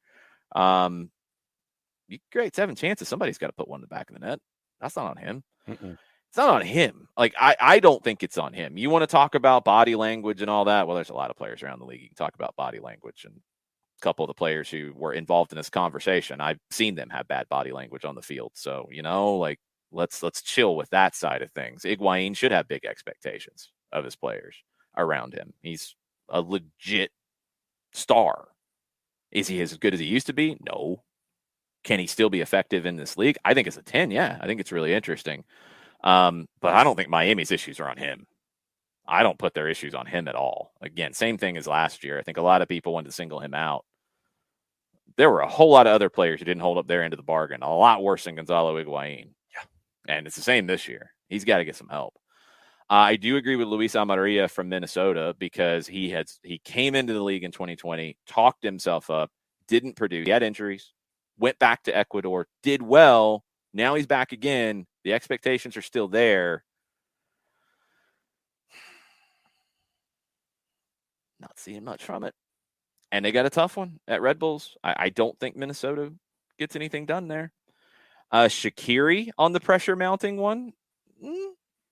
You create 7 chances. Somebody's got to put one in the back of the net. That's not on him. Mm-mm. It's not on him. Like, I don't think it's on him. You want to talk about body language and all that? Well, there's a lot of players around the league. You can talk about body language, and a couple of the players who were involved in this conversation, I've seen them have bad body language on the field. So, let's chill with that side of things. Higuain should have big expectations of his players around him. He's a legit star. Is he as good as he used to be? No. Can he still be effective in this league? I think it's a 10. Yeah, I think it's really interesting. But I don't think Miami's issues are on him. I don't put their issues on him at all. Again, same thing as last year. I think a lot of people wanted to single him out. There were a whole lot of other players who didn't hold up their end of the bargain. A lot worse than Gonzalo Higuain. Yeah. And it's the same this year. He's got to get some help. I do agree with Luis Amarilla from Minnesota because he came into the league in 2020, talked himself up, didn't produce. He had injuries, went back to Ecuador, did well. Now he's back again. The expectations are still there. Not seeing much from it. And they got a tough one at Red Bulls. I don't think Minnesota gets anything done there. Shaqiri on the pressure mounting one.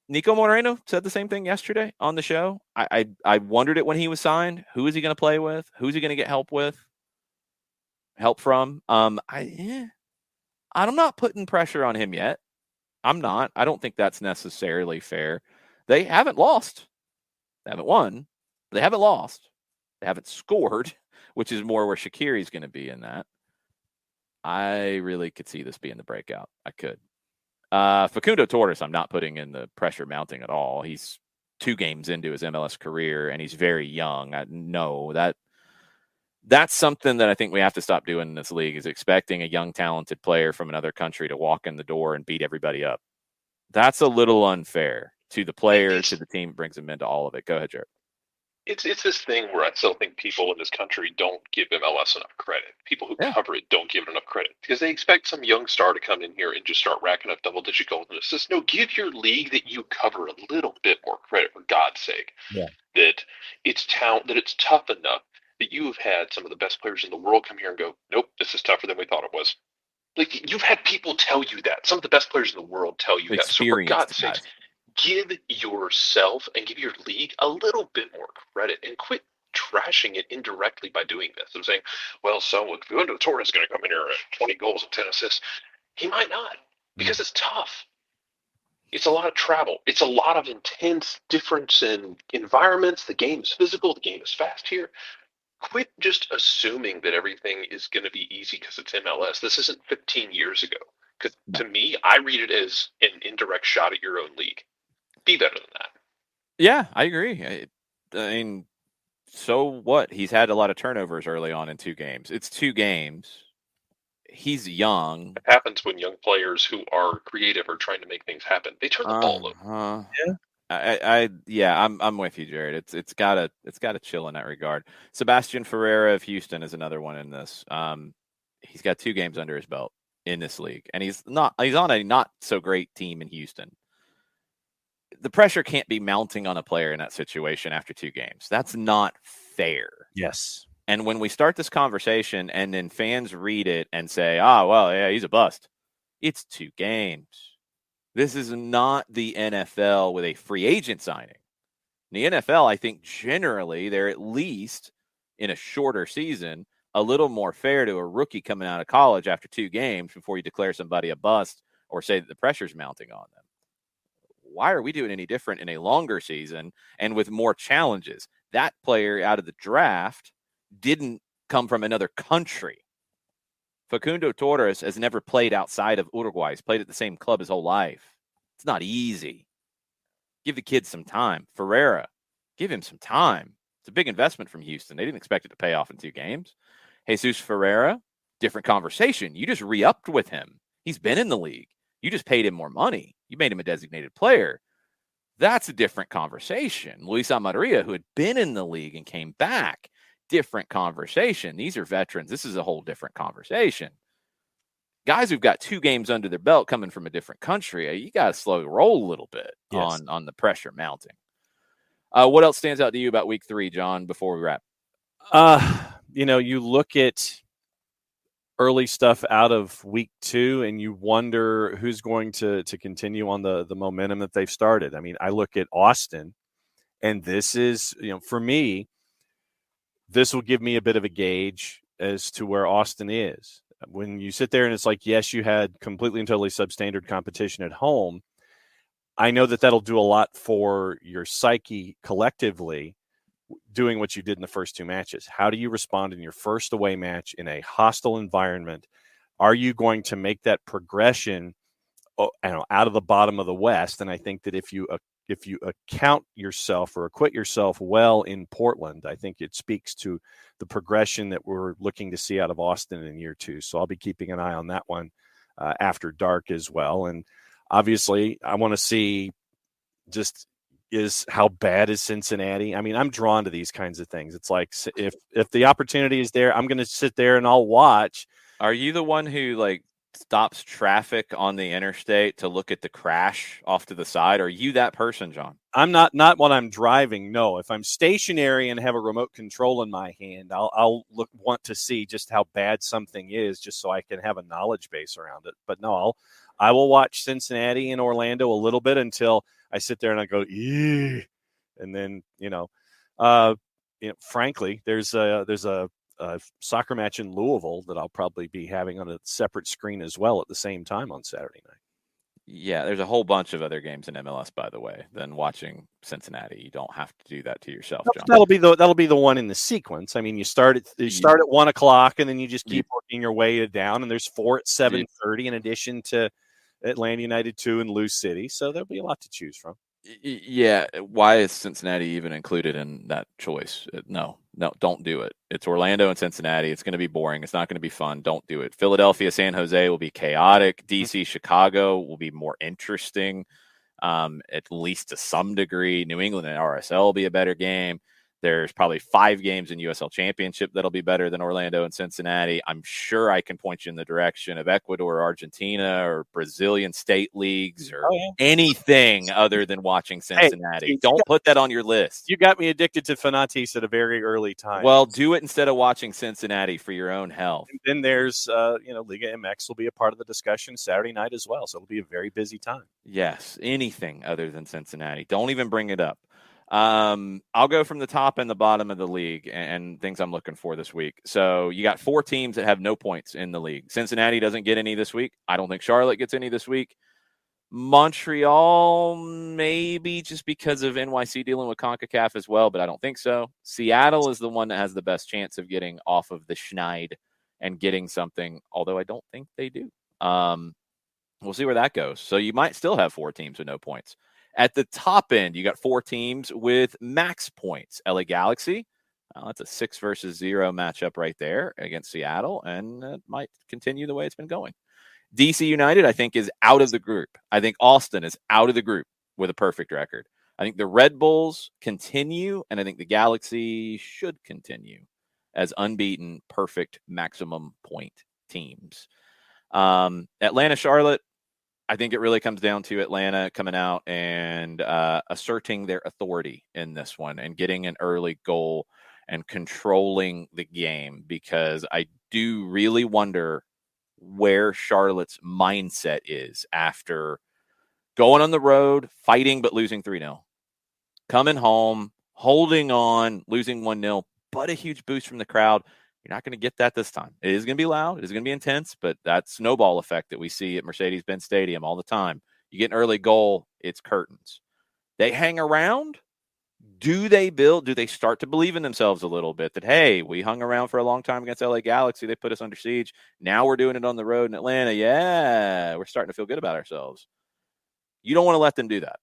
Nico Moreno said the same thing yesterday on the show. I wondered it when he was signed. Who is he going to play with? Who's he going to get help from? I'm not putting pressure on him yet. I'm not. I don't think that's necessarily fair. They haven't lost. They haven't won. They haven't lost. They haven't scored, which is more where Shaqiri's going to be in that. I really could see this being the breakout. I could. Facundo Torres, I'm not putting in the pressure mounting at all. He's 2 games into his MLS career, and he's very young. That's something that I think we have to stop doing in this league, is expecting a young, talented player from another country to walk in the door and beat everybody up. That's a little unfair to the player, to the team, brings them into all of it. Go ahead, Jared. It's this thing where I still think people in this country don't give MLS enough credit. People who cover it don't give it enough credit because they expect some young star to come in here and just start racking up double-digit goals and assists. No, give your league that you cover a little bit more credit, for God's sake. Yeah. That it's tough enough that you have had some of the best players in the world come here and go, nope, this is tougher than we thought it was. Like, you've had people tell you that. Some of the best players in the world tell you that. So for God's sake, give yourself and give your league a little bit more credit and quit trashing it indirectly by doing this. I'm saying, well, so Facundo Torres is going to come in here at 20 goals and 10 assists. He might not, because it's tough. It's a lot of travel. It's a lot of intense difference in environments. The game is physical. The game is fast here. Quit just assuming that everything is going to be easy because it's MLS. This isn't 15 years ago. Because to me, I read it as an indirect shot at your own league. Be better than that. Yeah, I agree. I mean, so what? He's had a lot of turnovers early on in 2 games. It's 2 games. He's young. It happens when young players who are creative are trying to make things happen. They turn the ball over. I'm with you, Jared. It's gotta chill in that regard. Sebastian Ferreira of Houston is another one in this. He's got 2 games under his belt in this league, and he's on a not so great team in Houston. The pressure can't be mounting on a player in that situation after 2 games. That's not fair. Yes. And when we start this conversation and then fans read it and say, well, yeah, he's a bust. It's 2 games. This is not the NFL with a free agent signing. In the NFL, I think generally they're at least in a shorter season, a little more fair to a rookie coming out of college after 2 games before you declare somebody a bust or say that the pressure's mounting on them. Why are we doing any different in a longer season and with more challenges? That player out of the draft didn't come from another country. Facundo Torres has never played outside of Uruguay. He's played at the same club his whole life. It's not easy. Give the kid some time. Ferreira, give him some time. It's a big investment from Houston. They didn't expect it to pay off in 2 games. Jesus Ferreira, different conversation. You just re-upped with him. He's been in the league. You just paid him more money. You made him a designated player. That's a different conversation. Luis Amarilla, who had been in the league and came back, different conversation. These are veterans. This is a whole different conversation. Guys who've got 2 games under their belt coming from a different country, you got to slow roll a little bit on the pressure mounting. What else stands out to you about week 3, John, before we wrap? You look at early stuff out of week 2 and you wonder who's going to continue on the momentum that they've started. I mean, I look at Austin, and this is, for me, this will give me a bit of a gauge as to where Austin is. When you sit there and it's like, yes, you had completely and totally substandard competition at home, I know that that'll do a lot for your psyche collectively, doing what you did in the first 2 matches. How do you respond in your first away match in a hostile environment? Are you going to make that progression out of the bottom of the West? And I think that if you account yourself or acquit yourself well in Portland, I think it speaks to the progression that we're looking to see out of Austin in year 2. So I'll be keeping an eye on that one after dark as well. And obviously I want to see just how bad is Cincinnati. I mean, I'm drawn to these kinds of things. It's like, if the opportunity is there, I'm going to sit there and I'll watch. Are you the one who stops traffic on the interstate to look at the crash off to the side? Are you that person, John? I'm not when I'm driving. No, if I'm stationary and have a remote control in my hand, I'll want to see just how bad something is, just so I can have a knowledge base around it. But no, I will watch Cincinnati and Orlando a little bit until I sit there and I go, eee. And then, frankly, there's a a soccer match in Louisville that I'll probably be having on a separate screen as well at the same time on Saturday night. Yeah, there's a whole bunch of other games in MLS, by the way, than watching Cincinnati. You don't have to do that to yourself, John. That'll be the one in the sequence. I mean, you start at 1:00, and then you just keep working your way down. And there's 4 at 7:30 in addition to Atlanta United 2 and Lou City. So there'll be a lot to choose from. Yeah, why is Cincinnati even included in that choice? No, don't do it. It's Orlando and Cincinnati. It's going to be boring. It's not going to be fun. Don't do it. Philadelphia, San Jose will be chaotic. DC, Chicago will be more interesting, at least to some degree. New England and RSL will be a better game. There's probably 5 games in USL Championship that'll be better than Orlando and Cincinnati. I'm sure I can point you in the direction of Ecuador or Argentina or Brazilian state leagues or anything other than watching Cincinnati. Hey, don't put that on your list. You got me addicted to Fanatis at a very early time. Well, do it instead of watching Cincinnati for your own health. And then there's, Liga MX will be a part of the discussion Saturday night as well. So it'll be a very busy time. Yes, anything other than Cincinnati. Don't even bring it up. I'll go from the top and the bottom of the league and things I'm looking for this week. So you got 4 teams that have no points in the league. Cincinnati doesn't get any this week. I don't think Charlotte gets any this week. Montreal, maybe just because of NYC dealing with CONCACAF as well, but I don't think so. Seattle is the one that has the best chance of getting off of the schneid and getting something, although I don't think they do. We'll see where that goes. So you might still have 4 teams with no points. At the top end, you got 4 teams with max points. LA Galaxy, that's a 6-0 matchup right there against Seattle, and it might continue the way it's been going. DC United, I think, is out of the group. I think Austin is out of the group with a perfect record. I think the Red Bulls continue, and I think the Galaxy should continue as unbeaten, perfect maximum point teams. Atlanta, Charlotte, I think it really comes down to Atlanta coming out and asserting their authority in this one and getting an early goal and controlling the game, because I do really wonder where Charlotte's mindset is after going on the road, fighting but losing 3-0, coming home, holding on, losing 1-0, but a huge boost from the crowd. You're not going to get that this time. It is going to be loud. It is going to be intense, but that snowball effect that we see at Mercedes-Benz Stadium all the time. You get an early goal, it's curtains. They hang around. Do they build? Do they start to believe in themselves a little bit that, hey, we hung around for a long time against LA Galaxy. They put us under siege. Now we're doing it on the road in Atlanta. Yeah, we're starting to feel good about ourselves. You don't want to let them do that.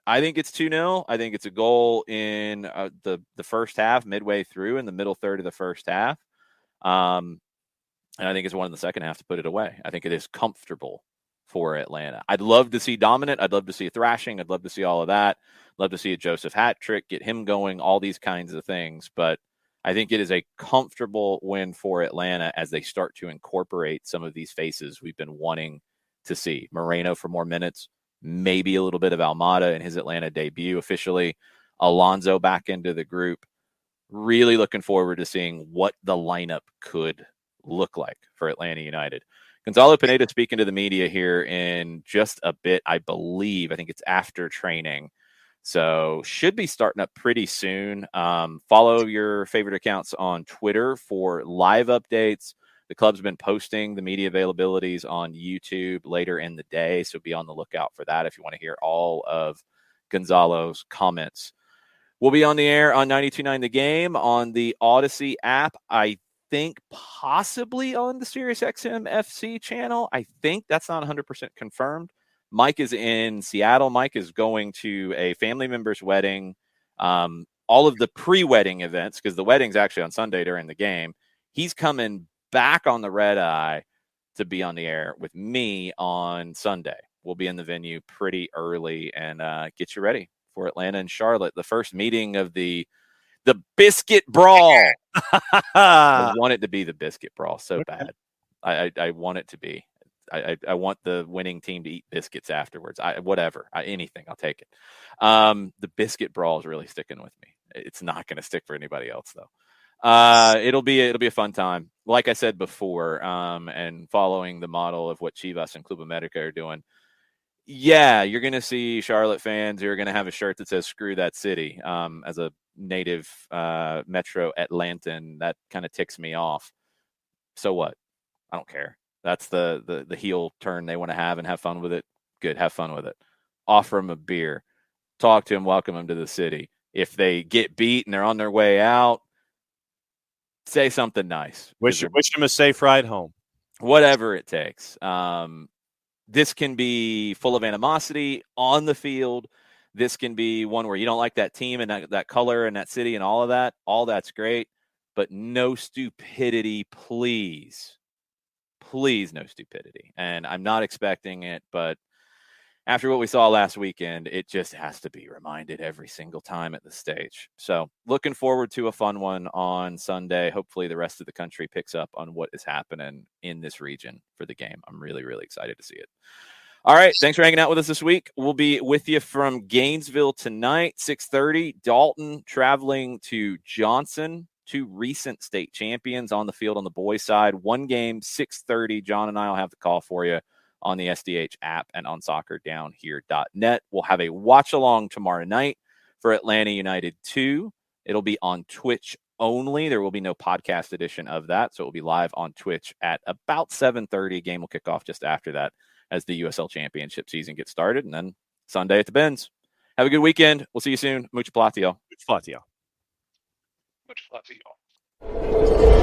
I think it's 2-0. I think it's a goal in the first half, midway through in the middle third of the first half. And I think it's one in the second half to put it away. I think it is comfortable for Atlanta. I'd love to see dominant. I'd love to see a thrashing. I'd love to see all of that. Love to see a Joseph hat trick, get him going, all these kinds of things. But I think it is a comfortable win for Atlanta as they start to incorporate some of these faces we've been wanting to see. Moreno for more minutes, maybe a little bit of Almada in his Atlanta debut officially. Alonso back into the group. Really looking forward to seeing what the lineup could look like for Atlanta United. Gonzalo Pineda speaking to the media here in just a bit, I believe. I think it's after training. So should be starting up pretty soon. Follow your favorite accounts on Twitter for live updates. The club's been posting the media availabilities on YouTube later in the day, so be on the lookout for that if you want to hear all of Gonzalo's comments. We'll be on the air on 92.9 The Game, on the Odyssey app. I think possibly on the SiriusXM FC channel. I think that's not 100% confirmed. Mike is in Seattle. Mike is going to a family member's wedding. All of the pre-wedding events, because the wedding's actually on Sunday during the game. He's coming back on the red eye to be on the air with me on Sunday. We'll be in the venue pretty early and get you ready for Atlanta and Charlotte. The first meeting of the Biscuit Brawl. I want it to be the Biscuit Brawl so bad. I want it to be. I want the winning team to eat biscuits afterwards. Anything, I'll take it. The Biscuit Brawl is really sticking with me. It's not going to stick for anybody else though. It'll be a fun time. Like I said before, and following the model of what Chivas and Club America are doing. Yeah, you're going to see Charlotte fans who are going to have a shirt that says "Screw that city" as a native Metro Atlantan. That kind of ticks me off. So what? I don't care. That's the heel turn they want to have and have fun with it. Good, have fun with it. Offer them a beer. Talk to them, welcome them to the city. If they get beat and they're on their way out, say something nice. Wish them a safe ride home. Whatever it takes. This can be full of animosity on the field. This can be one where you don't like that team and that color and that city and all of that. All that's great, but no stupidity, please. Please, no stupidity. And I'm not expecting it, but after what we saw last weekend, it just has to be reminded every single time at the stage. So looking forward to a fun one on Sunday. Hopefully the rest of the country picks up on what is happening in this region for the game. I'm really, really excited to see it. All right. Thanks for hanging out with us this week. We'll be with you from Gainesville tonight, 6:30. Dalton traveling to Johnson. 2 recent state champions on the field on the boys' side. 1 game, 6:30. John and I will have the call for you on the SDH app and on soccerdownhere.net. We'll have a watch-along tomorrow night for Atlanta United 2. It'll be on Twitch only. There will be no podcast edition of that, so it will be live on Twitch at about 7:30. Game will kick off just after that as the USL Championship season gets started, and then Sunday at the Benz. Have a good weekend. We'll see you soon. Mucho platio. Mucho platio. Much love to y'all.